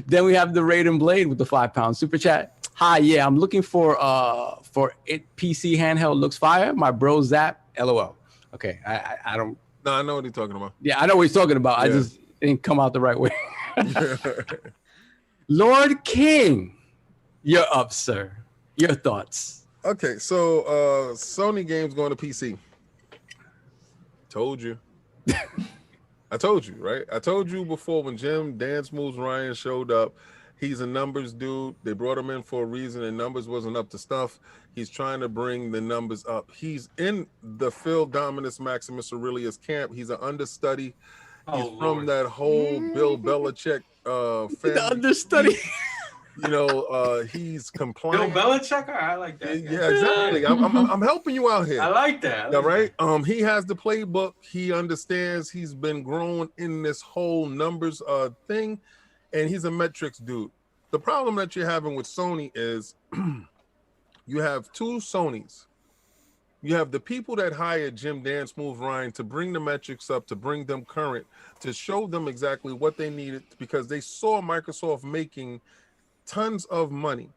Then we have the Raiden Blade with the £5 super chat. Hi, yeah, I'm looking for it PC handheld looks fire. My bro Zap, LOL. Okay, I don't. No, I know what he's talking about. Yeah, I know what he's talking about. Yeah. I just didn't come out the right way. Lord King, you're up, sir. Your thoughts? Okay, so Sony games going to PC. Told you. I told you, right? I told you before when Jim Dance Moves Ryan showed up. He's a numbers dude. They brought him in for a reason, and numbers wasn't up to stuff. He's trying to bring the numbers up. He's in the Phil Dominus Maximus Aurelius camp. He's an understudy. He's from that whole Bill Belichick family. The understudy. You know, he's compliant. Bill Belichick, I like that. Yeah, exactly. I'm helping you out here. I like that. All right. He has the playbook. He understands. He's been grown in this whole numbers thing, and he's a metrics dude. The problem that you're having with Sony is you have two Sonys. You have the people that hired Jim Dance Move Ryan to bring the metrics up, to bring them current, to show them exactly what they needed, because they saw Microsoft making tons of money.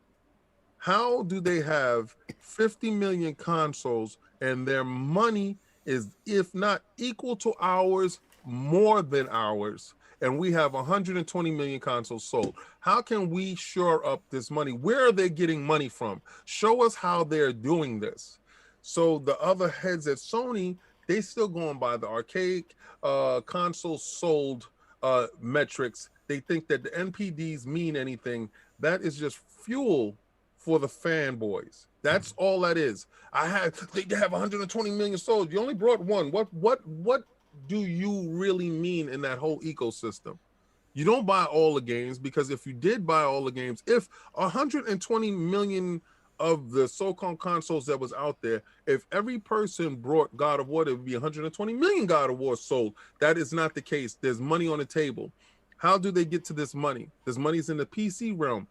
How do they have 50 million consoles and their money is, if not equal to ours, more than ours, and we have 120 million consoles sold? How can we shore up this money? Where are they getting money from? Show us how they're doing this. So the other heads at Sony, they still going by the arcade console sold metrics. They think that the NPDs mean anything. That is just fuel for the fanboys. That's all that is. They have 120 million sold. You only brought one. What do you really mean in that whole ecosystem? You don't buy all the games, because if you did buy all the games, if 120 million of the so-called consoles that was out there, if every person brought God of War, it would be 120 million God of War sold. That is not the case. There's money on the table. How do they get to this money? This money's in the PC realm.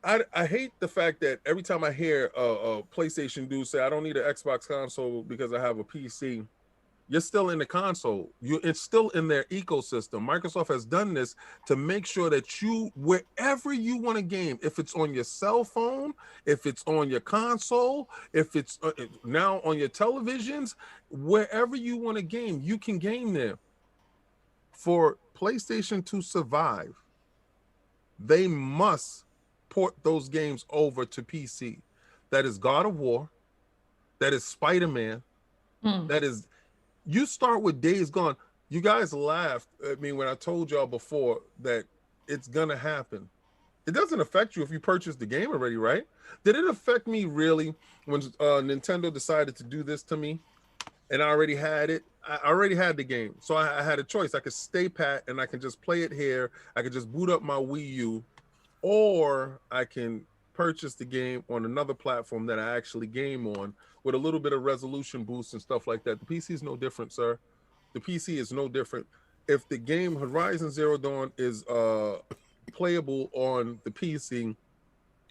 I hate the fact that every time I hear a PlayStation dude say, I don't need an Xbox console because I have a PC, you're still in the console. It's still in their ecosystem. Microsoft has done this to make sure that you, wherever you want to game, if it's on your cell phone, if it's on your console, if it's now on your televisions, wherever you want to game, you can game there. For PlayStation to survive, they must port those games over to PC. That is God of War. That is Spider-Man. That is, you start with Days Gone. You guys laughed at me when I told y'all before that it's gonna happen. It doesn't affect you if you purchased the game already, right? Did it affect me really when Nintendo decided to do this to me? And I already had it. I already had the game. So I had a choice. I could stay pat and I can just play it here. I could just boot up my Wii U, or I can purchase the game on another platform that I actually game on with a little bit of resolution boost and stuff like that. The PC is no different, sir. The PC is no different. If the game Horizon Zero Dawn is playable on the PC,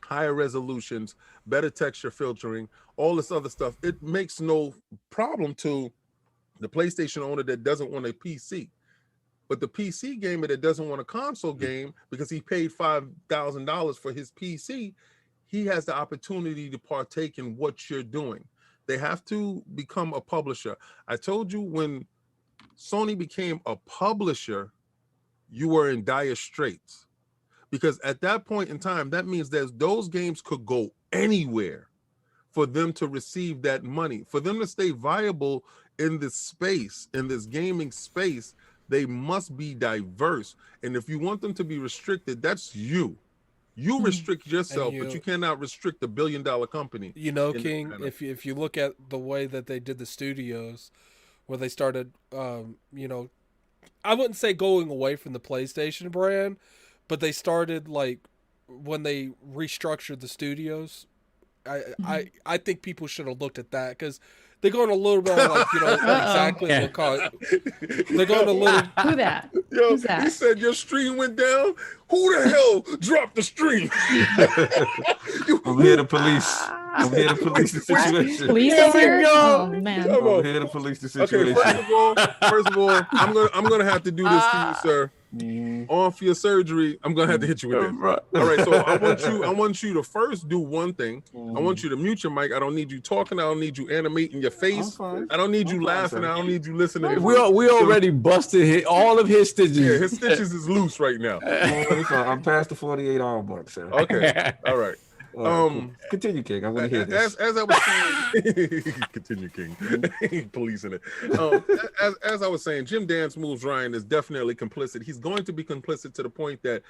higher resolutions, better texture filtering, all this other stuff, it makes no problem to the PlayStation owner that doesn't want a PC. But the PC gamer that doesn't want a console game because he paid $5,000 for his PC, he has the opportunity to partake in what you're doing. They have to become a publisher. I told you when Sony became a publisher, you were in dire straits. because at that point in time, that means that those games could go anywhere for them to receive that money. For them to stay viable in this space, in this gaming space, they must be diverse. And if you want them to be restricted, that's you. You restrict yourself, but you cannot restrict a billion-dollar company. You know, King, if you look at the way that they did the studios, where they started, you know, I wouldn't say going away from the PlayStation brand, but they started, like, when they restructured the studios, I think people should have looked at that, because they're going a little bit like, you know, exactly what call it. They're going a little. Who that? Yo, Who's that? He said your stream went down. Who the hell dropped the stream? I'm here to police. I'm here to police the situation. Police Here we here? go. Oh man. I'm here to police the situation. Okay, first of all, I'm gonna have to do this to you, sir. On for your surgery, I'm gonna have to hit you with it. All right, so I want you to first do one thing. I want you to mute your mic. I don't need you talking. I don't need you animating your face. I don't need you laughing. I don't need you listening. We already busted all of his stitches. Yeah, his stitches is loose right now. I'm past the 48-hour mark, sir. Okay, all right. Cool. Continue, King. I want to hear this. As I was saying, continue, King. Policing it. As I was saying, Jim Dance Moves Ryan is definitely complicit. He's going to be complicit to the point that,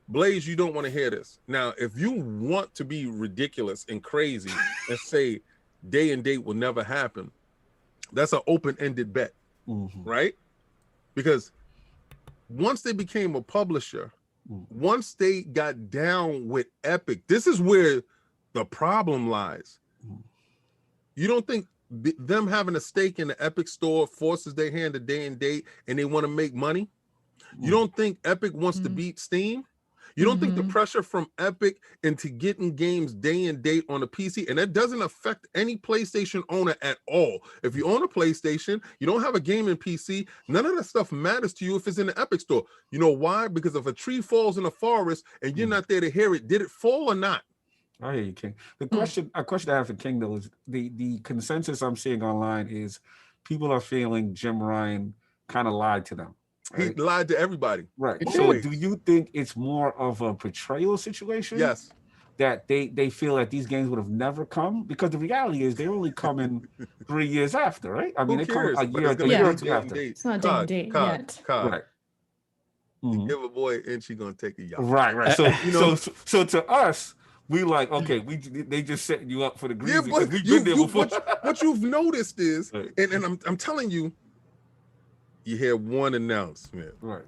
Blaze, you don't want to hear this. Now, if you want to be ridiculous and crazy and say day and date will never happen, that's an open-ended bet, right? Because once they became a publisher, once they got down with Epic, this is where the problem lies. You don't think them having a stake in the Epic store forces their hand to day and date and they want to make money? You don't think Epic wants to beat Steam? You don't think the pressure from Epic into getting games day and date on a PC, and that doesn't affect any PlayStation owner at all. If you own a PlayStation, you don't have a gaming PC, none of that stuff matters to you if it's in the Epic store. You know why? Because if a tree falls in a forest and you're not there to hear it, did it fall or not? I hear you, King. The question I have for King, though, is the consensus I'm seeing online is people are feeling Jim Ryan kind of lied to them. Right? He lied to everybody. Right. So do you think it's more of a portrayal situation? Yes. That they feel that these games would have never come? Because the reality is they're only coming 3 years after, right? I mean, they come a year or two after. It's not day and date yet. Right. Give a boy an inch, he's gonna take a yacht. Right. So so to us, we like, okay, they just setting you up for the greasy. Yeah, but we've been there before. What you've noticed is, and I'm telling you, you hear one announcement, right?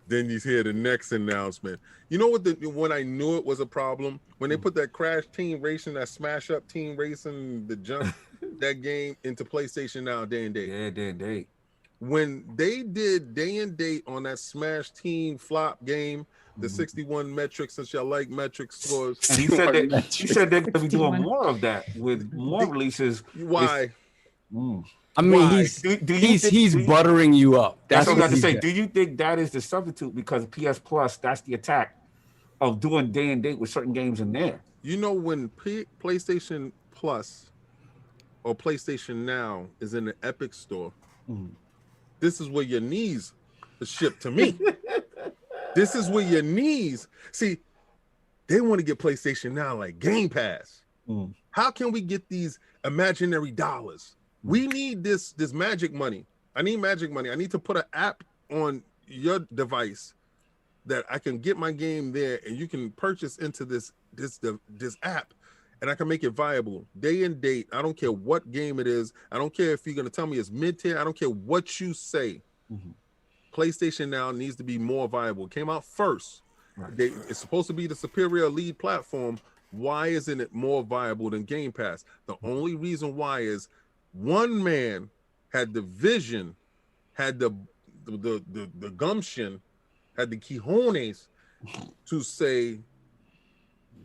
Then you hear the next announcement. You know what? When I knew it was a problem, when they put that Crash Team Racing, that Smash Up Team Racing, the jump, that game into PlayStation Now day and date. Yeah, day and date. When they did day and date on that Smash Team flop game, the 61 metrics, since y'all like metric scores. And he said they're going to be doing more of that with more releases. Why? I mean, he's buttering you up. That's what I got to say. Do you think that is the substitute? Because PS Plus, that's the attack of doing day and date with certain games in there. You know, when PlayStation Plus or PlayStation Now is in the Epic store, this is where your knees are shipped to me. This is where your knees. See, they want to get PlayStation Now like Game Pass. How can we get these imaginary dollars? We need this magic money. I need magic money. I need to put an app on your device that I can get my game there, and you can purchase into this app, and I can make it viable day and date. I don't care what game it is. I don't care if you're gonna tell me it's mid-tier. I don't care what you say. PlayStation Now needs to be more viable. It came out first. Right. It's supposed to be the superior lead platform. Why isn't it more viable than Game Pass? The only reason why is one man had the vision, had the gumption, had the cojones to say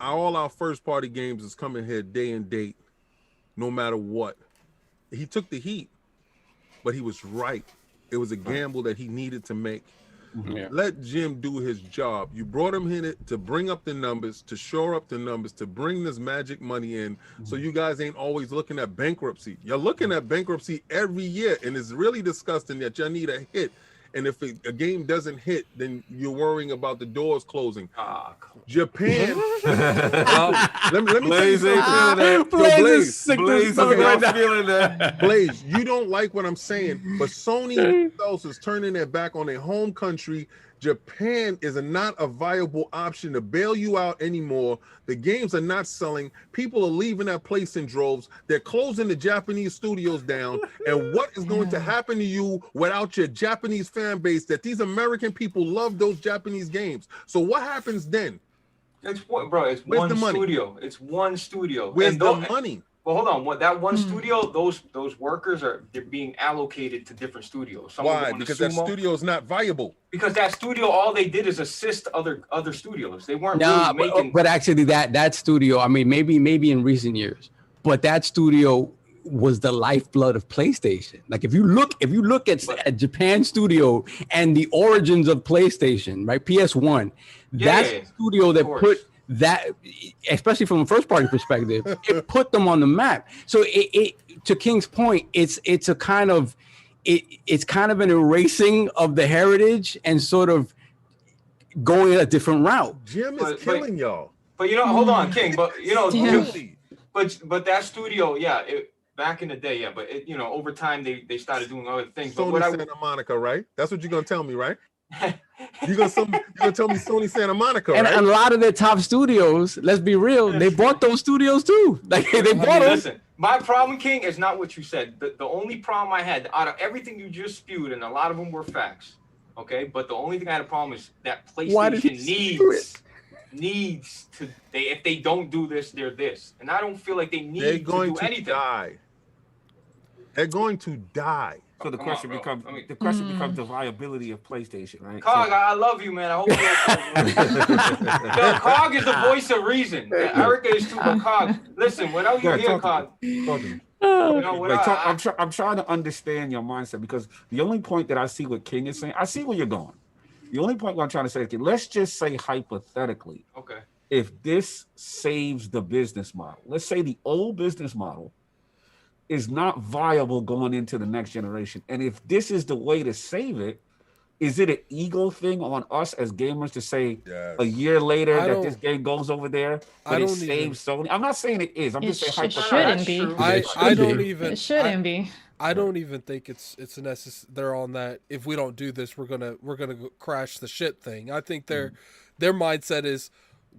all our first party games is coming here day and date, no matter what. He took the heat, but he was right. It was a gamble that he needed to make. Let Jim do his job. You brought him in to bring up the numbers, to shore up the numbers, to bring this magic money in, so you guys ain't always looking at bankruptcy. You're looking at bankruptcy every year, and it's really disgusting that y'all need a hit and if a game doesn't hit, then you're worrying about the doors closing. Japan. let me Blaze tell you something. Blaze, you don't like what I'm saying, but Sony themselves is turning their back on their home country. Japan is not a viable option to bail you out anymore. The games are not selling. People are leaving that place in droves. They're closing the Japanese studios down. And what is going to happen to you without your Japanese fan base? That these American people love those Japanese games. So what happens then? It's what, bro? It's Where's one the money? Studio. It's one studio. Where's the money? Well, hold on. What that one studio? Those workers they're being allocated to different studios. Why? Because that studio is not viable. Because that studio, all they did is assist other studios. They weren't really making. But actually, that studio, I mean, maybe in recent years, but that studio was the lifeblood of PlayStation. Like if you look at Japan studio and the origins of PlayStation, right? PS1, that's the studio that put that, especially from a first party perspective, it put them on the map. So it to King's point, it's a kind of it's kind of an erasing of the heritage and sort of going a different route. Jim is killing y'all. But hold on, King. But but that studio, back in the day, but over time they started doing other things. Sony Santa Monica, right? That's what you're gonna tell me, right? You're gonna tell me Sony Santa Monica, right? And a lot of their top studios, let's be real, they bought those studios too. Like they bought them. Listen, my problem, King, is not what you said. The only problem I had out of everything you just spewed, and a lot of them were facts, okay? But the only thing I had a problem is that PlayStation needs to. If they don't do this, they're this, and I don't feel like they need to do anything. They're going to die. So the question becomes the viability of PlayStation, right? Cog, I love you, man. I hope you're Cog is the voice of reason. Erica is too, but Cog. Listen, without you here, Cog. I'm trying to understand your mindset, because the only point that I see what King is saying, I see where you're going. The only point what I'm trying to say is, let's just say hypothetically, if this saves the business model, let's say the old business model is not viable going into the next generation. And if this is the way to save it, is it an ego thing on us as gamers to say a year later that this game goes over there, but it saves Sony? I'm not saying it is. I'm just saying hypothetically. It shouldn't be. I don't even think it's necessary. They're on that. If we don't do this, we're gonna crash the shit thing. I think their mindset is,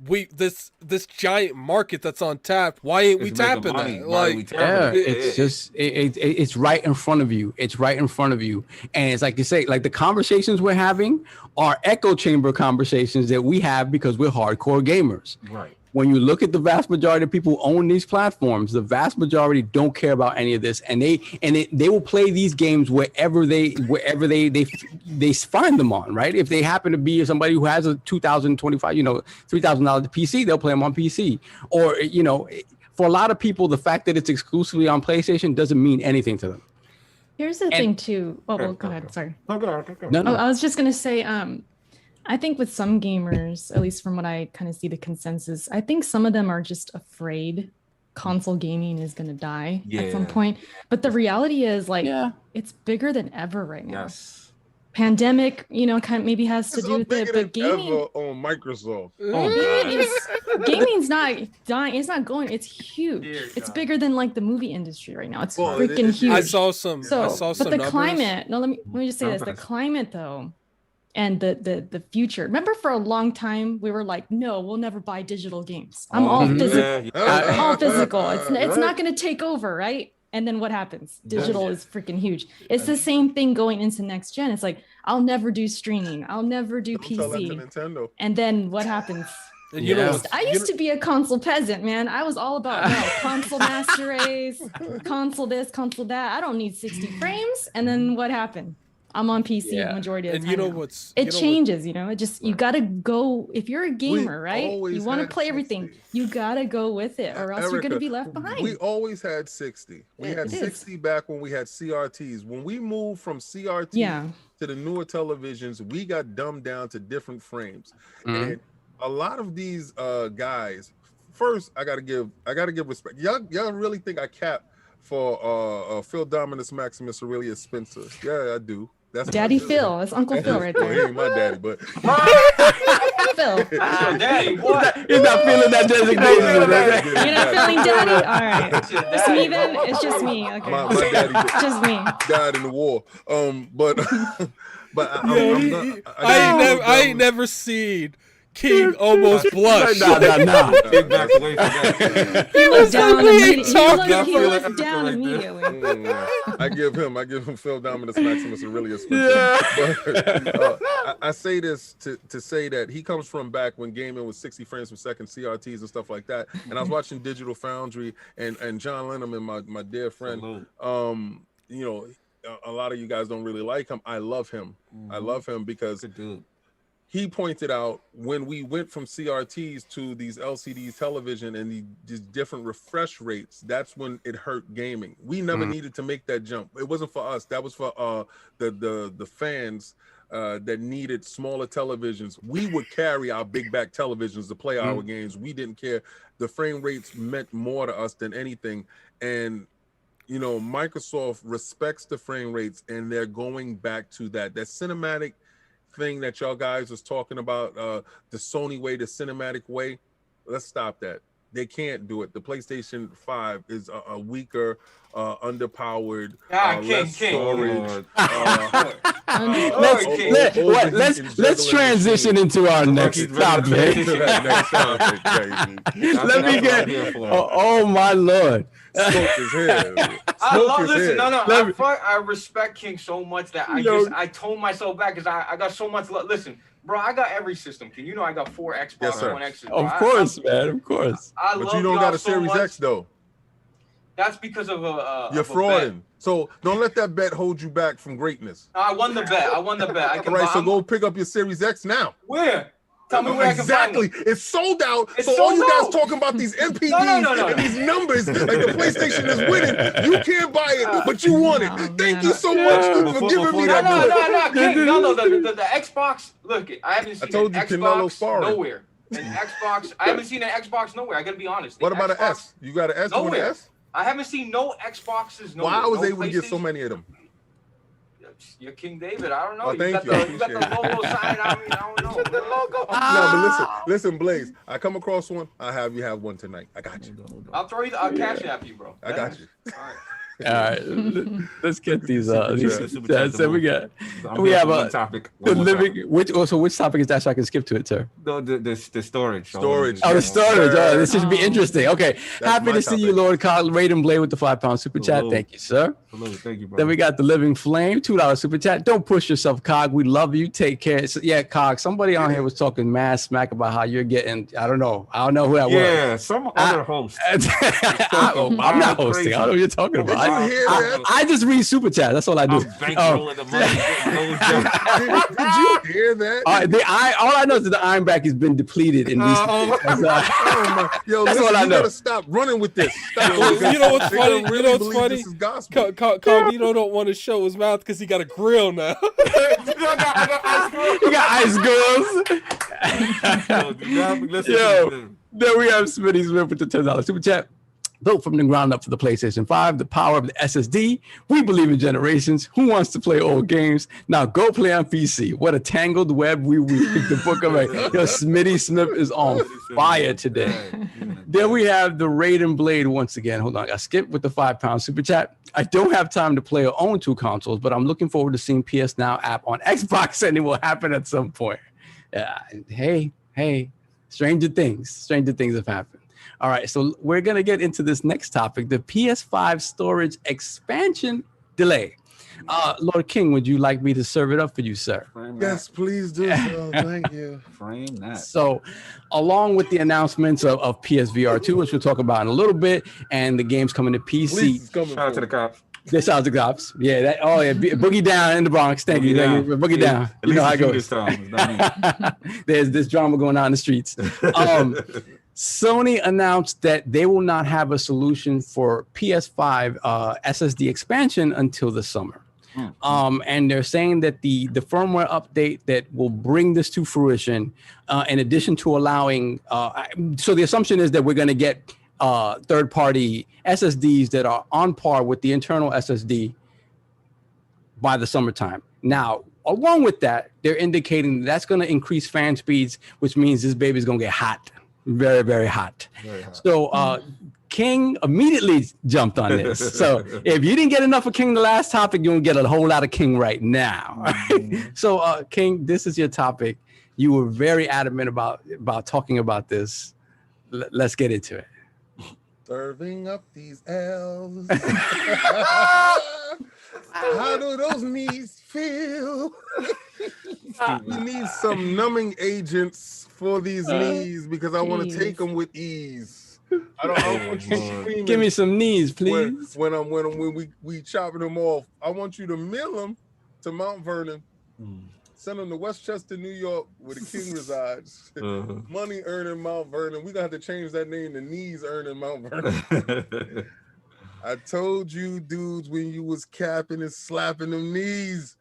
this giant market that's on tap. Why ain't we tapping that? It's just it's right in front of you. It's right in front of you, and it's like you say, like the conversations we're having are echo chamber conversations that we have because we're hardcore gamers. Right. When you look at the vast majority of people who own these platforms, the vast majority don't care about any of this, and they will play these games wherever they find them on, right? If they happen to be somebody who has a $2,025, $3,000 PC, they'll play them on PC. Or for a lot of people, the fact that it's exclusively on PlayStation doesn't mean anything to them. Here's the thing too. Oh, well, go ahead. Sorry. No, go. No, I was just gonna say, I think with some gamers, at least from what I kind of see the consensus, I think some of them are just afraid console gaming is going to die at some point. But the reality is it's bigger than ever right now. Yes. Pandemic, kind of maybe has to do with it, but gaming ever on Microsoft. Gaming's not dying. It's not going. It's huge. It's bigger than like the movie industry right now. It's freaking huge. I saw some. But the numbers. climate. No, let me just say this. The climate though. And the future. Remember, for a long time we were like, no, we'll never buy digital games. I'm all physical. All physical. It's not going to take over, right? And then what happens? Digital is freaking huge. It's the same thing going into next gen. It's like, I'll never do streaming. I'll never do PC. Tell that to Nintendo. And then what happens? I used to be a console peasant, man. I was all about console master race, console this, console that. I don't need 60 frames. And then what happened? I'm on PC majority of the time. It changes, it just, you gotta go, if you're a gamer, right? You want to play everything. You gotta go with it, or else you're gonna be left behind. We always had 60. We had 60 back when we had CRTs. When we moved from CRT to the newer televisions, we got dumbed down to different frames. And a lot of these guys, first I gotta give respect. Y'all really think I cap for Phil Dominus Maximus Aurelius Spencer? Yeah, I do. That's Daddy Phil. That's Uncle Phil right Well, he there. ain't my daddy, but Phil. That's your daddy. What? He's not feeling that designation. You're not feeling daddy? All right. It's me then. It's just me. Okay. My daddy just me. died in the war. But I ain't never seen King almost blush. Nah. Get back away from that. He looked down immediately. He about looked down right there. immediately. I give him Phil Dominus Maximus Aurelius. But, I say this to say that he comes from back when gaming was 60 frames per second, CRTs and stuff like that. And I was watching Digital Foundry and John Lennon, my dear friend. You know, a lot of you guys don't really like him. I love him. I love him because he pointed out when we went from CRTs to these LCD television and these different refresh rates, that's when it hurt gaming. We never needed to make that jump. It wasn't for us. That was for the fans that needed smaller televisions. We would carry our big back televisions to play our games. We didn't care. The frame rates meant more to us than anything. And you know, Microsoft respects the frame rates, and they're going back to that cinematic thing that y'all guys was talking about, the Sony way, the cinematic way. Let's stop that. They can't do it. The PlayStation 5 is a weaker, underpowered, less storage. Let's transition into our next topic. Let me get. Oh my Lord. Smoke is here. I respect King so much that I told myself back because I got so much love. Listen, bro, I got every system. King, you know I got 4 Xbox One X's. Of course, man. Of course. But you don't got a Series X though. That's because of you're frauding. So don't let that bet hold you back from greatness. I won the bet. I can right. So go pick up your Series X now. Where? Tell me where exactly. I can find it's sold out. It's so sold all you guys out. talking about these MPDs and these numbers, like the PlayStation is winning. You can't buy it, but you want it. Thank you so much for giving me that. No. The Xbox. Look, I haven't seen an Xbox nowhere. An Xbox. I haven't seen an Xbox nowhere. I gotta be honest. What about an S? You got an S? Nowhere. You want an S? I haven't seen no Xboxes nowhere. Well, I was able to get so many of them. You're King David. I don't know. Oh, thank you. You got the logo sign. I don't know. The logo. No, but listen, Blaze. I come across one. I'll have you have one tonight. I got you. I'll throw you. I'll cash it after you, bro. I got you. All right, let's get these. So we have a topic. The living. Which topic is that? So I can skip to it, sir. The storage. Storage. Oh, the storage. Oh, this should be interesting. Okay, happy to see you, Lord Kyle Raiden Blade, with the £5 super chat. Thank you, sir. Hello, thank you, bro. Then we got the Living Flame, $2 super chat. Don't push yourself, Cog. We love you. Take care. So, yeah, Cog. Somebody on here was talking mad smack about how you're getting. I don't know who that was. Yeah, some other host. I'm not hosting. I don't know what you're talking about. I just read super chat. That's all I do. Did you hear that? All I know is that the iron back has been depleted in these. Yo, that's all I know. You gotta stop running with this. You know what's funny? You know what's funny? This is gospel. Cognito don't want to show his mouth because he got a grill now. He got ice grills. Yo, then we have Smitty Smith with the $10 super chat. Built from the ground up for the PlayStation 5, the power of the SSD. We believe in generations. Who wants to play old games? Now go play on PC. What a tangled web we weave. The book of Yo, Smitty Smith is on fire today. Then we have the Raiden Blade once again. Hold on, I skipped with the £5 super chat. I don't have time to play or own 2 consoles, but I'm looking forward to seeing PS Now app on Xbox, and it will happen at some point. Hey, stranger things have happened. All right, so we're going to get into this next topic, the PS5 storage expansion delay. Lord King, would you like me to serve it up for you, sir? Yes, please do so. Thank you. Frame that. So, along with the announcements of PSVR2, which we'll talk about in a little bit, and the games coming to PC. Shout out to the cops. This sounds the cops. Yeah, Boogie Down in the Bronx. Thank you. Boogie Down. You know how it goes. There's this drama going on in the streets. Sony announced that they will not have a solution for PS5 SSD expansion until the summer. And they're saying that the firmware update that will bring this to fruition, in addition to allowing, so the assumption is that we're going to get third-party SSDs that are on par with the internal SSD by the summertime. Now, along with that, they're indicating that's going to increase fan speeds, which means this baby's going to get hot, very, very hot. Very hot. So King immediately jumped on this. So if you didn't get enough of King the last topic, you're going to get a whole lot of King right now. So King, this is your topic. You were very adamant about talking about this. Let's get into it. Serving up these L's. How do those knees feel? We need some numbing agents for these knees because I want to take them with ease. I don't want you screaming. Give me some knees, please. When we chopping them off, I want you to mail them to Mount Vernon. Send them to Westchester, New York, where the king resides. Money earning Mount Vernon. We got to change that name to Knees earning Mount Vernon. I told you, dudes, when you was capping and slapping them knees.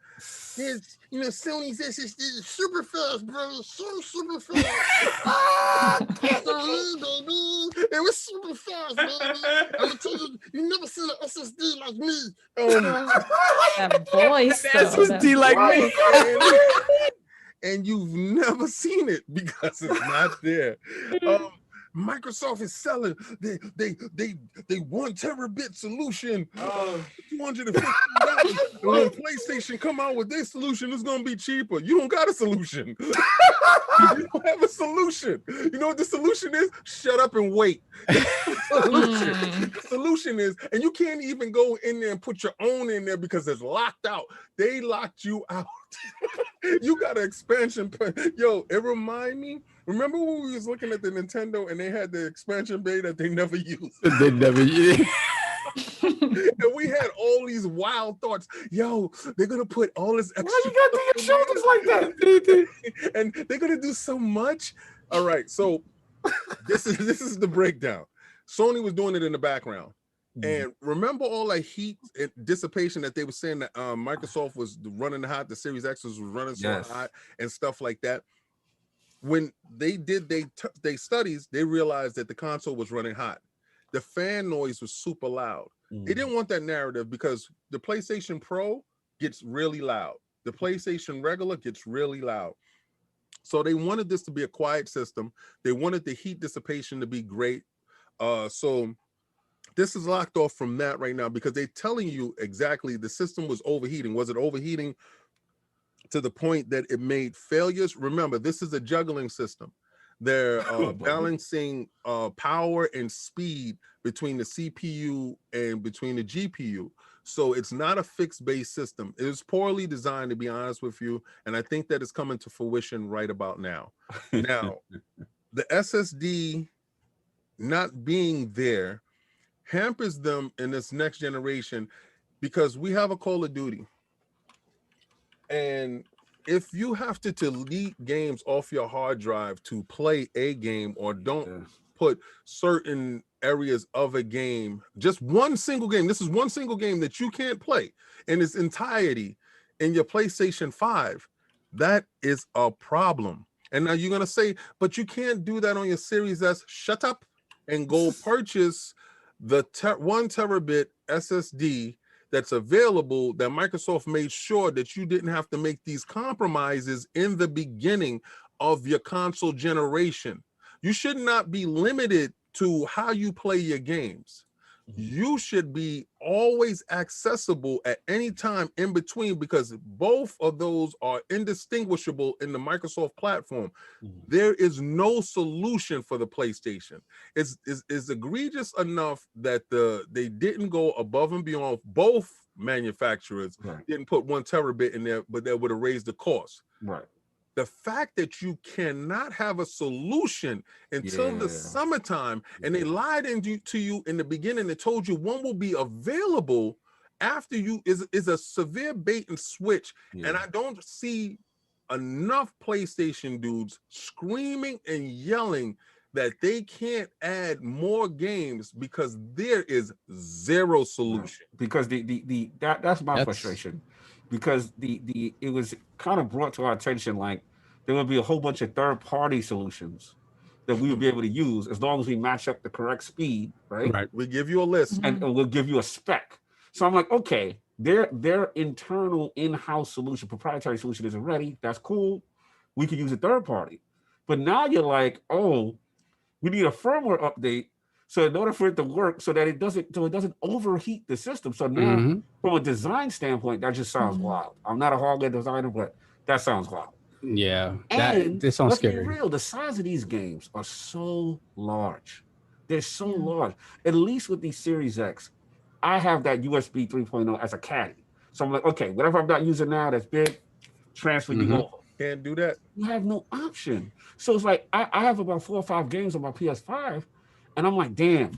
It's, Sony's SSD is super fast, bro. So super fast. It was super fast, baby. I'm gonna tell you, you never seen an SSD like me. That voice, SSD like me. And you've never seen it because it's not there. Microsoft is selling they 1 terabit solution, $250. When PlayStation come out with their solution, it's gonna be cheaper. You don't got a solution. You don't have a solution. You know what the solution is? Shut up and wait. The solution is, and you can't even go in there and put your own in there because it's locked out. They locked you out. You got an expansion. Yo, it remind me. Remember when we was looking at the Nintendo and they had the expansion bay that they never used? They never used. And we had all these wild thoughts. Yo, they're gonna put all this extra. Why you got to your shoulders like that? And they're gonna do so much. All right, so this is the breakdown. Sony was doing it in the background. And remember all that heat and dissipation that they were saying that Microsoft was running hot, the Series X was running so hot and stuff like that. When they did they studies, they realized that the console was running hot. The fan noise was super loud. They didn't want that narrative because the PlayStation Pro gets really loud. The PlayStation regular gets really loud. So they wanted this to be a quiet system. They wanted the heat dissipation to be great. So this is locked off from that right now because they're telling you exactly the system was overheating. Was it overheating to the point that it made failures? Remember, this is a juggling system. They're balancing power and speed between the CPU and between the GPU. So it's not a fixed base system. It was poorly designed, to be honest with you. And I think that is coming to fruition right about now. Now, the SSD not being there hampers them in this next generation because we have a Call of Duty. And if you have to delete games off your hard drive to play a game or don't put certain areas of a game, just one single game, this is one single game that you can't play in its entirety in your PlayStation 5, that is a problem. And now you're going to say, but you can't do that on your Series S. Shut up and go purchase the 1 terabit SSD that's available, that Microsoft made sure that you didn't have to make these compromises in the beginning of your console generation. You should not be limited to how you play your games. You should be always accessible at any time in between because both of those are indistinguishable in the Microsoft platform. There is no solution for the PlayStation. It's egregious enough that they didn't go above and beyond. Both manufacturers didn't put 1 terabit in there, but that would have raised the cost. Right. The fact that you cannot have a solution until the summertime, and they lied to you in the beginning, they told you one will be available after you, is a severe bait and switch. And I don't see enough PlayStation dudes screaming and yelling that they can't add more games because there is zero solution. Because that's my frustration. Because it was kind of brought to our attention like there would be a whole bunch of third-party solutions that we would be able to use as long as we match up the correct speed, right? Right. We give you a list. And we'll give you a spec. So I'm like, okay, their internal in-house solution, proprietary solution isn't ready. That's cool. We could use a third party. But now you're like, oh, we need a firmware update. So in order for it to work, so that it doesn't overheat the system. So now, from a design standpoint, that just sounds wild. I'm not a hardware designer, but that sounds wild. Yeah, this sounds scary. Let's be real. The size of these games are so large. They're so large. At least with these Series X, I have that USB 3.0 as a caddy. So I'm like, okay, whatever I'm not using now that's big, transfer you over. Can't do that. You have no option. So it's like I have about 4 or 5 games on my PS5, and I'm like, damn,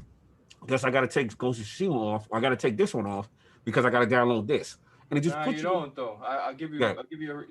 I guess I got to take Ghost of Tsushima off. Or I got to take this one off because I got to download this. And it just puts you don't though. I'll give you.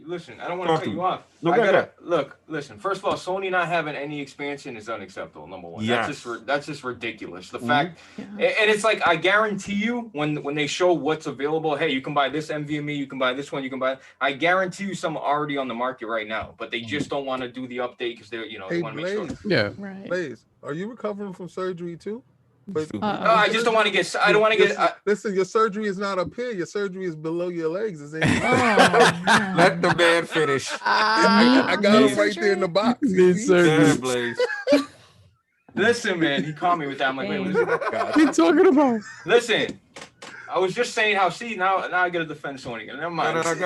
Listen, I don't want to cut you off. No, look. Listen. First of all, Sony not having any expansion is unacceptable. Number one. Yes. That's just ridiculous. The fact, and it's like I guarantee you when they show what's available. Hey, you can buy this NVMe. You can buy this one. You can buy. I guarantee you some are already on the market right now, but they just don't want to do the update because they're they want to make sure. Yeah. Right. Blaze, are you recovering from surgery too? But no, I just don't want to get. I don't want to get. Listen, your surgery is not up here. Your surgery is below your legs. Let the man finish. I got him right there in the box. Blaze. Listen, man, he called me with that. I'm like, wait, what is it? What are you talking about? Listen, I was just saying how. See, now I got to defend Sony. Never mind. But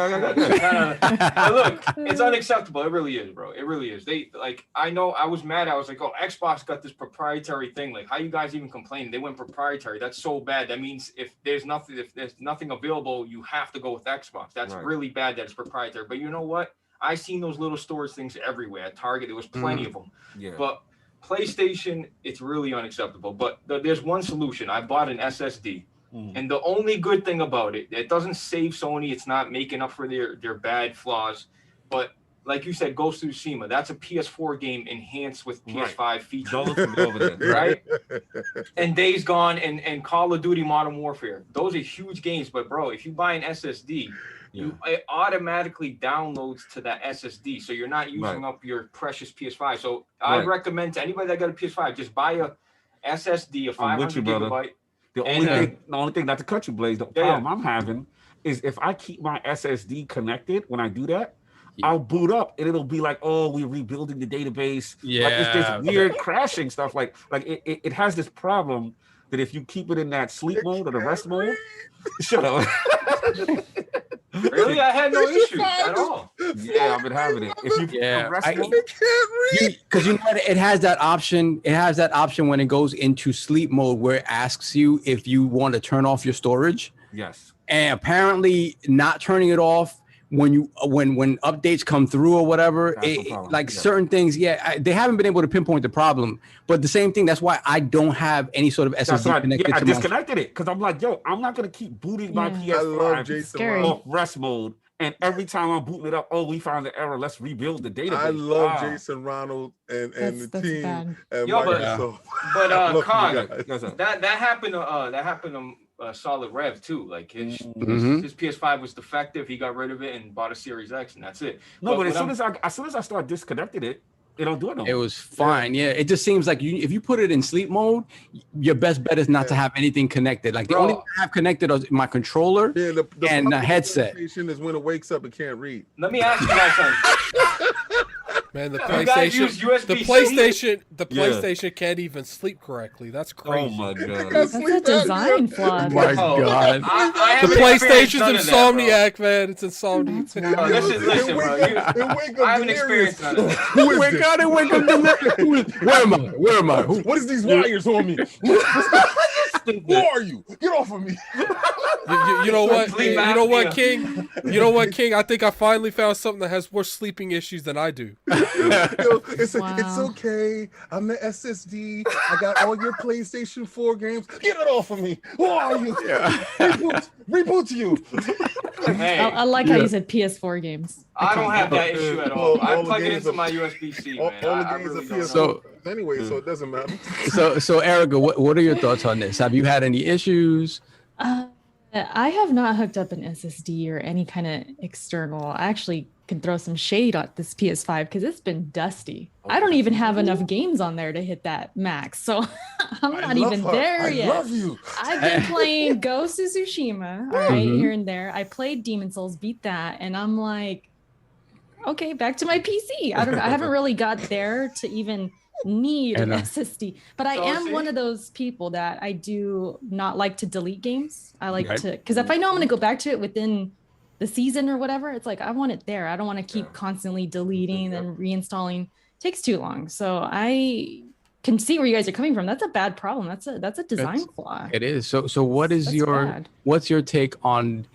look, it's unacceptable. It really is, bro. It really is. They I know. I was mad. I was like, oh, Xbox got this proprietary thing. Like, how you guys even complain? They went proprietary. That's so bad. That means if there's nothing available, you have to go with Xbox. That's really bad. That it's proprietary. But you know what? I seen those little storage things everywhere. At Target, there was plenty of them. Yeah. But PlayStation, it's really unacceptable. But there's one solution. I bought an SSD. And the only good thing about it, it doesn't save Sony. It's not making up for their bad flaws. But like you said, Ghost of Tsushima, that's a PS4 game enhanced with PS5 features. Right? And Days Gone and Call of Duty Modern Warfare. Those are huge games. But, bro, if you buy an SSD, it automatically downloads to that SSD. So you're not using up your precious PS5. So I recommend to anybody that got a PS5, just buy a SSD, a 500 gigabyte. The only thing, not to cut you, Blaze, the problem I'm having is if I keep my SSD connected when I do that, I'll boot up and it'll be like, oh, we're rebuilding the database. Like it's this weird crashing stuff. Like it has this problem that if you keep it in that sleep mode or the rest mode, shut up. Really? I had no issues at all. Yeah, I've been having it. If you because you know what, it has that option. It has that option when it goes into sleep mode where it asks you if you want to turn off your storage. Yes. And apparently, not turning it off when updates come through or whatever, certain things, they haven't been able to pinpoint the problem. But the same thing, that's why I don't have any sort of SSD connected. I disconnected it because I'm like, yo, I'm not gonna keep booting my PS5 off rest mode. And every time I'm booting it up, oh, we found the error. Let's rebuild the database. I love Jason Ronald and the team. And but Cog, that happened to Solid Rev too. Like his PS5 was defective. He got rid of it and bought a Series X, and that's it. No, but as soon as I start disconnecting it, it don't do it no more. It was fine. Yeah, it just seems like if you put it in sleep mode, your best bet is not to have anything connected. Like the only thing I have connected is my controller and the headset. Is when it wakes up, it can't read. Let me ask you guys something. Man, the PlayStation can't even sleep correctly. That's crazy. Oh my god, that's a design flaw. Oh my god, the PlayStation's insomniac, man. It's insomniac. Listen, bro. I haven't experienced none of that. Wake up! Where am I? What is these wires on me? Who are you? Get off of me! You know what? You know what, King? You know what, King? I think I finally found something that has worse sleeping issues than I do. It's okay. I'm the SSD. I got all your PlayStation 4 games. Get it off of me. Who are you? Reboot you. Hey, I like how you said PS4 games. I don't have that issue at all. I plug it into my USB-C, man. All the games are PS4 anyway, so it doesn't matter. So Erica, what are your thoughts on this? Have you had any issues? I have not hooked up an SSD or any kind of external. I actually can throw some shade on this PS5 because it's been dusty. I don't even have enough games on there to hit that max. So I'm not even there yet. I love you. I've been playing Ghost of Tsushima, all right, here and there. I played Demon Souls, beat that, and I'm like, okay, back to my PC. I haven't really got there to even need an SSD, but I am one of those people that I do not like to delete games. I like to, because if I know I'm going to go back to it within the season or whatever, it's like I want it there. I don't want to keep constantly deleting and reinstalling. It takes too long. So I can see where you guys are coming from. That's a bad problem. That's a design flaw. It is. So what is what's your take on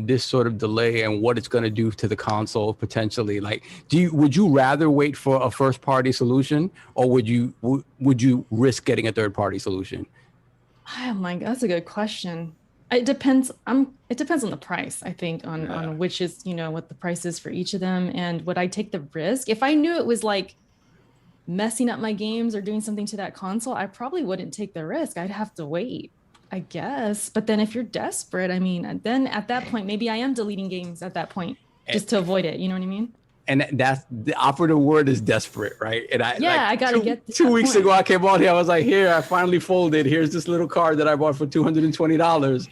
this sort of delay and what it's going to do to the console potentially? Like, would you rather wait for a first party solution, or would you risk getting a third party solution? Oh my God, that's a good question. It depends. It depends on the price, I think, on which is, what the price is for each of them. And would I take the risk? If I knew it was like messing up my games or doing something to that console, I probably wouldn't take the risk. I'd have to wait, I guess. But then if you're desperate, I mean, then at that point, maybe I am deleting games at that point just to avoid it. You know what I mean? And that's the operative word is desperate, right? And I gotta get two weeks ago I came out here. I was like, here, I finally folded. Here's this little card that I bought for $220.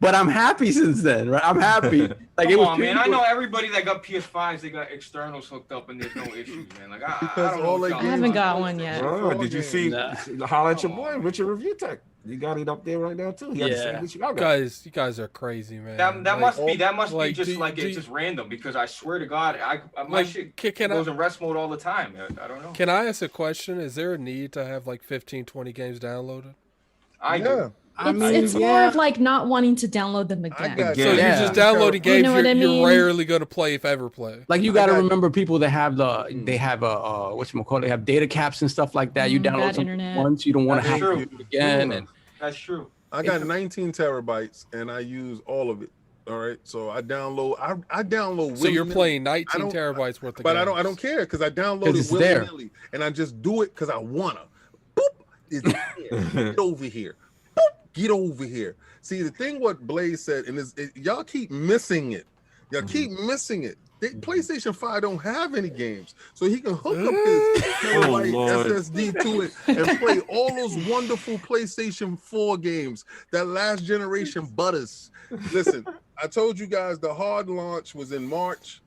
But I'm happy since then, right? I'm happy. Like, Come on, man. I know everybody that got PS5s, they got externals hooked up and there's no issues, man. Like I haven't got one yet. Bro, did you see? Holla at your boy, Richard Review Tech. You got it up there right now too. You guys are crazy, man. That must be just random, because I swear to God, my shit goes in rest mode all the time. I don't know. Can I ask a question? Is there a need to have like 15, 20 games downloaded? I do. It's more of like not wanting to download them again. So you're just downloading games you're rarely going to play, if ever play. Like, you got to remember people that have they have they have data caps and stuff like that. You download something once, you don't want to have to do it again. And that's true. I got 19 terabytes and I use all of it. All right, so I download. I download. So you're playing 19 terabytes worth of but games. I don't care, because I download it willy-nilly, and I just do it because I wanna. Boop, it's here. Get over here. Get over here. See, the thing what Blaze said, and y'all keep missing it. Y'all keep missing it. PlayStation 5 don't have any games, so he can hook up his SSD to it and play all those wonderful PlayStation 4 games, that last generation butters. Listen, I told you guys the hard launch was in March.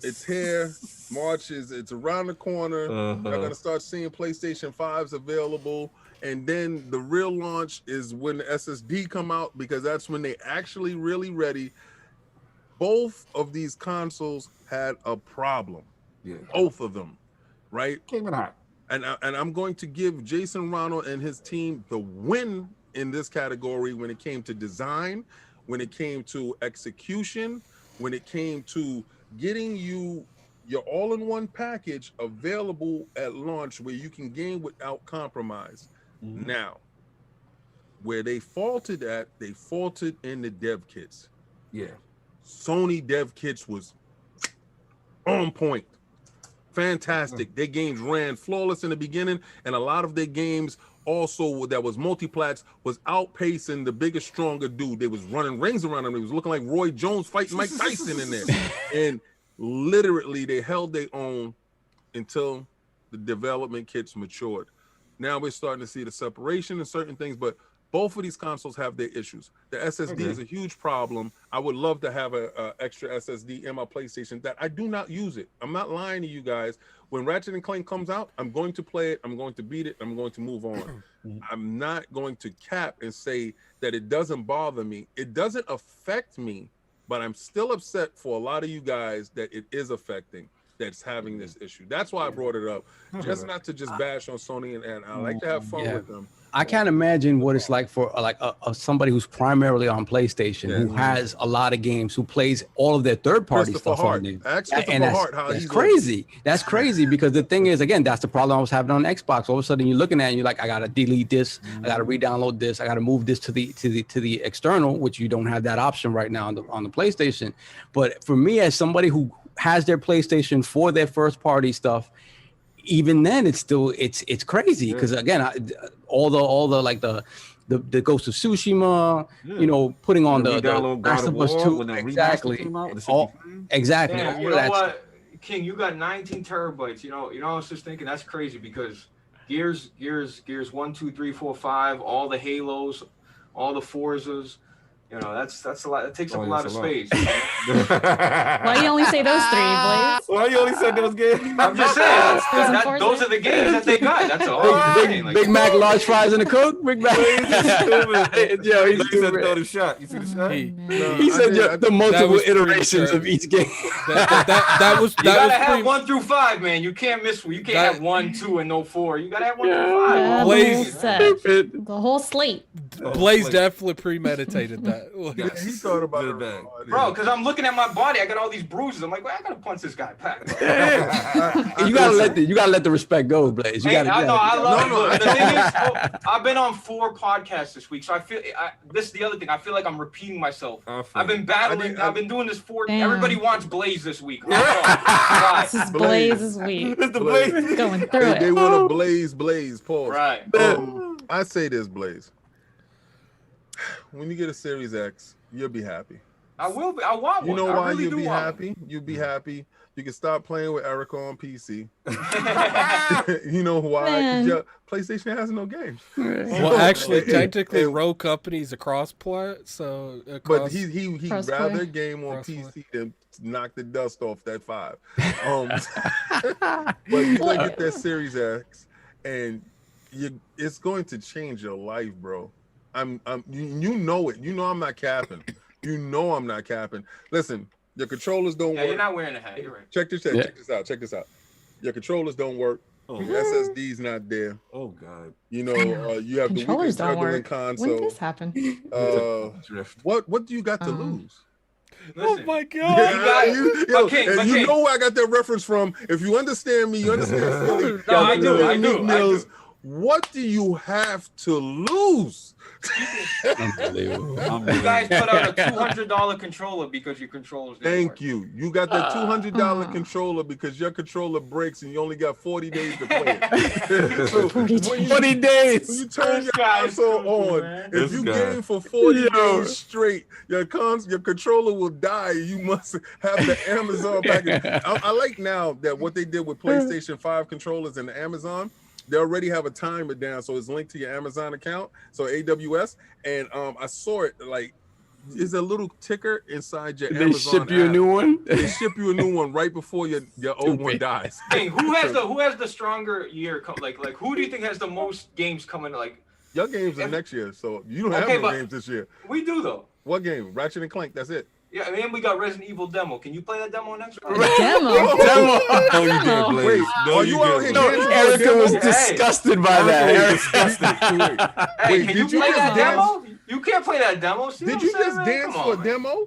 It's here. March it's around the corner. You're gonna start seeing PlayStation 5s available. And then the real launch is when the SSD come out, because that's when they actually really ready. Both of these consoles had a problem. Yeah. Both of them, right? Came in hot. And I'm going to give Jason Ronald and his team the win in this category when it came to design, when it came to execution, when it came to getting you your all-in-one package available at launch where you can game without compromise. Now, where they faulted at, they faulted in the dev kits. Yeah. Sony dev kits was on point. Fantastic. Their games ran flawless in the beginning, and a lot of their games also that was multiplats was outpacing the biggest, stronger dude. They was running rings around him. It was looking like Roy Jones fighting Mike Tyson in there. And literally, they held their own until the development kits matured. Now we're starting to see the separation and certain things, but both of these consoles have their issues. The SSD is a huge problem. I would love to have a extra SSD in my PlayStation that I do not use it. I'm not lying to you guys. When Ratchet & Clank comes out, I'm going to play it. I'm going to beat it. I'm going to move on. I'm not going to cap and say that it doesn't bother me. It doesn't affect me, but I'm still upset for a lot of you guys that it is affecting, that's having this issue. That's why I brought it up. Just not to just bash on Sony, and I like to have fun with them. I can't imagine what it's like for somebody who's primarily on PlayStation, who has a lot of games, who plays all of their third-party stuff on there. And that's crazy. That's crazy, because the thing is, again, that's the problem I was having on Xbox. All of a sudden, you're looking at it and you're like, I gotta delete this, I gotta re-download this, I gotta move this to the external, which you don't have that option right now on the PlayStation. But for me, as somebody who has their PlayStation for their first-party stuff, even then it's crazy, because again, all the like the Ghost of Tsushima, putting on the Last of Us 2, exactly. Exactly. Yeah, you know what, King, you got 19 terabytes. You know, I was just thinking that's crazy, because Gears 1, 2, 3, 4, 5, all the Halos, all the Forzas. You know, that's a lot. It takes up a lot of space. Why do you only say those 3, Blaze? Why you only said those games? I'm just saying. Those are the games that they got. That's all. Big Mac, large fries, and a Coke. Big Mac. Yo, he said throw the shot. You see the shot? He said the multiple iterations of each game. That was. You gotta have 1 through 5, man. You can't miss. You can't have 1, 2, and no 4. You gotta have 1 through 5. Blaze, the whole slate. Blaze definitely premeditated that. Yeah, he thought about it, bro. Because I'm looking at my body, I got all these bruises. I'm like, well, I gotta punch this guy back. You gotta let the respect go, Blaze. You gotta. I love it. The thing is, I've been on 4 podcasts this week, so I feel this is the other thing. I feel like I'm repeating myself. I've been battling. I've been doing this 4. Damn. Everybody wants Blaze this week. This is Blaze's week. It's the Blaze. Going through it. They want to blaze. Pause. Right. I say this, Blaze. When you get a Series X, you'll be happy. I will be. I want one. You know why you'll be happy? One. You'll be happy. You can stop playing with Erica on PC. You know why? PlayStation has no games. Well, actually, technically, Rogue Company's a cross-play, so. But he'd rather game on PC than knock the dust off that 5. But you're gonna get that Series X, and it's going to change your life, bro. You know it. You know I'm not capping. You know I'm not capping. Listen, your controllers don't work. You're not wearing a hat. You're right. Check this out. Check this out. Your controllers don't work. Your SSD's not there. Oh God. You know, you have controllers the don't weakest work. console. When did this happen? What do you got to lose? Listen, oh my God! You know where I got that reference from. If you understand me, you understand Philly. No, I do. What do you have to lose? Unbelievable. You guys put out a $200 controller because your controllers didn't work. You. You got that $200 controller because your controller breaks and you only got 40 days to play it. So 40 days. When you turn your console on, if you game for 40 days straight, your controller will die. You must have the Amazon package. I like now that what they did with PlayStation 5 controllers and the Amazon, they already have a timer down, so it's linked to your Amazon account, so AWS. And I saw it like, is a little ticker inside your Amazon. They ship you a new one. They ship you a new one right before your old one dies. Hey, who has the stronger year? Like who do you think has the most games coming? Like your games are next year, so you don't have no games this year. We do though. What game? Ratchet and Clank. That's it. Yeah, I mean, we got Resident Evil demo. Can you play that demo next week? Demo. No, you did, Blaze. Wait, no, you did. No, Erica was disgusted by that. Hey, can you play that demo? You can't play that demo. See did you just dance for a demo?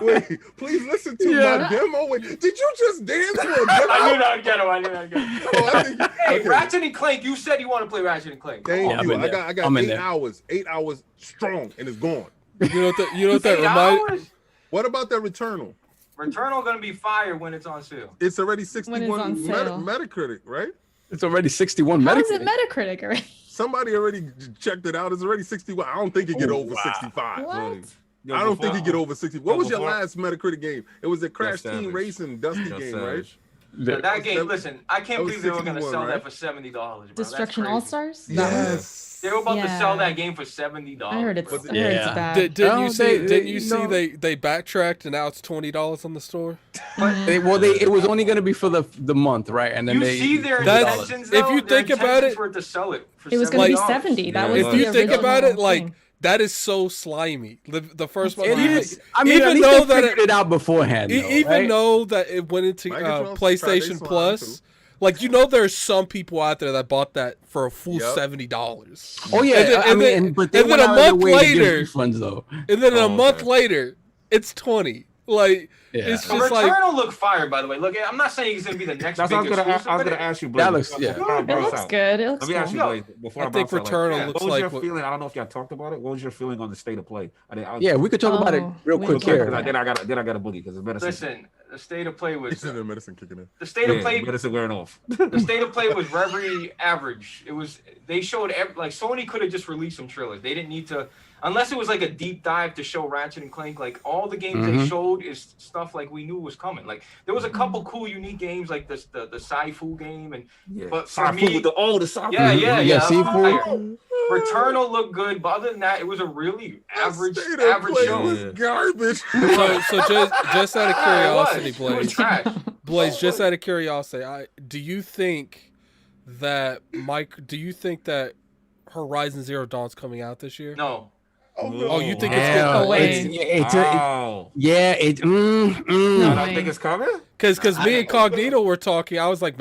Wait, please listen to my demo. Wait, did you just dance for a demo? I knew not get him. Hey, Ratchet and Clank. You said you want to play Ratchet and Clank. Thank you. I got 8 hours. 8 hours strong, and it's gone. You know what that reminds? What about that Returnal? Returnal gonna be fire when it's on sale. It's already 61 Metacritic, right? It's already 61 Metacritic. How is it Metacritic already? Somebody already checked it out. It's already 61. I don't think it get over 65. What? I don't think it get over 60. What was your last Metacritic game? It was a Crash Team Racing Dusty game, right? That game, listen, I can't believe they were going to sell that for $70. Bro. Destruction All Stars? Yes. They were about to sell that game for $70. I heard it's bad. Didn't you see they backtracked and now it's $20 on the store? It was only going to be for the month, right? And then you see their intentions, though? If you think about it, for it to sell it for it was going to be 70. That was if you think about it, like that is so slimy. The first one, it is. I mean, even though that figured it out beforehand, even though that it went into PlayStation Plus. Like, you know, there's some people out there that bought that for a full $70. Oh yeah, and then a month later, and then a month later, it's $20. Like, it's just Returnal look fire, by the way. Look, I'm not saying he's gonna be the next. That's what I was gonna ask you, Blaze. That looks, it looks good. It looks Let me ask you, Blaze, before I think Returnal looks like. What was your feeling? I don't know if y'all talked about it. What was your feeling on the state of play? Yeah, we could talk about it real quick here. Then I got a boogie because it's medicine. Listen, the state of play was. The medicine kicking in. The state of play. Medicine wearing off. The state of play was very average. It was. They showed like Sony could have just released some trailers. They didn't need to. unless it was like a deep dive to show Ratchet and Clank, like all the games they showed is stuff like we knew was coming. Like there was a couple cool, unique games like the Sci-Fu game, and but for me, with the Sci-Fu. Yeah. Seafood. Returnal looked good, but other than that, it was a really average show. Was garbage. So just out of curiosity, Blaze, just out of curiosity, do you think that Horizon Zero Dawn's coming out this year? No. Oh, you think it's good? I don't think it's coming. Because me and Cognito were talking, I was like,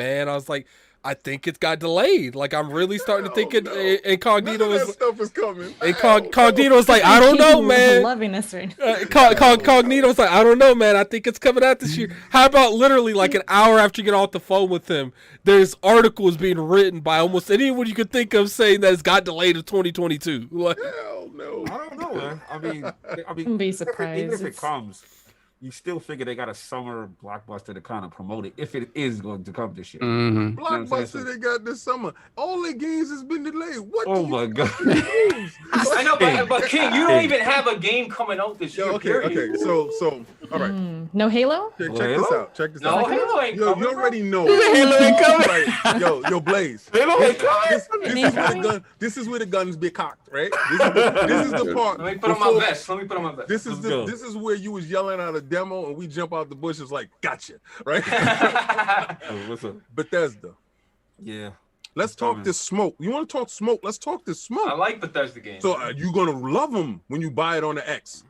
I think it got delayed. Like I'm really starting to think it. Incognito None of that stuff is coming. Cognito was like, I don't know, man. Loving this right now. Cognito was like, I don't know, man. I think it's coming out this year. How about literally like an hour after you get off the phone with him, there's articles being written by almost anyone you could think of saying that it's got delayed to 2022. Like, hell no. I don't know, man. I mean, Wouldn't be surprised. Even if it comes, you still figure they got a summer blockbuster to kind of promote it if it is going to come this year. Blockbuster they got this summer. All their games has been delayed. What? Oh my god! I know, but King, you don't even have a game coming out this year. Okay. So, all right. No Halo? Check this out. No, Halo ain't coming. You already know. Halo ain't coming. Yo, Blaze. Halo ain't coming. This is where the guns be cocked, right? This is the part. Let me put on my vest. This is where you was yelling out a demo and we jump out the bushes like, gotcha, right? What's up? Bethesda. Yeah. Let's talk this smoke. You want to talk smoke? Let's talk this smoke. I like Bethesda games. So you're gonna love them when you buy it on the X.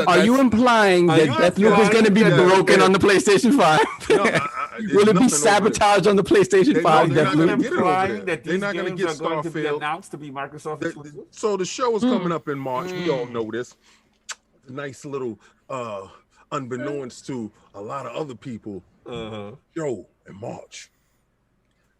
Are you implying that Deathloop is going to be broken on the PlayStation 5? Will it be sabotaged on the PlayStation 5? They're not going to get it over there. They're not going to get Starfield announced to be Microsoft exclusive. So the show is coming up in March. We all know this. Nice little, unbeknownst to a lot of other people, show in March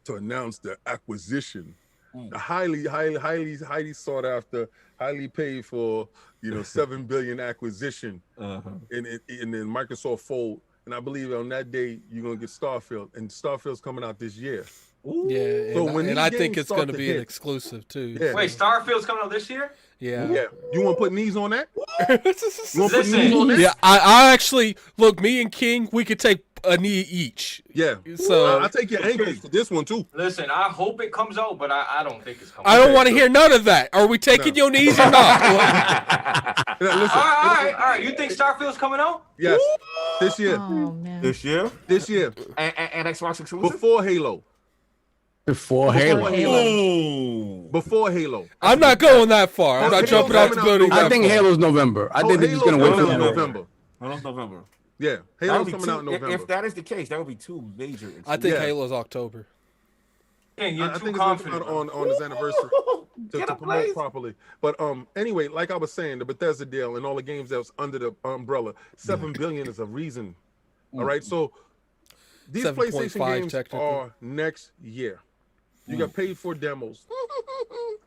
to announce the acquisition, the highly sought after, highly paid for, $7 billion acquisition in the Microsoft fold. And I believe on that day you're gonna get Starfield, and Starfield's coming out this year. Yeah, so and I think it's gonna be an exclusive too. Yeah. Wait, Starfield's coming out this year? Yeah. You want to put knees on that? Yeah, I actually look. Me and King, we could take a knee each. Yeah. So I'll take your ankles for this one too. Listen, I hope it comes out, but I don't think it's coming. I don't want to hear none of that. Are we taking your knees or not? Listen, all right. You think Starfield's coming out? Yes. This year. Oh man. This year? This year. And Xbox exclusive? Before Halo. Before Halo. Before Halo. I'm not going that far. I'm not jumping out the building. I think Halo's November. I think they're just going to wait for November. November. Yeah, Halo's coming out in November. If that is the case, that would be two major. I think Halo's October. You're too think confident it's coming out on his anniversary to promote properly. But anyway, like I was saying, the Bethesda deal and all the games that was under the umbrella, $7 billion is a reason. All right, so these PlayStation games are next year. You got paid for demos.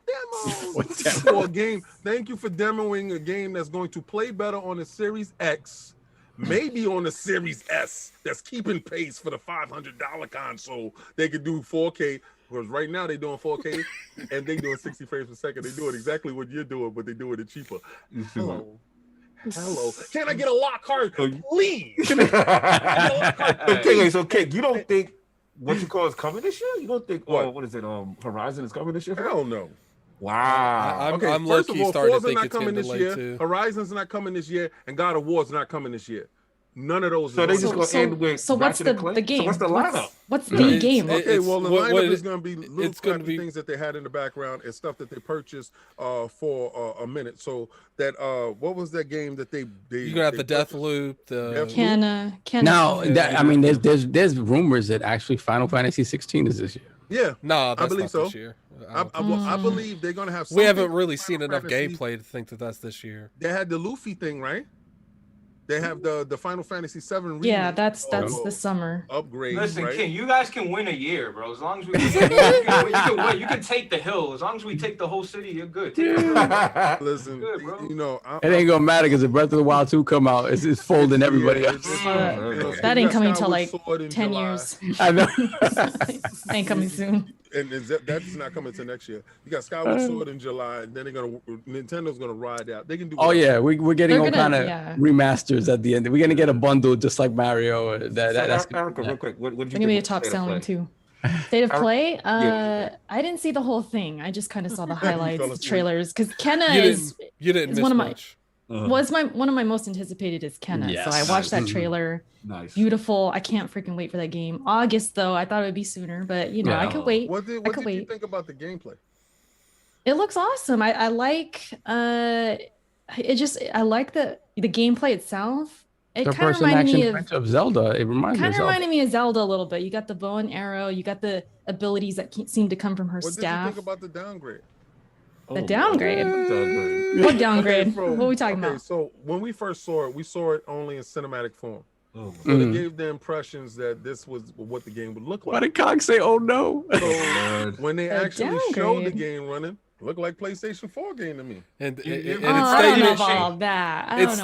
Demos for a game. Thank you for demoing a game that's going to play better on the Series X. Maybe on the Series S, that's keeping pace for the $500 console. They could do 4K, because right now they're doing 4K and they doing 60 frames per second. They're doing exactly what you're doing, but they're doing it cheaper. Hello. Can I get a lock card, please? Okay, so Kate, you don't think what you call is coming this year? You don't think what is it? Horizon is coming this year? Hell no. Wow. I'm first low-key of all, starting to Forza think not it's coming getting this delayed year. too. Horizon's not coming this year, and God of War's not coming this year. None of those. So they just gonna end with. So what's the game? So what's the lineup? What's the game? Okay, well the lineup is going to be little crappy things that they had in the background and stuff that they purchased for a minute. So that what was that game that they you're gonna have the Deathloop, the can now that, I mean there's rumors that actually Final Fantasy 16 is this year. Yeah, no, that's I believe not so. This year. I believe they're gonna have. We haven't really seen enough gameplay to think that that's this year. They had the Luffy thing, right? They have the Final Fantasy 7 remake. Yeah, that's the summer upgrade. Listen, right? King, you guys can win a year, bro. As long as we you can win. You can take the hill. As long as we take the whole city, you're good. Listen, good, bro. It ain't gonna matter because the Breath of the Wild 2 come out, it's folding everybody else. That ain't coming till like 10 years. I know. Ain't coming soon. and that's not coming to next year. You got Skyward Sword in July, and then Nintendo's gonna ride out. They can do. Oh yeah, we're getting all kind of yeah. remasters at the end. We're gonna get a bundle just like Mario. That's Erica, real quick. What It's gonna be a top selling too. State of Play. I didn't see the whole thing. I just kind of saw the highlights, trailers, because Kenna is one of my. One of my most anticipated is Kenna. Yes. So I watched that trailer. Nice. Beautiful. I can't freaking wait for that game. August though, I thought it would be sooner, but you know, I could wait. What did you think about the gameplay? It looks awesome. I like I like the gameplay itself. It kind of reminded me of Zelda. It reminded me of Zelda a little bit. You got the bow and arrow, you got the abilities that seem to come from her staff. What did you think about the downgrade? The downgrade? What downgrade? What are we talking about? So when we first saw it, we saw it only in cinematic form. So they gave the impressions that this was what the game would look like. Why did Cog say, "Oh no"? So when they actually showed the game running, it looked like PlayStation 4 game to me. And I don't know about all that. It's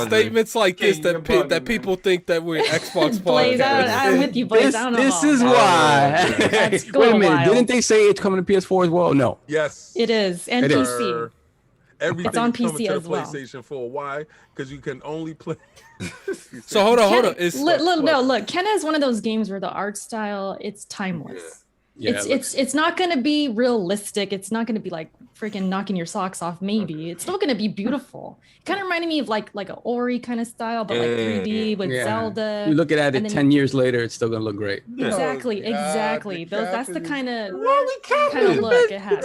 statements like this that people think that we're Xbox Blaze, I'm with you, Blaze. I don't know. This is why. Wait a minute. Didn't they say it's coming to PS4 as well? No. Yes. It is. And PC. Everything it's on PC coming to as the well. PlayStation 4. Why? Because you can only play. So hold on. Look, Kenna is one of those games where the art style, it's timeless. Yeah, it's not going to be realistic. It's not going to be like freaking knocking your socks off. Maybe it's still going to be beautiful. It kind of reminded me of like an Ori kind of style, but like 3D with Zelda. You look at it 10 years later, it's still going to look great. Exactly. That's the kind of look it has.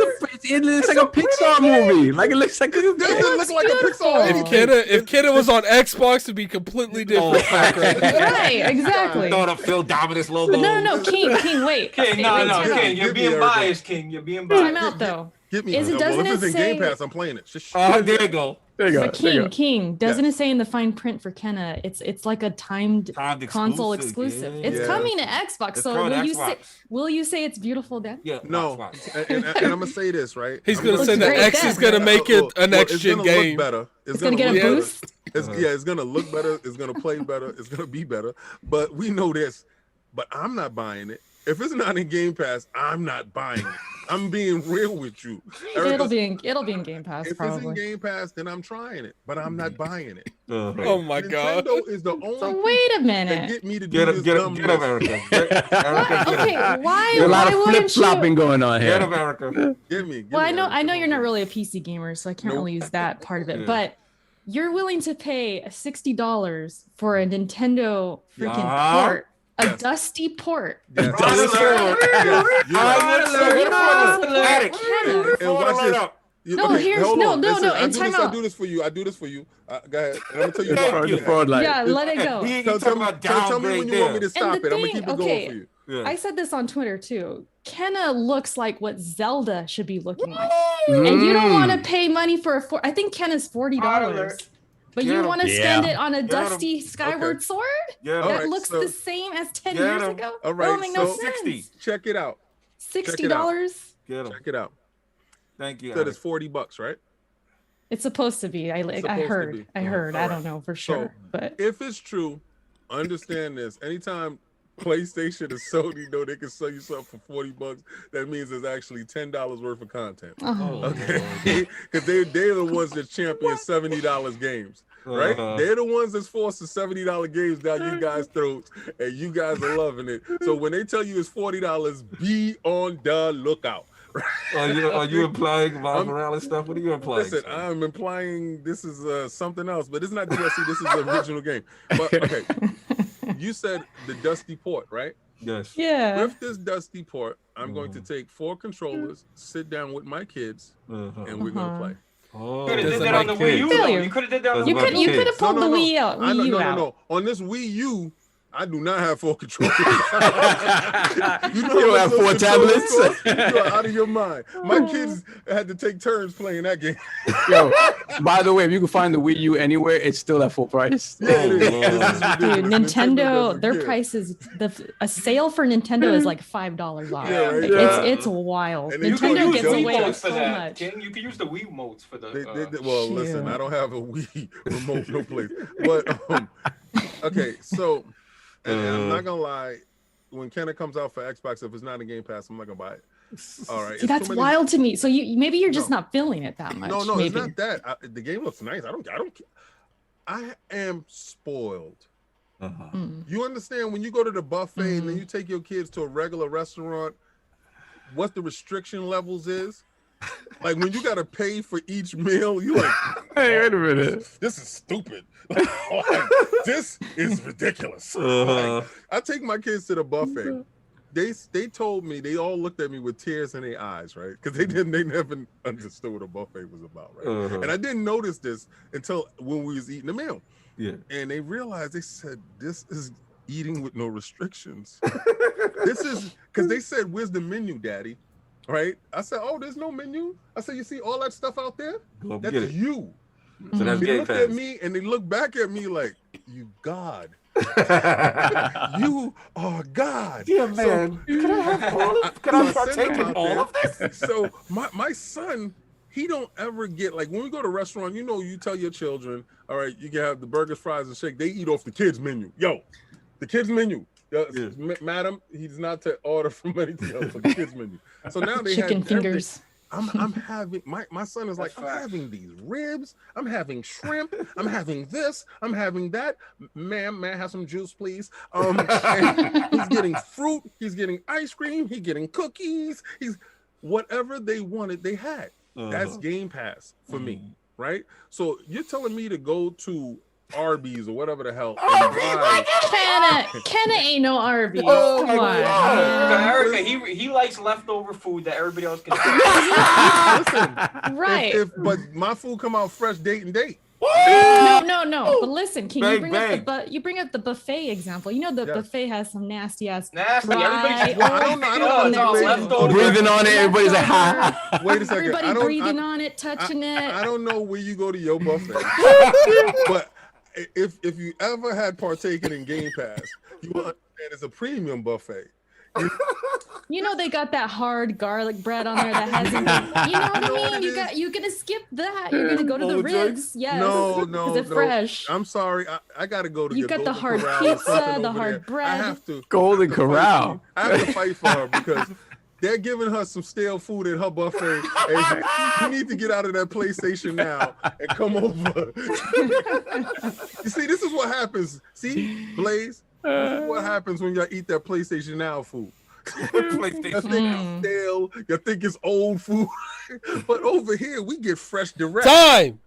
It looks like a Pixar movie. Like it looks like a Pixar. If Kenna was on Xbox, it'd be completely different. Right, exactly. Throw the Phil Dominus logo. No, King, wait. King, no, King, you're being biased, King. You're being biased. Time out though. Get me. Doesn't if it's in say... Game Pass, I'm playing it. There you go. But King, doesn't it say in the fine print for Kenna, it's like a timed console exclusive. Yeah. It's coming to Xbox. So will you say it's beautiful then? Yeah. No. And I'm gonna say this, right? He's gonna say that X is gonna make it a next gen game. It's gonna get a boost. It's gonna look better. It's gonna play better. It's gonna be better. But we know this. But I'm not buying it. If it's not in Game Pass, I'm not buying it. I'm being real with you. It'll be in Game Pass. If probably. it's in Game Pass, then I'm trying it, but I'm not buying it. Oh my God! Nintendo is the only. So wait a minute. That get me to do this dumb get America. Okay, why? There's a lot of flip flopping going on here. Get America. Give me. Well, I know you're not really a PC gamer, so I can't really use that part of it. But you're willing to pay $60 for a Nintendo freaking port. A dusty port. Yes. And time out. I do this for you. Go ahead. And I'm gonna tell you why. Yeah, let it go. Tell me when you want me to stop it. I'm gonna keep it going for you. Yeah. I said this on Twitter too. Kenna looks like what Zelda should be looking like, and you don't want to pay money for I think Kenna's $40. But you want to spend it on a dusty Skyward Sword that looks the same as 10 years ago? All right, that make no sense. 60. Check it out. $60? Check it out. Thank you. That is $40, right? It's supposed to be. I heard. I don't know for sure. But if it's true, understand this. Anytime PlayStation and Sony know they can sell you something for $40, that means there's actually $10 worth of content. Okay, because they're the ones that champion $70 games, right? They're the ones that's forcing $70 games down you guys' throats, and you guys are loving it. So when they tell you it's $40, be on the lookout. Are you implying Miles Morales stuff? What are you implying? Listen, I'm implying this is something else, but it's not DLC. This is the original game. But okay. You said the dusty port, right? Yes. Yeah. With this dusty port, I'm going to take 4 controllers, sit down with my kids, and we're going to play. You could have did that on the Wii U. You could have did that on the Wii U. You could have pulled the Wii out. No. On this Wii U, I do not have 4 controllers. you don't have 4 tablets? You are out of your mind. My kids had to take turns playing that game. Yo, by the way, if you can find the Wii U anywhere, it's still at full price. Yeah, it is. Dude, Nintendo, their prices, a sale for Nintendo is like $5 off. Yeah, right? It's wild. Nintendo gets away with so much. You can use the Wii modes for the. Well, listen, I don't have a Wii remote no place. But, okay, so... And I'm not gonna lie, when Kenna comes out for Xbox, if it's not in Game Pass, I'm not gonna buy it. All right. See, that's wild to me. So maybe you're just not feeling it that much. No, maybe. it's not that. The game looks nice. I am spoiled. You understand when you go to the buffet and then you take your kids to a regular restaurant, what the restriction levels is? Like when you gotta pay for each meal, you like, hey, wait a minute. This is stupid. Like, this is ridiculous. Like, I take my kids to the buffet. They told me, they all looked at me with tears in their eyes, right? Because they never understood what a buffet was about, right? And I didn't notice this until when we was eating the meal. Yeah. And they realized, they said, this is eating with no restrictions. This is, because they said, where's the menu, Daddy? Right? I said, oh, there's no menu. I said, you see all that stuff out there? That's you. So that's they looked at me and they looked back at me like, you God. You are God. Yeah, man. So, can I partake in all of this? So my son, he don't ever get, like when we go to a restaurant, you know, you tell your children, all right, you can have the burgers, fries, and shake. They eat off the kids' menu. Yo, the kids' menu. Madam, he's not to order from anything else for the kids' menu. So now they chicken fingers. I'm having my son is like, I'm having these ribs, I'm having shrimp, I'm having this, I'm having that. Ma'am, may I have some juice, please? And he's getting fruit, he's getting ice cream, he's getting cookies, he's whatever they wanted, they had. That's Game Pass for me, right? So you're telling me to go to Arby's or whatever the hell. Kenna ain't no Arby's. Oh my God. Erica, he likes leftover food that everybody else can listen, right. But my food come out fresh date and date. No. But listen, can you bring up the buffet example? You know the buffet has some nasty. Everybody's breathing on it. Everybody's like, ha. Wait a second. Everybody breathing on it, touching it. I don't know where you go to your buffet, but if you ever had partaken in Game Pass, you will understand it's a premium buffet. You know they got that hard garlic bread on there that hasn't been, you know what I mean? You're gonna skip that. You're gonna go to the ribs. Yes. No. It's fresh. I'm sorry. I gotta go to you got the hard pizza, the hard bread. I have to Golden Corral. I have to fight for her because they're giving her some stale food at her buffet. And you need to get out of that PlayStation now and come over. You see, this is what happens. See, Blaze, this is what happens when y'all eat that PlayStation Now food. You think it's stale, you think it's old food. But over here, we get fresh direct. Time.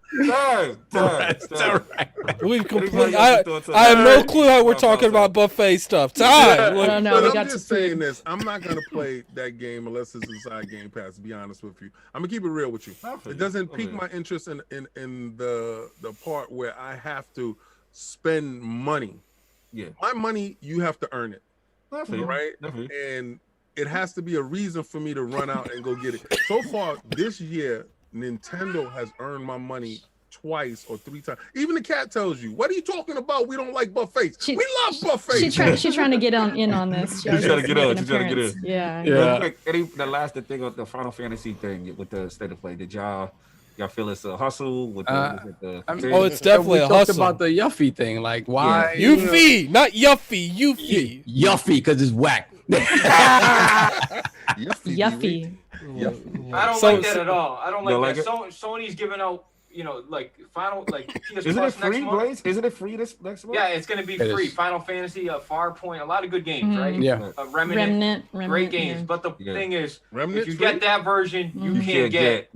We complete. I have no clue how we're talking about buffet stuff. Time. But I'm just saying this. I'm not gonna play that game unless it's inside Game Pass. To be honest with you, I'm gonna keep it real with you. It doesn't pique my interest in the part where I have to spend money. Yeah, my money, you have to earn it. Right? And it has to be a reason for me to run out and go get it. So far this year, Nintendo has earned my money twice or three times. Even the cat tells you, what are you talking about? We don't like buffets. We love buffets. She's trying to get in on this. She's trying to get in. Yeah. The last thing of the Final Fantasy thing with the state of play, did y'all feel it's a hustle? With it's definitely a hustle. We talked about the Yuffie thing. Like, why? Yuffie, not Yuffie. Yuffie. Yuffie, because it's whack. Yuffie. I don't like that at all. I don't like that. Sony's giving out, like Final, like PS Isn't Plus it free, Blaze? Isn't it free this next month? Yeah, it's going to be free. Final Fantasy, Farpoint, a lot of good games, right? Yeah. Remnant, great games. Yeah. But the thing is, if you get that version, you can't get.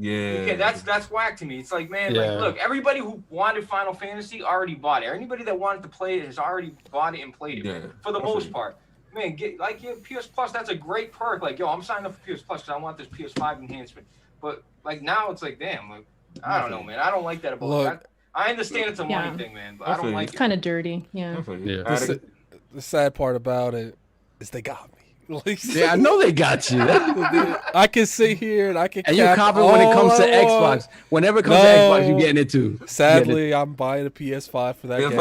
That's whack to me. It's like, man, like, look, everybody who wanted Final Fantasy already bought it. Anybody that wanted to play it has already bought it and played it for the most part. Man, get PS Plus. That's a great perk. Like, yo, I'm signing up for PS Plus because I want this PS5 enhancement. But like now, it's like, damn, like, I don't know, man. I don't like that about that. I understand it's a money thing, man, but I don't like it. It's kind of dirty. Yeah. The sad part about it is they got me. I know they got you. I can sit here and I can. And you're confident when it comes to Xbox. Whenever it comes to Xbox, you're getting it too. Sadly, I'm buying a PS5 for that game.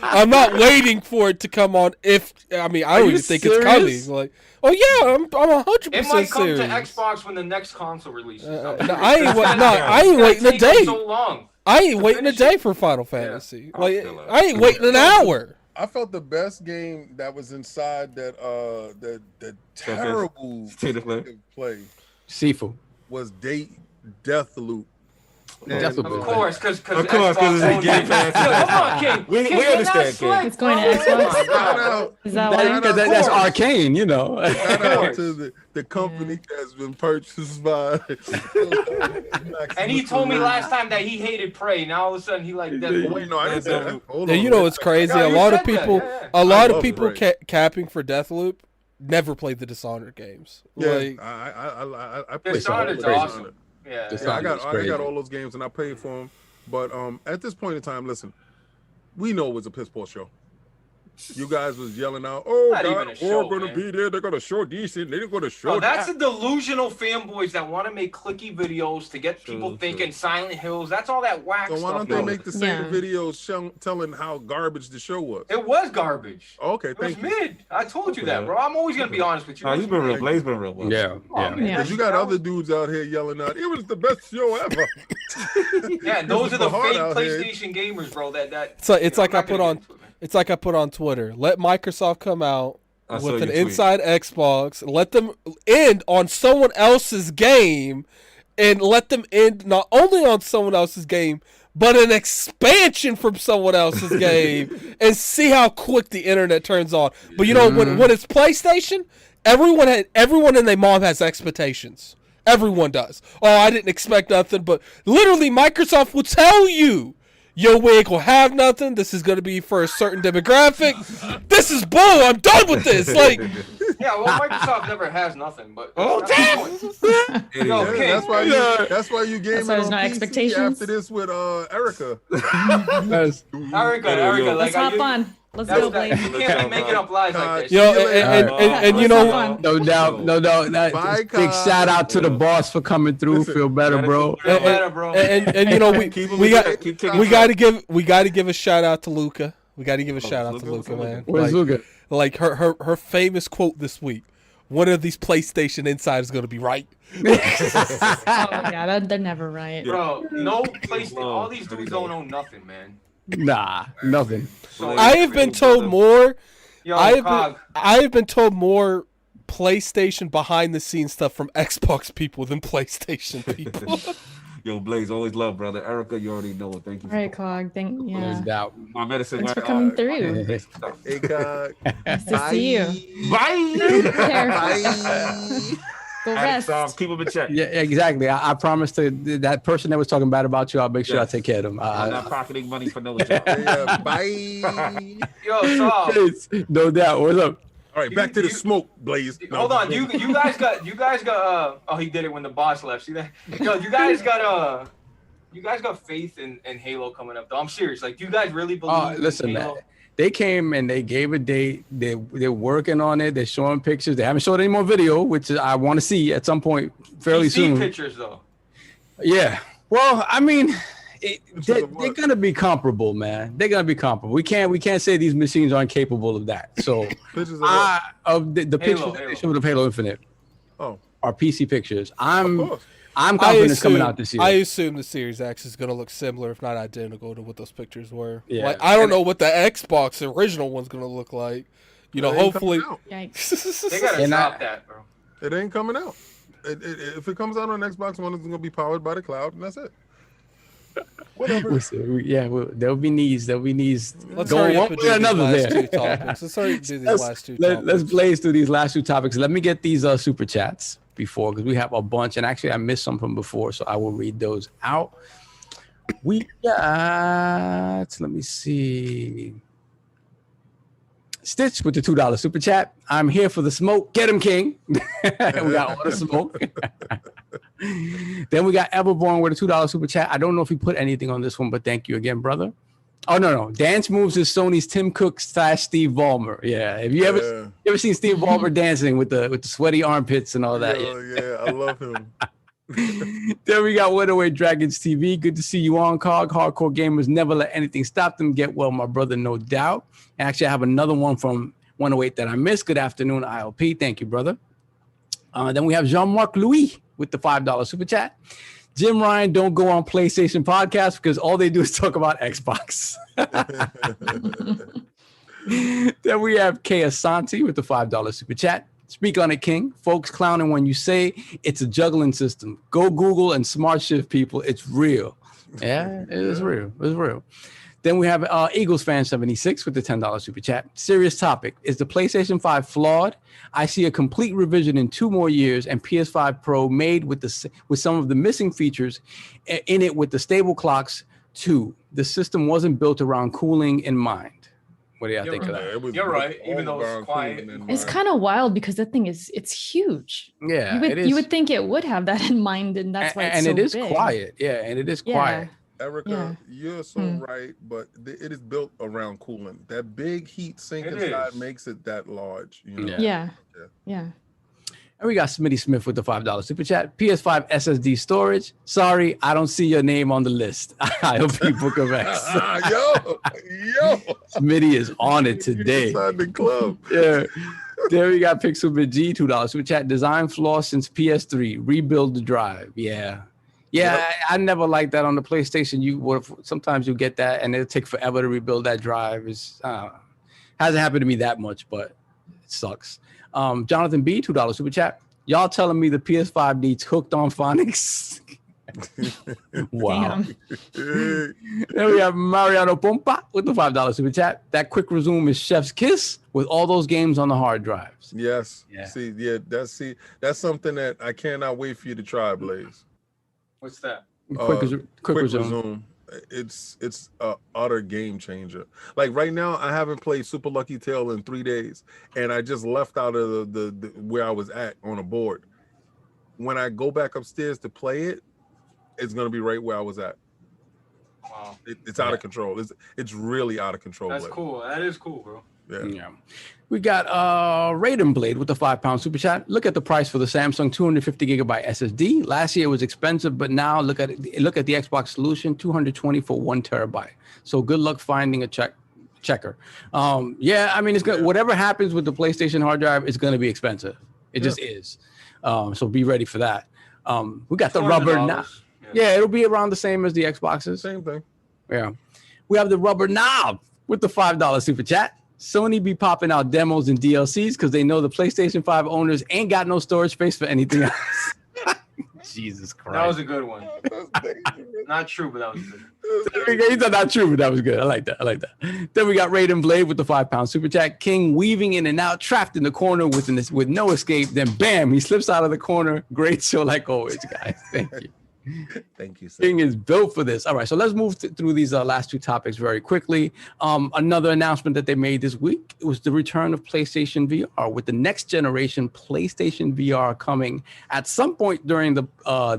I'm not waiting for it to come on. I don't even think it's coming. Like, oh yeah, I'm 100% It might come serious. to Xbox when the next console releases. I ain't waiting a day. So long. I ain't waiting a day for Final Fantasy. I ain't waiting an hour. I felt the best game that was inside that that terrible StateOfPlay. Sifu was Deathloop. Of course, because it's Game Pass. Come on, King. We understand, King. It's going to Xbox. Is that why? That's Arcane, you know. Shout out to the company that's been purchased by. And he told me last time that he hated Prey. Now all of a sudden he like Deathloop. Wait, no, I didn't say that. Yeah, you know it's crazy. A lot of people, capping for Deathloop never played the Dishonored games. Yeah, like, I played Dishonored's awesome. Yeah, I got all those games and I paid for them. But at this point in time, listen, we know it was a piss poor show. You guys was yelling out, "Oh, God, we're gonna be there. They're gonna show decent. They're gonna show." That's the delusional fanboys that want to make clicky videos to get people thinking Silent Hills. That's all that whack stuff. So why don't they make the same videos telling how garbage the show was? It was garbage. Okay, thank you. It was mid. I told you that, bro. I'm always gonna be honest with you. He's been real. Blaze been real. Yeah. Because you got other dudes out here yelling out, "It was the best show ever." Yeah, those are the fake PlayStation gamers, bro. It's like I put on Twitter. Let Microsoft come out with an inside Xbox. Let them end on someone else's game, and let them end not only on someone else's game, but an expansion from someone else's game, and see how quick the internet turns on. But you know, when it's PlayStation, everyone and their mom has expectations. Everyone does. Oh, I didn't expect nothing, but literally Microsoft will tell you, yo, we ain't gonna have nothing. This is gonna be for a certain demographic. This is bull. I'm done with this. Like, yeah, well, Microsoft never has nothing, but that's why you gave me no expectations after this with Erica. Erica, let's hop on. Let's go, Blake. You can't be making up lies like this. Yo, and you know, no doubt. Big shout out to the boss for coming through. Listen, feel better, bro. And you know, we got to give a shout out to Luca. We got to give a shout out to Luca, man. Where's Luca? Like her famous quote this week. One of these PlayStation insiders is going to be right. Oh yeah, they're never right. Bro, no PlayStation. All these dudes don't know nothing, man. Nah, nothing. So I have been told more. Yo, I have been told more PlayStation behind the scenes stuff from Xbox people than PlayStation people. Yo, Blaze, always love, brother. Erica, you already know it. Thank you. All right, Cog. No doubt. My medicine. Thanks for coming through. Hey, Cog. Nice to see you. Bye. Bye. Go rest. Keep them in check. Yeah, exactly. I promised to that person that was talking bad about you. I'll make sure I take care of them. I'm not pocketing money for no job. Bye. Yo, Saul. No doubt. What's up? All right, back to the smoke, Blaze. Hold on, you guys got. Oh, he did it when the boss left. See that? Yo, you guys got faith in Halo coming up, though. I'm serious. Like, do you guys really believe? Listen, in Halo? man. They came and they gave a date. They're working on it. They're showing pictures. They haven't showed any more video, which I want to see at some point fairly soon. Pictures though. Yeah. Well, I mean, they're gonna be comparable, man. They're gonna be comparable. We can't say these machines aren't capable of that. So, of the pictures that they showed of Halo Infinite, are PC pictures. I'm confident it's coming out this year. I assume the Series X is going to look similar, if not identical, to what those pictures were. Yeah. Like, I don't know what the Xbox original one's going to look like. You know, hopefully. Yikes. They got to stop that, bro. It ain't coming out. If it comes out on Xbox One, it's going to be powered by the cloud, and that's it. Whatever. There'll be needs. Let's hurry up and do these last two topics. Let's hurry up and do these last two topics. Let's blaze through these last two topics. Let me get these super chats before, because we have a bunch, and actually I missed some from before, so I will read those out. We got, let me see, Stitch with the $2 super chat. I'm here for the smoke. Get him, King. We got all the smoke. Then we got Everborn with a $2 super chat. I don't know if he put anything on this one, but thank you again, brother. Oh, no. Dance moves is Sony's Tim Cook / Steve Ballmer. Yeah. Have you ever seen Steve Ballmer dancing with the sweaty armpits and all that? Yeah, I love him. Then we got Winaway Dragons TV. Good to see you on, Cog. Hardcore gamers never let anything stop them. Get well, my brother, no doubt. Actually, I have another one from 108 that I missed. Good afternoon, ILP. Thank you, brother. Then we have Jean-Marc Louis with the $5 super chat. Jim Ryan don't go on PlayStation podcast because all they do is talk about Xbox. Then we have K Asante with the $5 super chat. Speak on it, King. Folks clowning when you say it's a juggling system. Go Google and smart shift people. It's real. Yeah, it is real. It's real. Then we have Eagles fan 76 with the $10 super chat. Serious topic. Is the PlayStation 5 flawed? I see a complete revision in 2 more years and PS5 Pro made with some of the missing features in it with the stable clocks too. The system wasn't built around cooling in mind. What do you think of that? You're right. Even though it's quiet. It's kind of wild because that thing it's huge. Yeah, you would think it would have that in mind, and that's why it's so it is big. quiet. Yeah, and it is quiet. Erica, you're so right, but it is built around cooling. That big heat sink inside makes it that large. You know? Yeah. And we got Smitty Smith with the $5 super chat. PS5 SSD storage. Sorry, I don't see your name on the list. IOP Book of X. yo. Smitty is on it today. Inside the club. Yeah. There we got Pixelbit G, $2 super chat. Design flaw since PS3. Rebuild the drive. Yeah. I never liked that on the PlayStation. Sometimes you get that and it'll take forever to rebuild that drive. Hasn't happened to me that much, but it sucks. Jonathan B, $2 super chat. Y'all telling me the PS5 needs hooked on phonics? Wow. Then we have Mariano Pompa with the $5 super chat. That quick resume is chef's kiss with all those games on the hard drives. Yes. Yeah. That's something that I cannot wait for you to try, Blaze. What's that? Quick resume. It's a utter game changer. Like right now, I haven't played Super Lucky Tail in 3 days, and I just left out of the where I was at on a board. When I go back upstairs to play it, it's gonna be right where I was at. Wow, it's out of control. It's really out of control. That's cool. That is cool, bro. Yeah. We got Raiden Blade with the £5 super chat. Look at the price for the Samsung 250 gigabyte SSD. Last year it was expensive, but now look at the Xbox solution, 220 for 1 terabyte. So good luck finding a checker. I mean, it's good. Whatever happens with the PlayStation hard drive, it's going to be expensive. It just is. So be ready for that. We got the rubber knob. Yeah, it'll be around the same as the Xboxes. Same thing. Yeah. We have the rubber knob with the $5 super chat. Sony be popping out demos and DLCs because they know the PlayStation 5 owners ain't got no storage space for anything else. Jesus Christ. That was a good one. Not true, but that was good. He said not true, but that was good. I like that. Then we got Raiden Blade with the £5 super chat. King weaving in and out, trapped in the corner with no escape. Then bam, he slips out of the corner. Great show like always, guys. Thank you. Thank you, sir. King is built for this. All right, so let's move through these last 2 topics very quickly. Another announcement that they made this week, it was the return of PlayStation VR with the next generation PlayStation VR coming at some point during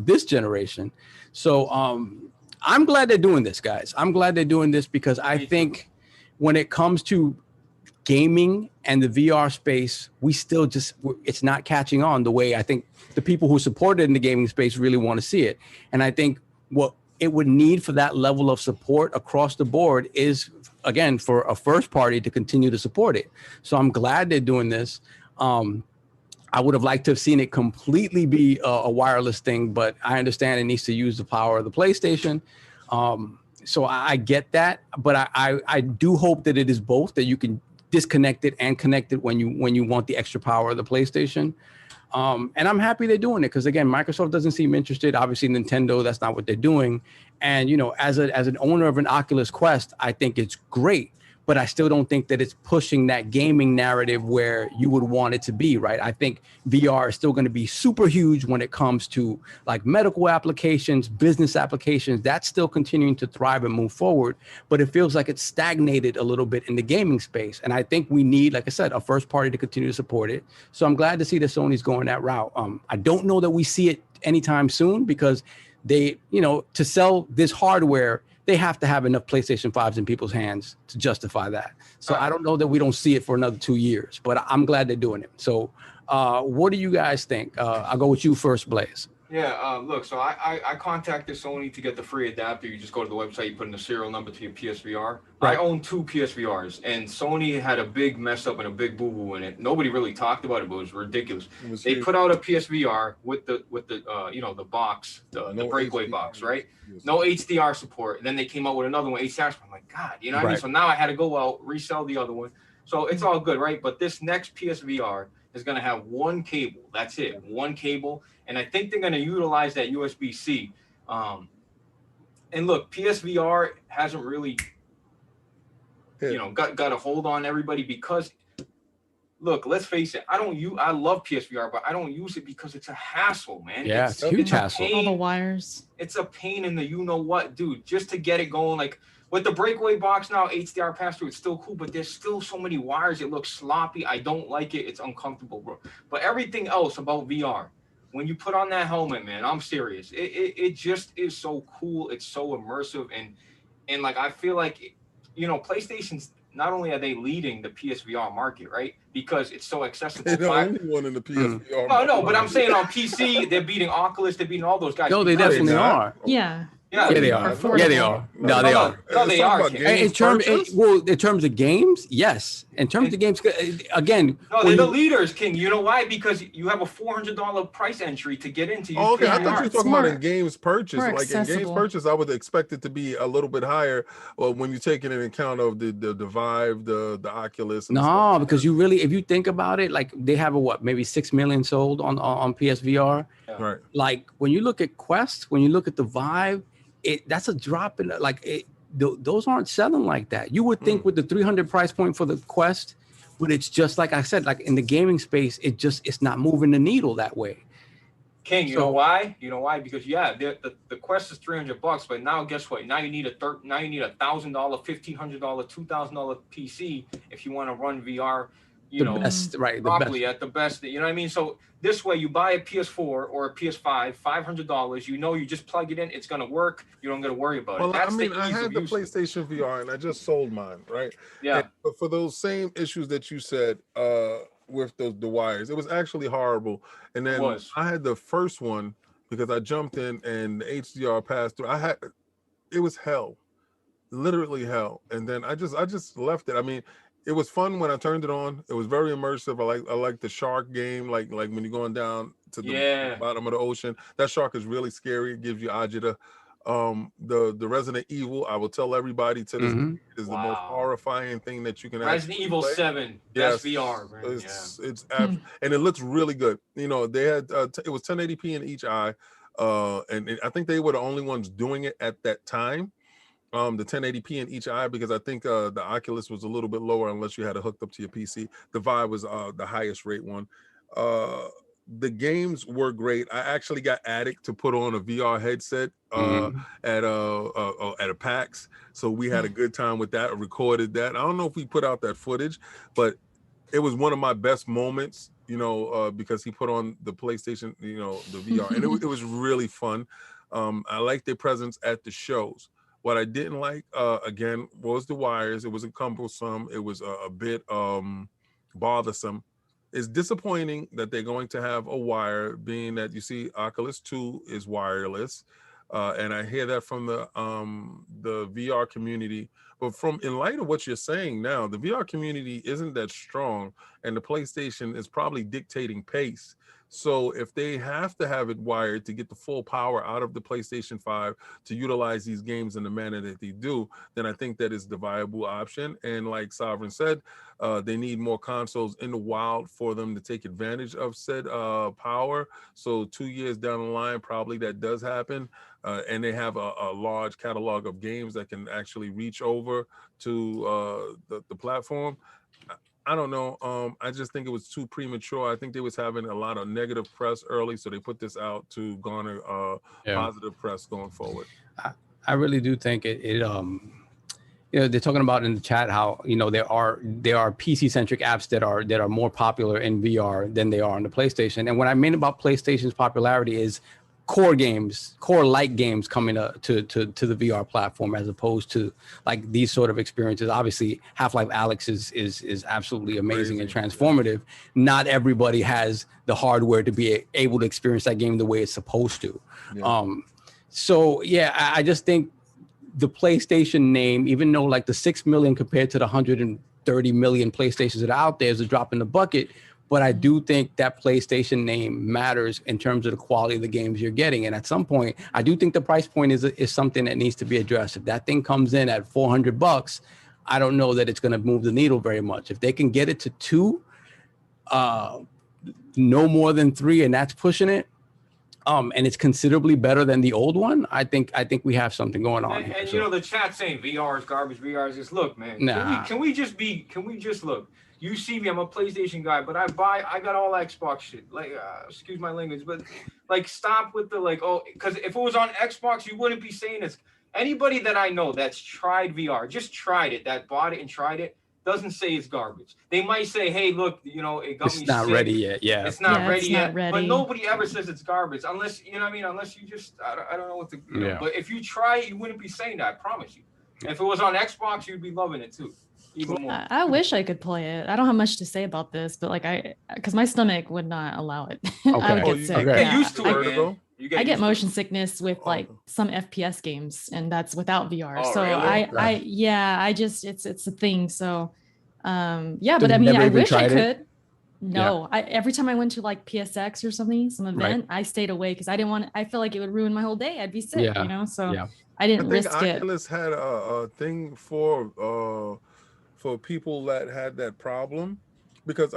this generation. So I'm glad they're doing this, guys. I'm glad they're doing this because I think when it comes to gaming and the VR space, it's not catching on the way I think the people who support it in the gaming space really want to see it. And I think what it would need for that level of support across the board is, again, for a first party to continue to support it. So I'm glad they're doing this. I would have liked to have seen it completely be a wireless thing, but I understand it needs to use the power of the PlayStation. So I get that, but I do hope that it is both, that you can disconnect it and connect it when you want the extra power of the PlayStation. And I'm happy they're doing it because, again, Microsoft doesn't seem interested. Obviously, Nintendo, that's not what they're doing. And, as an owner of an Oculus Quest, I think it's great. But I still don't think that it's pushing that gaming narrative where you would want it to be, right? I think VR is still going to be super huge when it comes to like medical applications, business applications. That's still continuing to thrive and move forward. But it feels like it's stagnated a little bit in the gaming space. And I think we need, like I said, a first party to continue to support it. So I'm glad to see that Sony's going that route. I don't know that we see it anytime soon because they, to sell this hardware, they have to have enough PlayStation 5s in people's hands to justify that. So I don't know that we don't see it for another 2 years, but I'm glad they're doing it. So what do you guys think? I'll go with you first, Blaze. Yeah, look, so I contacted Sony to get the free adapter. You just go to the website, you put in the serial number to your PSVR. Right. I own 2 PSVRs, and Sony had a big mess up and a big boo-boo in it. Nobody really talked about it, but it was ridiculous. They put out a PSVR with the the box, the breakaway box, right? No HDR support. And then they came out with another one, HDR support. I'm like, God, you know what I mean? So now I had to go out, resell the other one. So it's all good, right? But this next PSVR is going to have one cable. That's it, one cable. And I think they're going to utilize that USB-C. And look, PSVR hasn't really, got a hold on everybody because, look, let's face it. I love PSVR, but I don't use it because it's a hassle, man. Yeah, it's a huge hassle. All the wires. It's a pain in the you-know-what, dude. Just to get it going, like with the breakaway box now, HDR pass-through, it's still cool, but there's still so many wires. It looks sloppy. I don't like it. It's uncomfortable, bro. But everything else about VR, when you put on that helmet, man, I'm serious. It just is so cool. It's so immersive. And like, I feel like, PlayStation's, not only are they leading the PSVR market, right? Because it's so accessible. They're the only one in the PSVR market. No, but I'm saying on PC, they're beating Oculus, they're beating all those guys. No, they definitely are. Yeah. Yeah, they are. Yeah, they are. No, they are. No, they are. In terms of games, yes. In terms of games, again. No, they're the leaders, King. You know why? Because you have a $400 price entry to get into. Okay, I thought you were talking about in games purchase. More like accessible. In games purchase, I would expect it to be a little bit higher. Well, when you take into account of the Vive, the Oculus. No, because you really, if you think about it, like they have maybe 6 million sold on PSVR. Yeah. Right. Like when you look at Quest, when you look at the Vive, that's a drop in those aren't selling like that. You would think with the 300 price point for the Quest, but it's just like I said, like in the gaming space, it's not moving the needle that way. King, you know why? Because the Quest is $300, but now guess what? Now you need a $1,000, $1,500, $2,000 PC if you want to run VR. Properly at the best. You know what I mean? So this way, you buy a PS4 or a PS5, $500. You just plug it in. It's gonna work. You don't gotta worry about it. That's I had the PlayStation VR and I just sold mine, right? Yeah. But for those same issues that you said, with the wires, it was actually horrible. And then I had the first one because I jumped in and the HDR passed through. It was hell, literally hell. And then I just left it. I mean, it was fun when I turned it on. It was very immersive. I like the shark game, like when you're going down to the bottom of the ocean. That shark is really scary. It gives you agita. The Resident Evil, I will tell everybody to this day, is the most horrifying thing that you can Resident Evil play. 7, best VR, man. It's and it looks really good. They had it was 1080p in each eye, and I think they were the only ones doing it at that time. The 1080p in each eye, because I think the Oculus was a little bit lower unless you had it hooked up to your PC. The Vive was the highest rate one. The games were great. I actually got Addict to put on a VR headset at a PAX, so we had a good time with that. I recorded that. I don't know if we put out that footage, but it was one of my best moments. Because he put on the PlayStation, the VR, and it was really fun. I liked their presence at the shows. What I didn't like, again, was the wires. It was cumbersome. It was a bit bothersome. It's disappointing that they're going to have a wire, being that you see Oculus 2 is wireless. And I hear that from the VR community. But in light of what you're saying now, the VR community isn't that strong, and the PlayStation is probably dictating pace. So if they have to have it wired to get the full power out of the PlayStation 5 to utilize these games in the manner that they do, then I think that is the viable option. And like Sovereign said, they need more consoles in the wild for them to take advantage of said power. So 2 years down the line, probably that does happen. And they have a large catalog of games that can actually reach over to the platform. I don't know. I just think it was too premature. I think they was having a lot of negative press early, so they put this out to garner positive press going forward. I really do think it they're talking about in the chat how there are PC centric apps that are more popular in VR than they are on the PlayStation. And what I mean about PlayStation's popularity is core like games coming to the VR platform, as opposed to like these sort of experiences. Obviously, Half-Life Alyx is absolutely amazing and transformative. Not everybody has the hardware to be able to experience that game the way it's supposed to. I just think the PlayStation name, even though like the 6 million compared to the 130 million PlayStations that are out there, is a drop in the bucket. But I do think that PlayStation name matters in terms of the quality of the games you're getting. And at some point, I do think the price point is something that needs to be addressed. If that thing comes in at $400, I don't know that it's going to move the needle very much. If they can get it to 2, no more than 3, and that's pushing it, and it's considerably better than the old one, I think we have something going on. And you know, the chat saying VR is garbage, VR is just, look, man, can we just look? You see me, I'm a PlayStation guy, but I got all Xbox shit. Like, excuse my language, but like, stop with the like, oh, because if it was on Xbox, you wouldn't be saying this. Anybody that I know that's tried VR, just tried it, that bought it and tried it, doesn't say it's garbage. They might say, hey, look, you know, it got me sick. It's not ready yet. Yeah. It's not ready yet. But nobody ever says it's garbage unless, you know what I mean? Unless you just, I don't know what to, you know, but if you try it, you wouldn't be saying that, I promise you. If it was on Xbox, you'd be loving it too. Even more. I wish I could play it. I don't have much to say about this, but like because my stomach would not allow it. I would get sick. Get used to it, man. I get motion sickness with like some FPS games, and that's without VR. Oh, so really? I just it's a thing. So but I mean I wish I could. No, every time I went to like PSX or something, some event, I stayed away because I didn't want. I feel like it would ruin my whole day. I'd be sick, you know. So I didn't risk it. Oculus had a thing for people that had that problem, because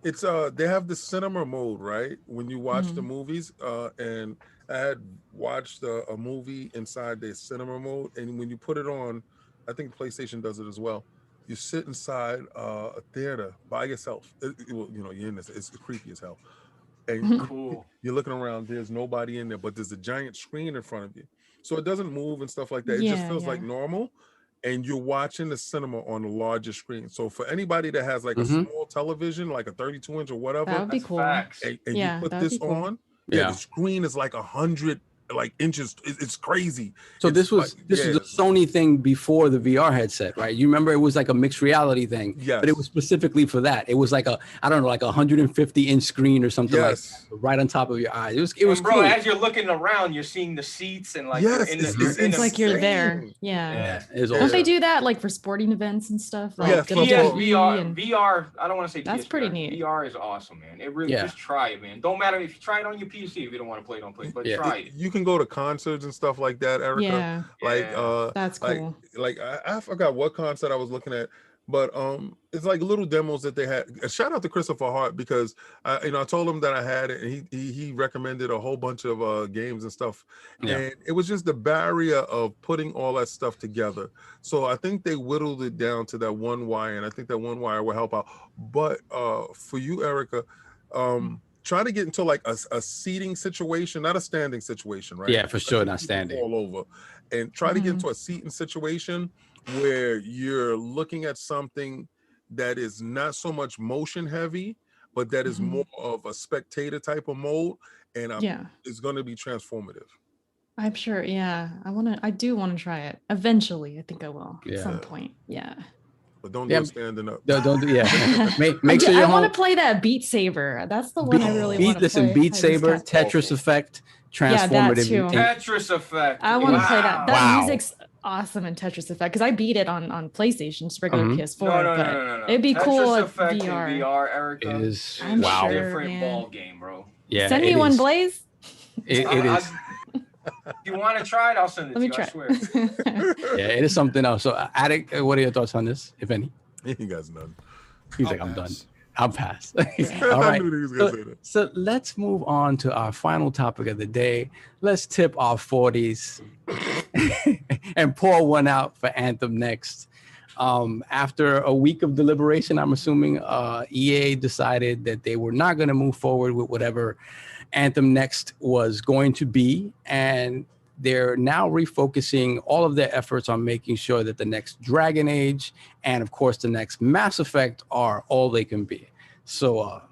it's they have the cinema mode, right? When you watch the movies, and I had watched a movie inside the cinema mode, and when you put it on, I think PlayStation does it as well. You sit inside a theater by yourself. You know, you're in this. It's creepy as hell. And you're looking around. There's nobody in there, but there's a giant screen in front of you, so it doesn't move and stuff like that. It just feels like normal. And you're watching the cinema on the larger screen. So for anybody that has like a small television, like a 32-inch or whatever, that would be cool. And you put this on, the screen is like 100 inches. It's crazy. So this was a Sony thing before the VR headset, right? You remember it was like a mixed reality thing, but it was specifically for that. It was like a 150-inch screen or something like that, right on top of your eyes. It was bro, cool. as you're looking around, you're seeing the seats and like it's like you're there. Don't they do that like for sporting events and stuff? Like VR. I don't want to say that's PSVR. pretty neat. VR is awesome, man. It really just try it, man. Don't matter if you try it on your PC. If you don't want to play, don't play. But try it. You can go to concerts and stuff like that, Erica. That's cool. Like I forgot what concert I was looking at, but it's like little demos that they had. Shout out to Christopher Hart, because I told him that I had it, and he recommended a whole bunch of games and stuff, and it was just the barrier of putting all that stuff together. So I think they whittled it down to that one wire, and I think that one wire will help out. But for you, Erica, try to get into like a seating situation, not a standing situation, right? Yeah, for sure, not standing. All over. And try to get into a seating situation where you're looking at something that is not so much motion heavy, but that is more of a spectator type of mode. And it's going to be transformative. I'm sure. Yeah. I do want to try it eventually. I think I will at some point. Yeah. But don't do it standing up. Don't do make sure I want to play that Beat Saber. That's the one I really want to play. Listen, Beat Saber, Tetris Effect, transformative. Yeah, that too. Tetris Effect. I want to play that. That music's awesome in Tetris Effect, because I beat it on PlayStation, just regular PS4. No. It'd be Tetris cool if Effect VR. In VR, Erica, is different ball game, bro. Yeah, send me one, Blaze. It is. If you want to try it, I'll send it to you. I swear. It is something else. So, Attic, what are your thoughts on this, if any? He got none. He's like, I'm done. I'll pass. All right. So let's move on to our final topic of the day. Let's tip our 40s and pour one out for Anthem next. After a week of deliberation, I'm assuming EA decided that they were not going to move forward with whatever Anthem next was going to be, and they're now refocusing all of their efforts on making sure that the next Dragon Age and, of course, the next Mass Effect are all they can be. So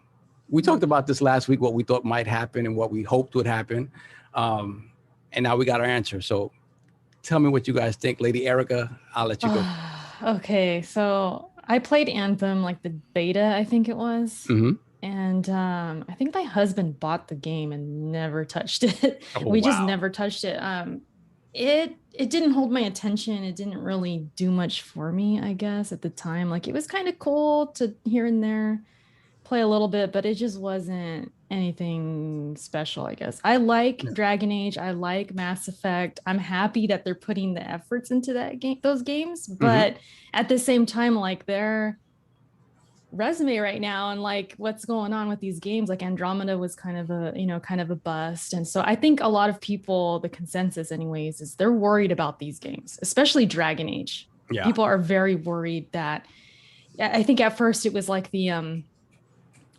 we talked about this last week, what we thought might happen and what we hoped would happen, and now we got our answer. So tell me what you guys think. Lady Erica, I'll let you go. Okay, so I played Anthem, like the beta, I think it was. And I think my husband bought the game and never touched it. We just never touched it. It didn't hold my attention. It didn't really do much for me, I guess, at the time. Like, it was kind of cool to here and there play a little bit, but it just wasn't anything special, I guess. I like Dragon Age. I like Mass Effect. I'm happy that they're putting the efforts into those games, but at the same time, like their resume right now and like what's going on with these games, like Andromeda was kind of a bust. And so I think a lot of people, the consensus anyways, is they're worried about these games, especially Dragon Age. Yeah. People are very worried that, I think at first it was like the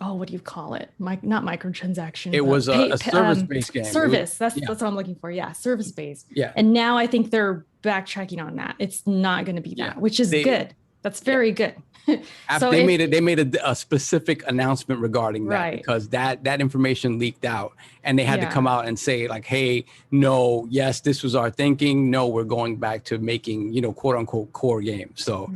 what do you call it? Not microtransaction. It was a service-based game. Service. That's what I'm looking for. Yeah, service-based. Yeah. And now I think they're backtracking on that. It's not going to be that, which is good. That's very good. So they made a specific announcement regarding that because that information leaked out, and they had to come out and say like, hey, no, yes, this was our thinking. No, we're going back to making, quote unquote core games. So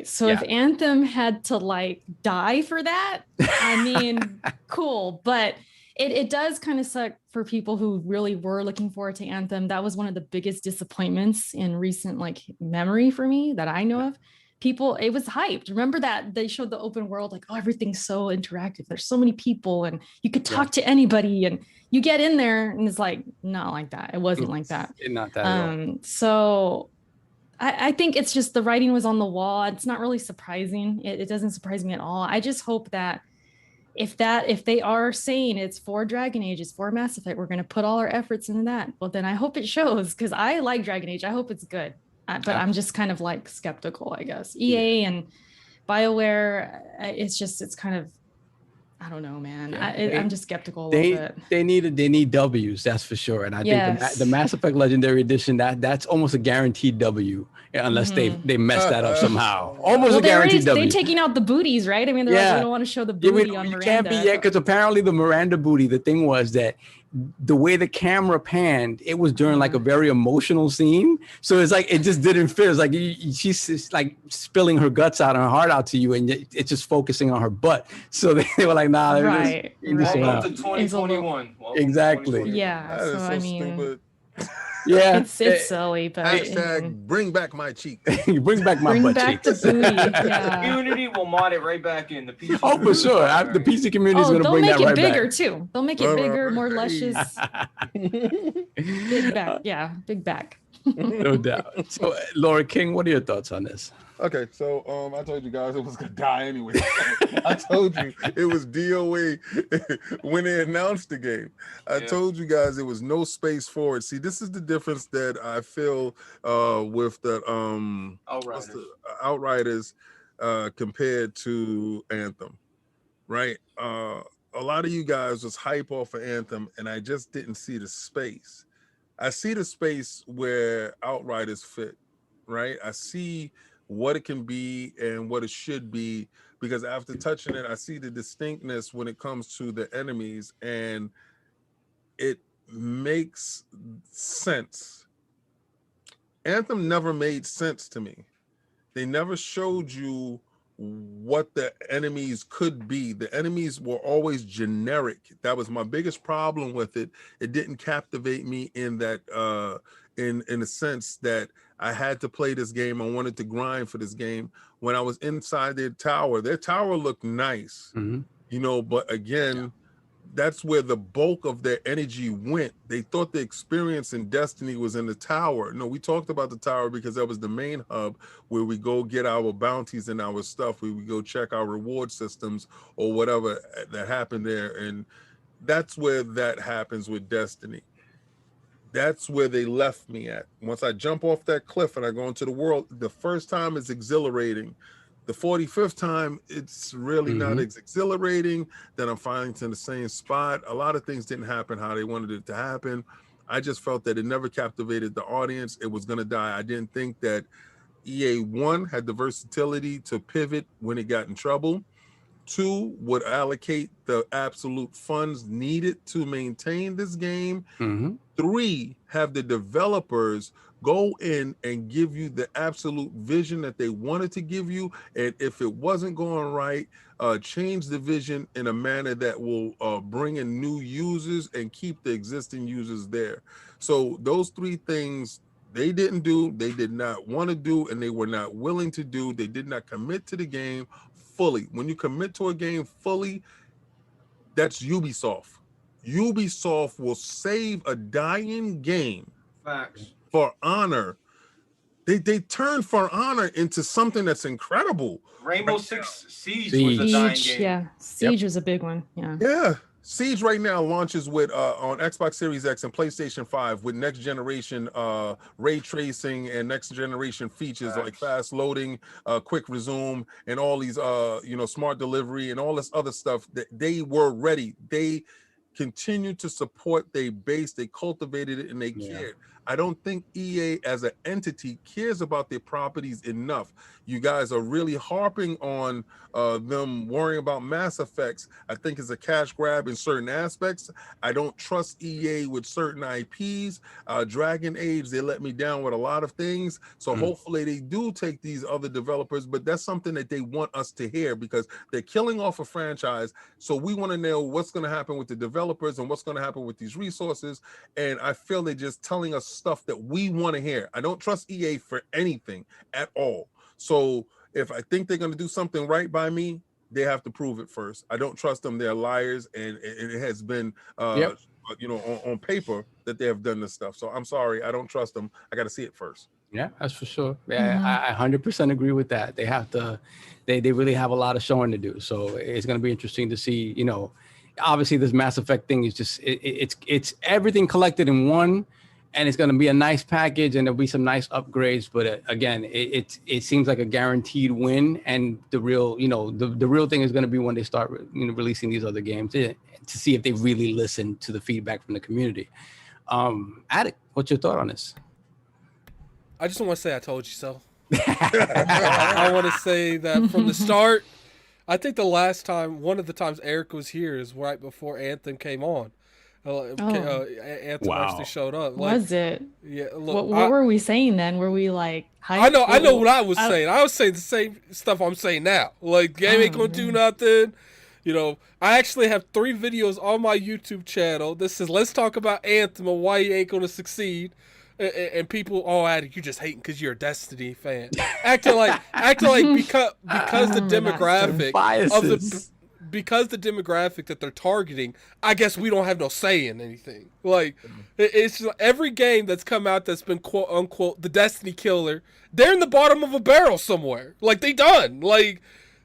So if Anthem had to like die for that, I mean, cool. But it does kind of suck for people who really were looking forward to Anthem. That was one of the biggest disappointments in recent like memory for me that I know of. People, it was hyped. Remember that they showed the open world, like, oh, everything's so interactive. There's so many people and you could talk to anybody, and you get in there and it's like, not like that. It wasn't like that. Not that at all. So I think it's just the writing was on the wall. It's not really surprising. It doesn't surprise me at all. I just hope that if they are saying it's for Dragon Age, it's for Mass Effect, we're going to put all our efforts into that. Well, then I hope it shows, because I like Dragon Age. I hope it's good. But I'm just kind of like skeptical, I guess. EA and Bioware, it's kind of, I don't know, man. I'm just skeptical a little bit. They need W's, that's for sure. And I think the Mass Effect Legendary Edition, that's almost a guaranteed W, unless they mess that up somehow. Almost a guaranteed W. They're taking out the booties, right? I mean, they don't want to show the booty on Miranda. You can't be yet, because apparently the Miranda booty, the thing was that the way the camera panned, it was during like a very emotional scene. So it's like, it just didn't fit. It's like she's just like spilling her guts out and her heart out to you, and it's just focusing on her butt. So they were like, nah. Welcome to 2021. Exactly. Yeah. So I mean, stupid. Yeah, it's silly, but bring back my cheek. Bring back my butt cheek. The booty. The community will mod it right back in the PC. Oh, for sure. The PC community is going to bring that right back. They'll make it bigger too. They'll make it bigger, more luscious. Big back. Yeah, big back. No doubt. So, Laura King, what are your thoughts on this? Okay, so I told you guys it was gonna die anyway. I told you it was DOA when they announced the game. I told you guys there was no space for it. See, this is the difference that I feel with the Outriders compared to Anthem, right? A lot of you guys was hype off of Anthem, and I just didn't see the space. I see the space where Outriders fit, right? I see what it can be and what it should be, because after touching it, I see the distinctness when it comes to the enemies, and it makes sense. Anthem never made sense to me. They never showed you what the enemies could be. The enemies were always generic. That was my biggest problem with it. It didn't captivate me in that in a sense that I had to play this game. I wanted to grind for this game. When I was inside their tower looked nice, but again, that's where the bulk of their energy went. They thought the experience in Destiny was in the tower. No, we talked about the tower because that was the main hub where we go get our bounties and our stuff. We go check our reward systems or whatever that happened there. And that's where that happens with Destiny. That's where they left me at. Once I jump off that cliff and I go into the world, the first time is exhilarating. The 45th time, it's really not as exhilarating. Then I'm finally in the same spot. A lot of things didn't happen how they wanted it to happen. I just felt that it never captivated the audience. It was going to die. I didn't think that EA, 1, had the versatility to pivot when it got in trouble. 2, would allocate the absolute funds needed to maintain this game. 3, have the developers go in and give you the absolute vision that they wanted to give you. And if it wasn't going right, change the vision in a manner that will bring in new users and keep the existing users there. So those 3 things they didn't do, they did not want to do, and they were not willing to do. They did not commit to the game fully. When you commit to a game fully, that's Ubisoft. Ubisoft will save a dying game. Facts. For Honor. They turned For Honor into something that's incredible. Rainbow Six Siege was a dying game. Yeah, Siege was a big one. Yeah. Yeah. Siege right now launches with on Xbox Series X and PlayStation 5 with next generation ray tracing and next generation features like fast loading, quick resume, and all these smart delivery and all this other stuff that they were ready. They continue to support their base, they cultivated it and they cared. I don't think EA as an entity cares about their properties enough. You guys are really harping on them worrying about Mass Effects. I think it's a cash grab in certain aspects. I don't trust EA with certain IPs. Dragon Age, they let me down with a lot of things. So hopefully they do take these other developers, but that's something that they want us to hear because they're killing off a franchise. So we want to know what's going to happen with the developers and what's going to happen with these resources. And I feel they're just telling us stuff that we want to hear. I don't trust EA for anything at all. So if I think they're going to do something right by me, they have to prove it first. I don't trust them. They're liars. And it has been, on paper that they have done this stuff. So I'm sorry. I don't trust them. I got to see it first. Yeah, that's for sure. Yeah, I 100% agree with that. They have to, they really have a lot of showing to do. So it's going to be interesting to see, obviously this Mass Effect thing is just, it's everything collected in one. And it's going to be a nice package, and there'll be some nice upgrades. But again, it seems like a guaranteed win. And the real, the real thing is going to be when they start, releasing these other games to see if they really listen to the feedback from the community. Addict, what's your thought on this? I just want to say I told you so. I want to say that from the start. I think one of the times Eric was here is right before Anthem came on. Anthem actually showed up. Was it? Yeah. Look, what were we saying then? Were we like? I know what I was saying. I was saying the same stuff I'm saying now. Like, game ain't gonna do nothing. I actually have 3 videos on my YouTube channel. This is let's talk about Anthem and why he ain't gonna succeed. And people, Addict, you just hating because you're a Destiny fan. acting like because the demographic because the demographic that they're targeting, I guess we don't have no say in anything. Like, it's just, every game that's come out that's been quote unquote the Destiny killer, they're in the bottom of a barrel somewhere. Like, they done. Like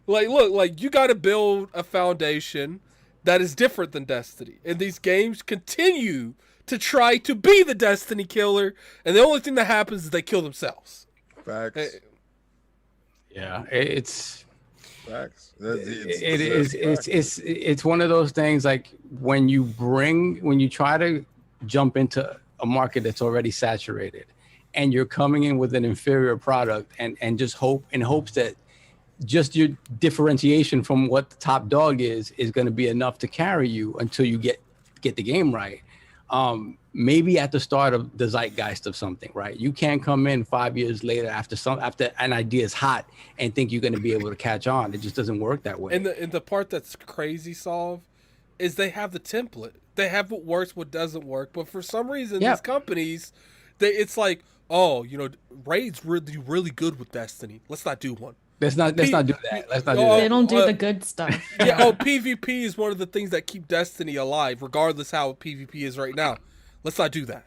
look, like, you got to build a foundation that is different than Destiny, and these games continue to try to be the Destiny killer, and the only thing that happens is they kill themselves. Facts. Yeah, it's facts. It's one of those things, like when you try to jump into a market that's already saturated, and you're coming in with an inferior product, and just hopes that just your differentiation from what the top dog is going to be enough to carry you until you get the game right. Maybe at the start of the zeitgeist of something, right? You can't come in 5 years later after an idea is hot and think you're going to be able to catch on. It just doesn't work that way. And the part that's crazy, Solve, is they have the template. They have what works, what doesn't work. But for some reason, these companies, it's like, Raid's really, really good with Destiny. Let's not do one. Let's not do that. Let's not do that. They don't do the good stuff. Yeah. PvP is one of the things that keep Destiny alive, regardless how PvP is right now. Let's not do that.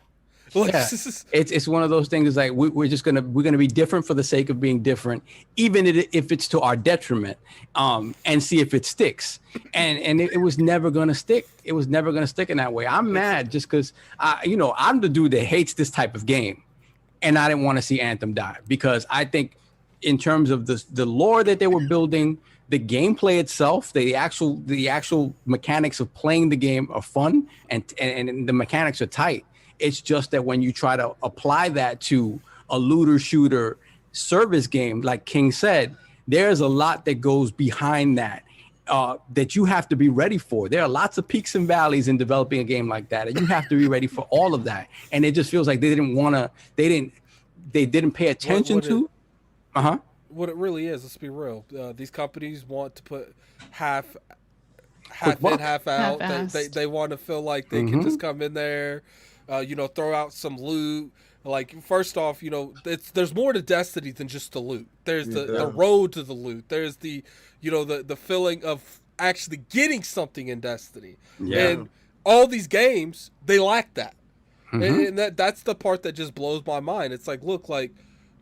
It's one of those things. Like we're gonna be different for the sake of being different, even if it's to our detriment, and see if it sticks. And it was never gonna stick. It was never gonna stick in that way. I'm mad just because I'm the dude that hates this type of game, and I didn't want to see Anthem die because I think, in terms of the lore that they were building, the gameplay itself, the actual mechanics of playing the game are fun, and the mechanics are tight. It's just that when you try to apply that to a looter shooter service game, like King said, there's a lot that goes behind that that you have to be ready for. There are lots of peaks and valleys in developing a game like that, and you have to be ready for all of that. And it just feels like they didn't pay attention to. What it really is, let's be real. These companies want to put half in, half out. They want to feel like they can just come in there, throw out some loot, Like, first off, you know, there's more to Destiny than just the loot. There's the road to the loot. There's the, you know, the feeling of actually getting something in Destiny. Yeah. And all these games, they lack that. And that's the part that just blows my mind. It's like, look, like,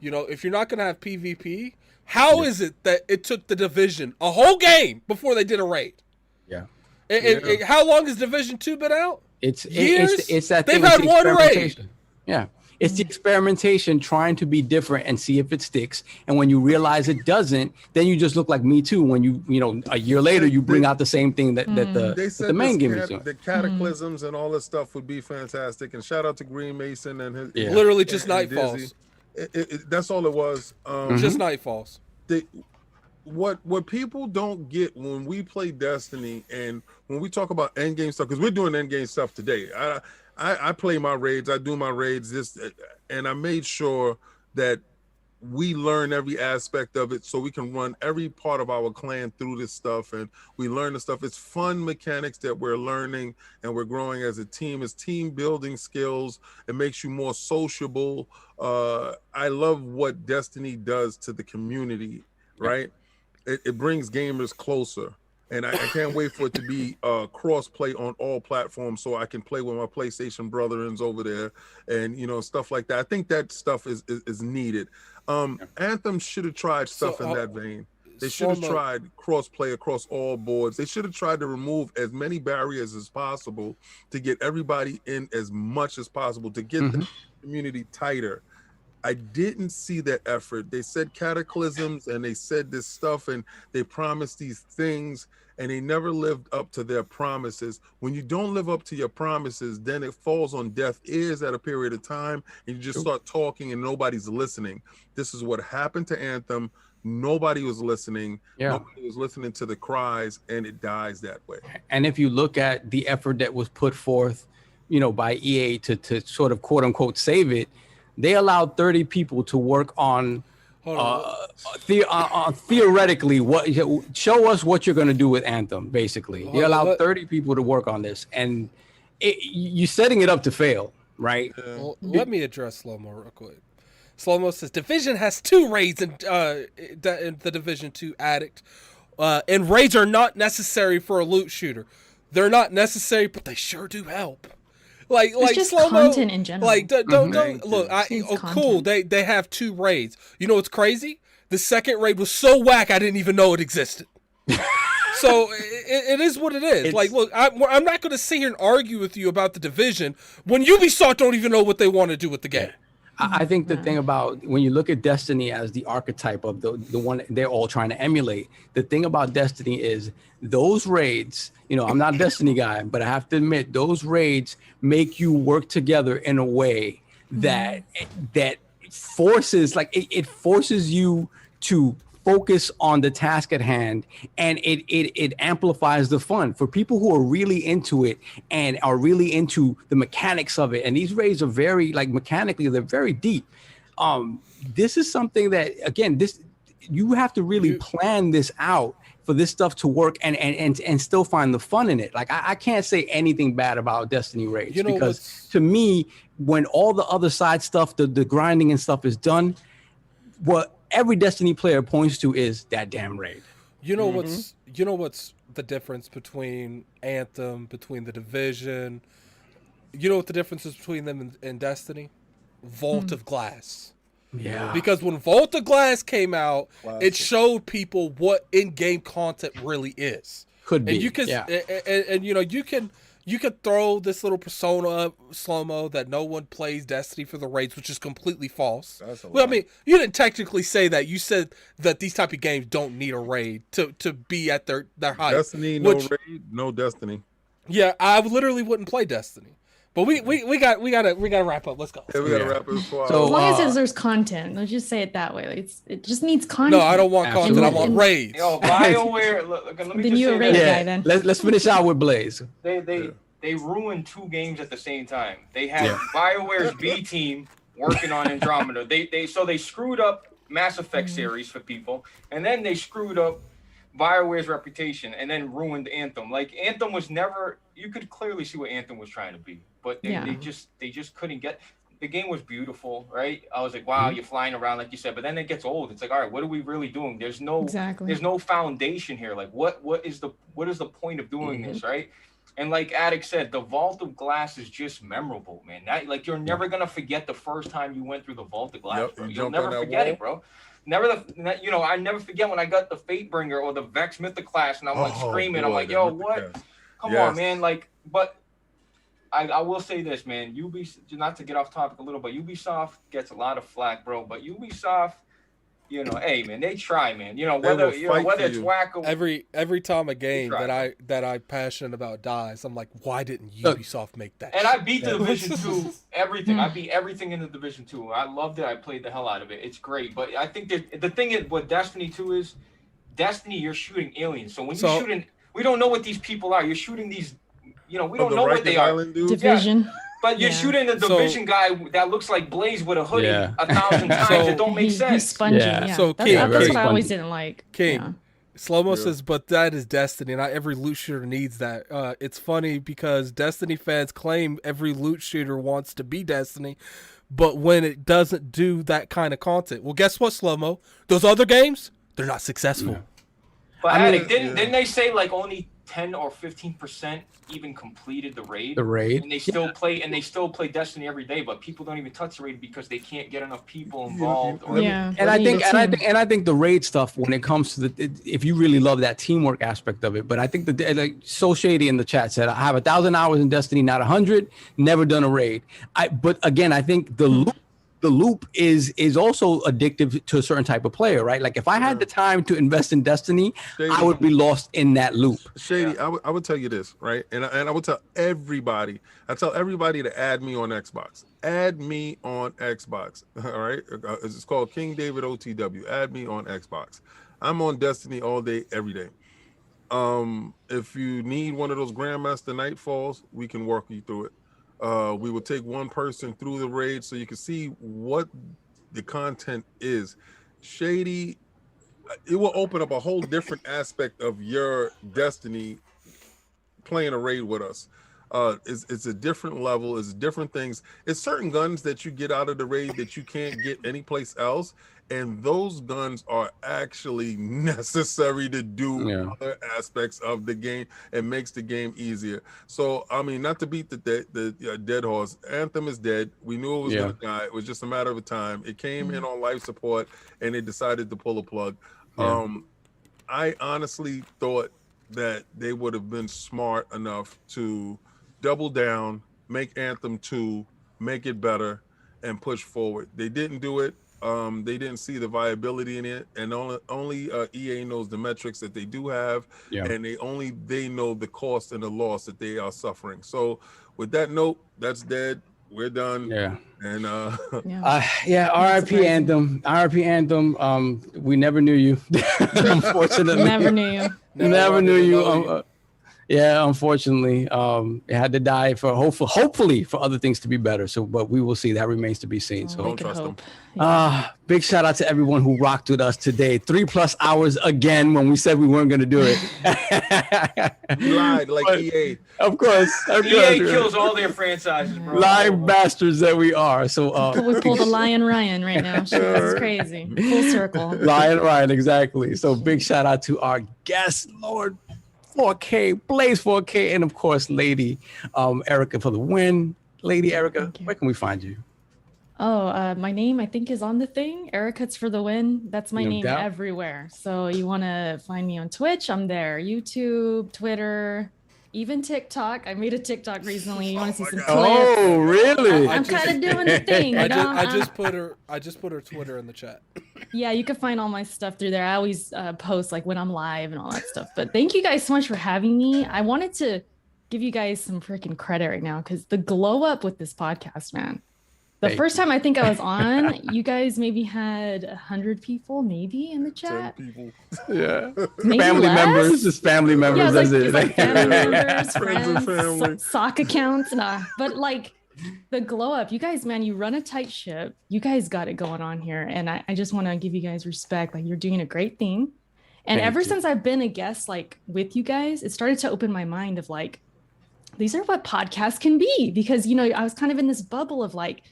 you know, if you're not going to have PvP, how is it that it took the Division a whole game before they did a raid? Yeah. And how long has Division 2 been out? It's that they've had one raid. Yeah. It's the experimentation, trying to be different and see if it sticks. And when you realize it doesn't, then you just look like Me Too. When you know, a year later, you bring out the same thing that the main game is doing. The Cataclysms and all this stuff would be fantastic. And shout out to Green Mason and his literally just Nightfalls. That's all it was. Just Nightfalls. What people don't get when we play Destiny and when we talk about endgame stuff, because we're doing endgame stuff today. I play my raids, I do my raids, and I made sure that we learn every aspect of it so we can run every part of our clan through this stuff, and we learn the stuff. It's fun mechanics that we're learning, and we're growing as a team. It's team building skills. It makes you more sociable. I love what Destiny does to the community, right? It brings gamers closer. And I can't wait for it to be cross-play on all platforms so I can play with my PlayStation brethrens over there and, you know, stuff like that. I think that stuff is needed. Anthem should have tried stuff in that vein. They should have tried cross-play across all boards. They should have tried to remove as many barriers as possible to get everybody in as much as possible, to get the community tighter. I didn't see that effort. They said cataclysms and they said this stuff and they promised these things and they never lived up to their promises. When you don't live up to your promises, then it falls on deaf ears at a period of time and you just start talking and nobody's listening. This is what happened to Anthem. Nobody was listening. Nobody was listening to the cries, and it dies that way. And if you look at the effort that was put forth, you know, by EA to sort of quote unquote save it, they allowed 30 people to work on theoretically show us what you're going to do with Anthem. Basically, they allowed 30 people to work on this, and you're setting it up to fail, right? Well, let me address Slow-Mo real quick. Slow-Mo says Division has 2 raids in the Division 2 Addict, and raids are not necessary for a loot shooter. They're not necessary, but they sure do help. Like just Slow-Mo, content in general. Like don't look. Cool. They have 2 raids. You know what's crazy? The second raid was so whack I didn't even know it existed. So it is what it is. Like, look, I'm not going to sit here and argue with you about the Division when Ubisoft don't even know what they want to do with the game. I think the thing about when you look at Destiny as the archetype of the one they're all trying to emulate, the thing about Destiny is those raids, you know, I'm not a Destiny guy, but I have to admit those raids make you work together in a way that forces, like it forces you to focus on the task at hand, and it amplifies the fun for people who are really into it and are really into the mechanics of it. And these raids are very, like, mechanically, they're very deep. This is something that, again, you have to really plan this out for this stuff to work and still find the fun in it. Like, I can't say anything bad about Destiny raids, because to me, when all the other side stuff, the grinding and stuff is done, what every Destiny player points to is that damn raid. You know what's the difference between Anthem, between the Division? You know what the difference is between them and Destiny? Vault of Glass. Yeah. Because when Vault of Glass came out, it showed people what in-game content really is. Could be. And you can, and you know, you could throw this little persona up, Slow-Mo, that no one plays Destiny for the raids, which is completely false. Well, I mean, you didn't technically say that. You said that these type of games don't need a raid to be at their height. Destiny, no raid, no Destiny. Yeah, I literally wouldn't play Destiny. But we gotta wrap up. Let's go. Yeah, we gotta wrap it. So as long as there's content, let's just say it that way. Like it just needs content. No, I don't want content. I want raids. Yo, Bioware. Look, let me then just you're say a raid that. guy then. Let's finish out with Blaze. They ruined 2 games at the same time. They had Bioware's B team working on Andromeda. They screwed up Mass Effect series for people, and then they screwed up Bioware's reputation, and then ruined Anthem. Like, Anthem was never. You could clearly see what Anthem was trying to be, but they just couldn't get. the game was beautiful, right? I was like, wow, you're flying around like you said, but then it gets old. It's like, all right, what are we really doing? There's no foundation here. Like, what is the point of doing this, right? And like Attic said, the Vault of Glass is just memorable, man. That, like, you're never gonna forget the first time you went through the Vault of Glass, bro. You'll never forget it, bro. I never forget when I got the Fatebringer or the Vex Mythoclast, and I'm like screaming. Boy, I'm like, yo, what? Come on, man. Like, but I will say this, man. Not to get off topic a little, but Ubisoft gets a lot of flack, bro. But Ubisoft, you know, hey, man, they try, man. You know, whether it's whack or every time a game that I'm passionate about dies, I'm like, why didn't Ubisoft make that? And I beat the Division 2, everything. I beat everything in the Division 2. I loved it. I played the hell out of it. It's great. But I think that the thing is, what Destiny 2 is, Destiny, you're shooting aliens. So when you're shooting, we don't know what these people are. You're shooting these, you know, we don't know what they are. Division. Yeah. But you're shooting the Division guy that looks like Blaze with a hoodie 1,000 times. It don't make sense. He's spongy. So that's what I always didn't like. King. Slow-mo says, but that is Destiny. Not every loot shooter needs that. It's funny because Destiny fans claim every loot shooter wants to be Destiny, but when it doesn't do that kind of content, well, guess what, Slow-mo? Those other games, they're not successful. Yeah. But didn't they say like only 10 or 15% even completed the raid? And they still play Destiny every day, but people don't even touch the raid because they can't get enough people involved. And I think the raid stuff, when it comes to if you really love that teamwork aspect of it, but I think like So Shady in the chat said, I have 1,000 hours in Destiny, not 100, never done a raid. But again, I think the loop is also addictive to a certain type of player, right? Like if I had the time to invest in Destiny, Shady, I would be lost in that loop. Shady, I would tell you this, right? And I would tell everybody, to add me on Xbox. Add me on Xbox, all right? It's called King David OTW. Add me on Xbox. I'm on Destiny all day, every day. If you need one of those Grandmaster Nightfalls, we can walk you through it. We will take one person through the raid so you can see what the content is. Shady, it will open up a whole different aspect of your Destiny playing a raid with us. It's a different level, it's different things. It's certain guns that you get out of the raid that you can't get anyplace else. And those guns are actually necessary to do other aspects of the game. It makes the game easier. So, I mean, not to beat the dead horse. Anthem is dead. We knew it was going to die. It was just a matter of time. It came in on life support, and they decided to pull a plug. I honestly thought that they would have been smart enough to double down, make Anthem 2, make it better, and push forward. They didn't do it. They didn't see the viability in it, and only EA knows the metrics that they do have, and they know the cost and the loss that they are suffering. So, with that note, that's dead. We're done. And RIP Anthem. RIP Anthem. We never knew you. Unfortunately, never knew you. Never knew you. Unfortunately, it had to die for hopefully for other things to be better. So, but we will see. That remains to be seen. So don't trust them. Big shout out to everyone who rocked with us today. 3+ hours again when we said we weren't going to do it. You lied like EA. Of course. EA kills all their franchises, bro. Lying bastards that we are. So we pulled a Lion Ryan right now. It's crazy. Full circle. Lion Ryan, exactly. So big shout out to our guest, Lord 4K, Blaze 4K, and of course, Lady Erica for the win. Lady Erica, where can we find you? My name I think is on the thing. Ericutz for the win. That's my name everywhere. So you want to find me on Twitch? I'm there. YouTube, Twitter, even TikTok. I made a TikTok recently. You want to see some clips? Oh, really? I'm kind of doing the thing. I just put her Twitter in the chat. Yeah, you can find all my stuff through there. I always post like when I'm live and all that stuff. But thank you guys so much for having me. I wanted to give you guys some freaking credit right now because the glow up with this podcast, man. The first time I think I was on, you guys maybe had 100 people, maybe in the chat. 10 people. Yeah. Family members, just family members. Yeah, that's it. Like family members, friends, sock accounts. But like the glow up, you guys, man, you run a tight ship. You guys got it going on here. And I just want to give you guys respect. Like you're doing a great thing. And ever since I've been a guest, like with you guys, it started to open my mind of like, these are what podcasts can be. Because, you know, I was kind of in this bubble of like,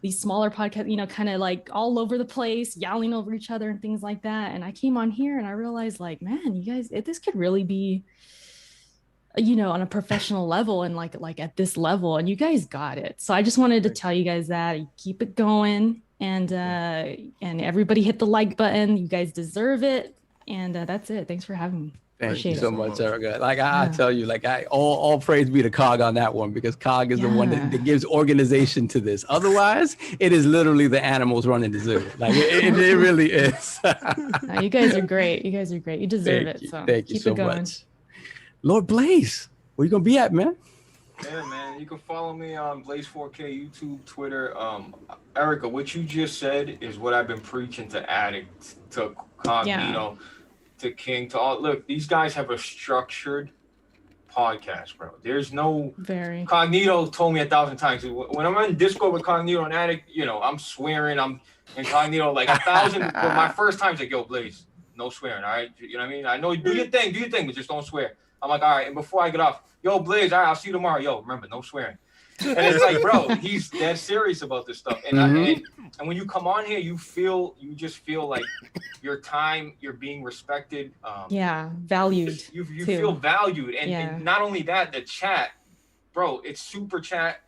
these smaller podcasts, you know, kind of like all over the place, yelling over each other and things like that. And I came on here and I realized, like, man, you guys, this could really be, you know, on a professional level and like at this level, and you guys got it. So I just wanted to tell you guys that you keep it going, and everybody hit the like button. You guys deserve it. And that's it. Thanks for having me. Thank you so much, Erica. Like I tell you, like all praise be to Cog on that one, because Cog is the one that gives organization to this. Otherwise, it is literally the animals running the zoo. Like it really is. No, you guys are great. You guys are great. You deserve it. So thank you so much. Lord Blaze, where you gonna be at, man? Yeah, man. You can follow me on Blaze 4K, YouTube, Twitter. Erica, what you just said is what I've been preaching to Addict, to Cognito, to King, to all. Look, these guys have a structured podcast, bro. There's no Cognito told me 1,000 times. When I'm in Discord with Cognito and Addict, you know, I'm swearing, I'm incognito like 1,000. But my first time's like, yo, Blaze, no swearing, all right? You know what I mean? I know, do your thing, but just don't swear. I'm like, all right. And before I get off, yo, Blaze, all right, I'll see you tomorrow. Yo, remember, no swearing. And it's like, bro, he's dead serious about this stuff. And and when you come on here, you just feel like your time, you're being respected. Valued. You feel valued. And not only that, the chat, bro, it's super chat.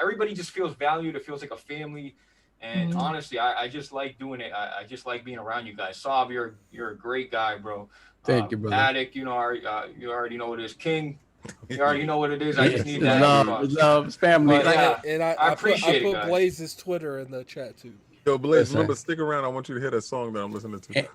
Everybody just feels valued. It feels like a family. And honestly, I just like doing it. I just like being around you guys. Saab, you're a great guy, bro. Thank you, brother. Addict, you know, you already know what it is. King, you already know what it is. I just need that. Love, family. I appreciate it. I put Blaze's Twitter in the chat too. Yo, Blaze, remember, stick around. I want you to hear that song that I'm listening to.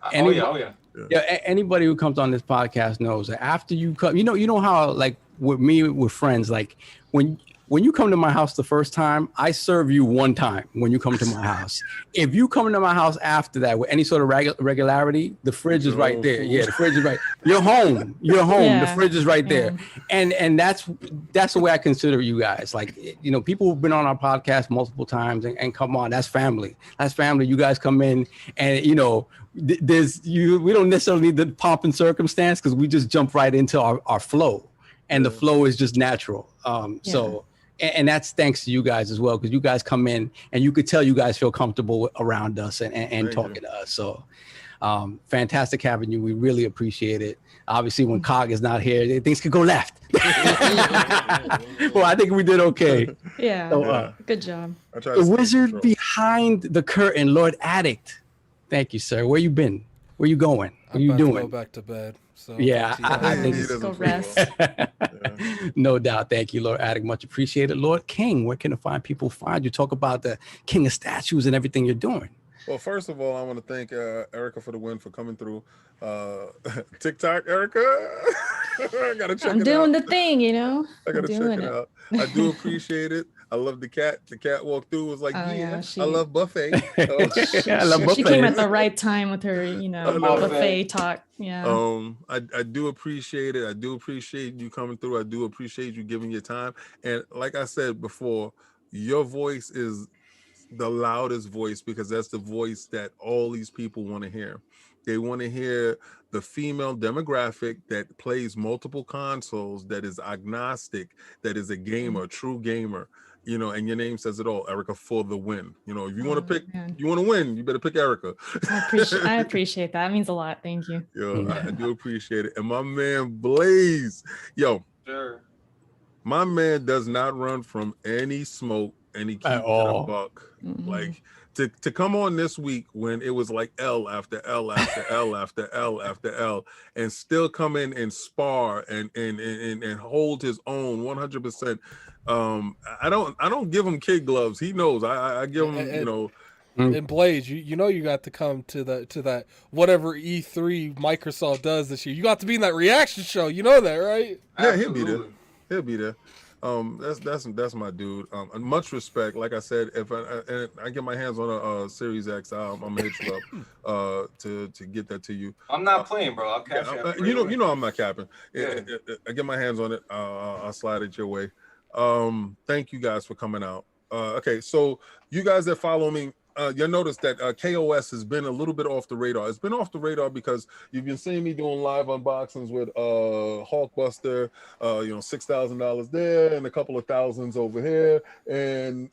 Anybody who comes on this podcast knows that after you come, you know how, like with me, with friends, like when you come to my house the first time, I serve you one time when you come to my house. If you come to my house after that with any sort of regularity, the fridge is right there. Yeah, the fridge is right. You're home. Yeah. The fridge is right there. And that's the way I consider you guys. Like, you know, people who've been on our podcast multiple times and come on, that's family. That's family. You guys come in and, you know, we don't necessarily need the pomp and circumstance, because we just jump right into our flow. And the flow is just natural. So. And that's thanks to you guys as well, because you guys come in and you could tell you guys feel comfortable around us and talking to us. So fantastic having you. We really appreciate it. Obviously, when Cog is not here, things could go left. Well, I think we did okay. So, good job. The wizard behind the curtain, Lord Addict. Thank you, sir. Where you been? Where you going? What you doing? To go back to bed. So I think go rest. No doubt. Thank you, Lord Addict. Much appreciated. Lord King, where can people find you? Talk about the King of Statues and everything you're doing. Well, first of all, I want to thank Erica for the win, for coming through. TikTok, Erica. I gotta check it out. I'm doing the thing, you know. I gotta check it out. I do appreciate it. I love the cat. The cat walked through, was like, I love buffet. I love buffet. She came at the right time with her, you know, buffet talk. Yeah. I do appreciate it. I do appreciate you coming through. I do appreciate you giving your time. And like I said before, your voice is the loudest voice, because that's the voice that all these people want to hear. They want to hear the female demographic that plays multiple consoles, that is agnostic, that is a gamer, true gamer. You know, and your name says it all, Erica, for the win. You know, if you want to pick, you want to win, you better pick Erica. I appreciate that. It means a lot. Thank you. Yo, I do appreciate it. And my man Blaze, sure. My man does not run from any smoke, and he keeps it a buck. Like, to come on this week when it was like L after L after L after L after L, and still come in and spar and hold his own 100%. I don't give him kid gloves. He knows. I give him, you know. And Blaze, you know you got to come to that whatever E3 Microsoft does this year. You got to be in that reaction show. You know that, right? Yeah, he'll be there. He'll be there. That's my dude. Much respect. Like I said, if I get my hands on a Series X, I'm gonna hit you up to get that to you. I'm not playing, bro. I'll catch you. You know I'm not capping. I get my hands on it. I'll slide it your way. Thank you guys for coming out. Okay, so you guys that follow me you'll notice that KOS has been a little bit off the radar. It's been off the radar because you've been seeing me doing live unboxings with Hulkbuster, $6,000 there and a couple of thousands over here. And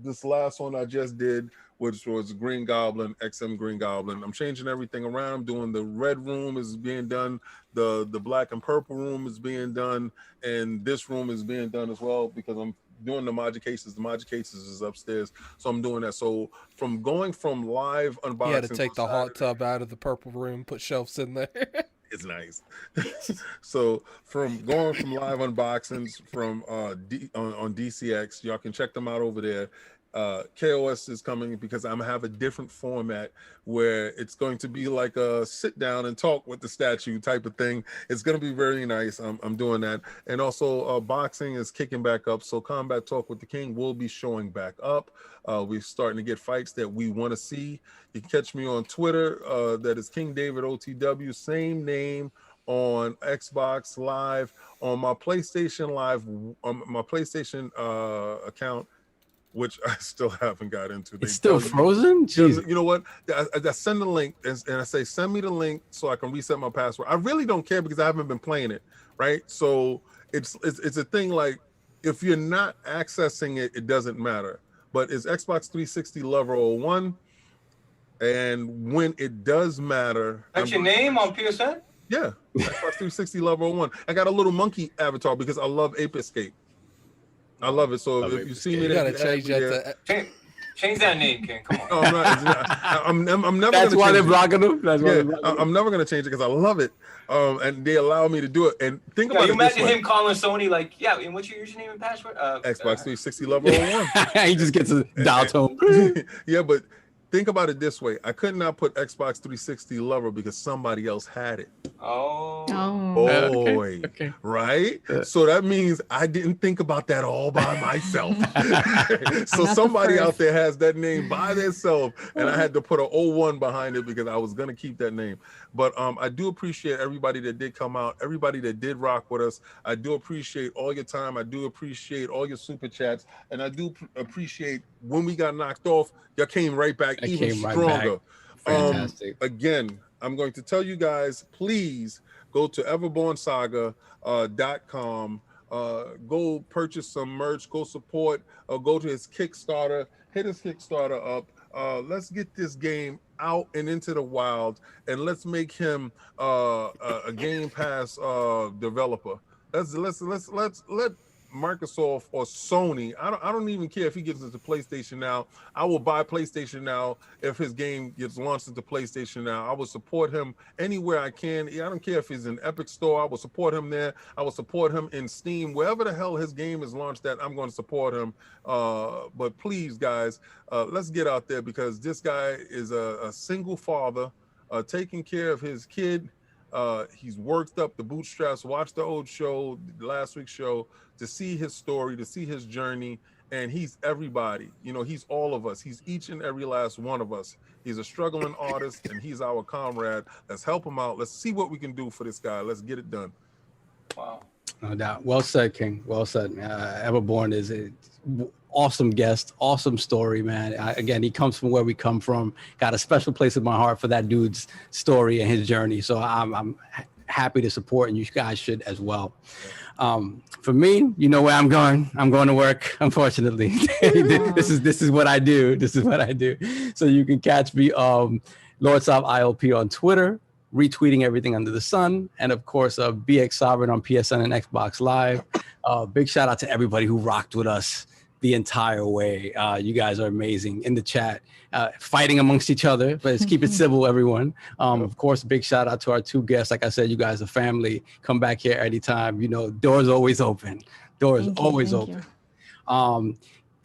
this last one I just did, which was Green Goblin, XM Green Goblin. I'm changing everything around. I'm doing the red room is being done. The black and purple room is being done. And this room is being done as well because I'm doing the Magic Cases. The Magic Cases is upstairs. So I'm doing that. So from going from live unboxing. You had to take the hot tub out of the purple room, put shelves in there. It's nice. So from going from live unboxings from on DCX, y'all can check them out over there. KOS is coming because I'm gonna have a different format where it's going to be like a sit down and talk with the statue type of thing. It's gonna be very nice. I'm doing that. And also boxing is kicking back up. So Combat Talk with the King will be showing back up. We're starting to get fights that we want to see. You can catch me on Twitter. That is King David OTW, same name on Xbox Live, on my PlayStation Live, on my PlayStation account, which I still haven't got into. It's still frozen? You know what? I send the link and I say, send me the link so I can reset my password. I really don't care because I haven't been playing it, right? So it's a thing like, if you're not accessing it, it doesn't matter. But it's Xbox 360 Lover 01. And when it does matter. That's your name on PSN? Yeah, Xbox 360 Lover 01. I got a little monkey avatar because I love Ape Escape. I love it. So if you see me, you gotta change that. Change that name, Ken. Come on. No, I'm never. That's why they're blocking them. That's why I'm never gonna change it because I love it. And they allow me to do it. And think about it. You imagine him calling Sony like, yeah, and what's your username and password? Xbox 360 Level 01. He just gets a dial tone. Yeah, but think about it this way. I could not put Xbox 360 Lover because somebody else had it. Oh. Boy. Okay. Right? So that means I didn't think about that all by myself. So somebody out there has that name by themselves, and I had to put an 01 behind it because I was going to keep that name. But I do appreciate everybody that did come out, everybody that did rock with us. I do appreciate all your time. I do appreciate all your super chats. And I do appreciate when we got knocked off, y'all came right back even stronger. Fantastic. Again, I'm going to tell you guys, please go to everbornsaga.com. Go purchase some merch. Go support. Go to his Kickstarter. Hit his Kickstarter up. Let's get this game out and into the wild, and let's make him a Game Pass developer. Let's let Microsoft or Sony. I don't even care if he gets into PlayStation Now. I will buy PlayStation Now if his game gets launched into PlayStation Now. I will support him anywhere I can. I don't care if he's in Epic Store. I will support him there. I will support him in Steam. Wherever the hell his game is launched at, I'm going to support him. But please, guys, let's get out there because this guy is a single father taking care of his kid. He's worked up the bootstraps. Watch the old show, last week's show, to see his story, to see his journey. And he's everybody. You know, he's all of us. He's each and every last one of us. He's a struggling artist, and he's our comrade. Let's help him out. Let's see what we can do for this guy. Let's get it done. Wow. No doubt. Well said, King. Well said. Everborn is an awesome guest, awesome story, man. Again, he comes from where we come from. Got a special place in my heart for that dude's story and his journey. So I'm happy to support, and you guys should as well. For me, you know where I'm going. I'm going to work, unfortunately. This is what I do. This is what I do. So you can catch me, Lordsop ILP on Twitter, retweeting everything under the sun, and of course BX Sovereign on PSN and Xbox Live. Big shout out to everybody who rocked with us the entire way. You guys are amazing in the chat, fighting amongst each other, but let's keep it civil, everyone. Of course, big shout out to our two guests. Like I said, you guys are family. Come back here anytime. You know, doors always open. Doors always open.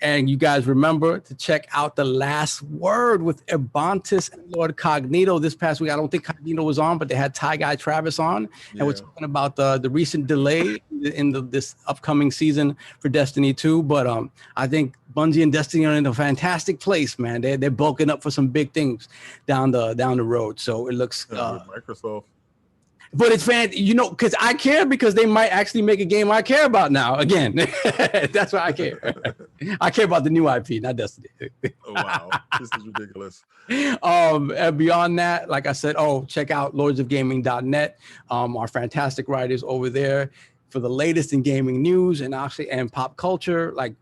And you guys remember to check out The Last Word with Ebontis and Lord Cognito this past week. I don't think Cognito was on, but they had Ty Guy Travis on. And we're talking about the recent delay in this upcoming season for Destiny 2. But I think Bungie and Destiny are in a fantastic place, man. They're bulking up for some big things down the road. So it looks Microsoft. But it's because I care, because they might actually make a game I care about now. Again, that's why I care. I care about the new IP, not Destiny. Oh, wow, this is ridiculous. And beyond that, like I said, check out lordsofgaming.net. Our fantastic writers over there for the latest in gaming news and pop culture. Like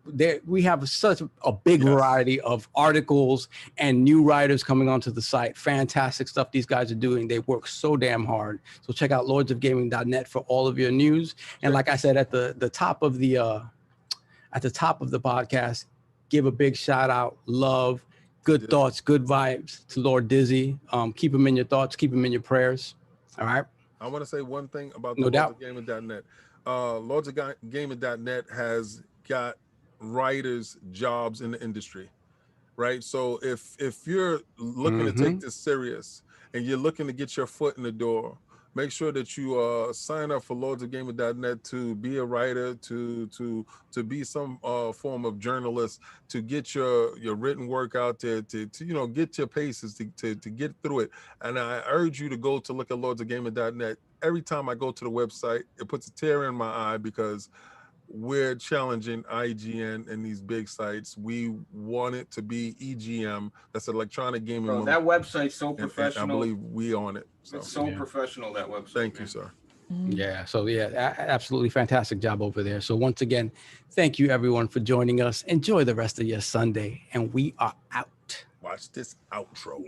we have such a big variety of articles and new writers coming onto the site. Fantastic stuff these guys are doing. They work so damn hard. So check out lordsofgaming.net for all of your news. And like I said at the top of the podcast, give a big shout out, love, good thoughts, good vibes to Lord Dizzy. Keep him in your thoughts, keep him in your prayers. All right. I want to say one thing about No doubt. lordsofgaming.net. Lordsofgaming.net has got writers' jobs in the industry, right? So if you're looking to take this serious and you're looking to get your foot in the door, make sure that you sign up for lordsofgaming.net to be a writer, to be some form of journalist, to get your written work out there, to get your paces, to get through it. And I urge you to go to look at lordsofgaming.net. Every time I go to the website, it puts a tear in my eye, because we're challenging IGN and these big sites. We want it to be EGM. That's Electronic Gaming. Bro, that website's so professional. And I believe we own it. So. It's so professional, that website. Thank you, sir. Yeah. So absolutely fantastic job over there. So once again, thank you everyone for joining us. Enjoy the rest of your Sunday, and we are out. Watch this outro.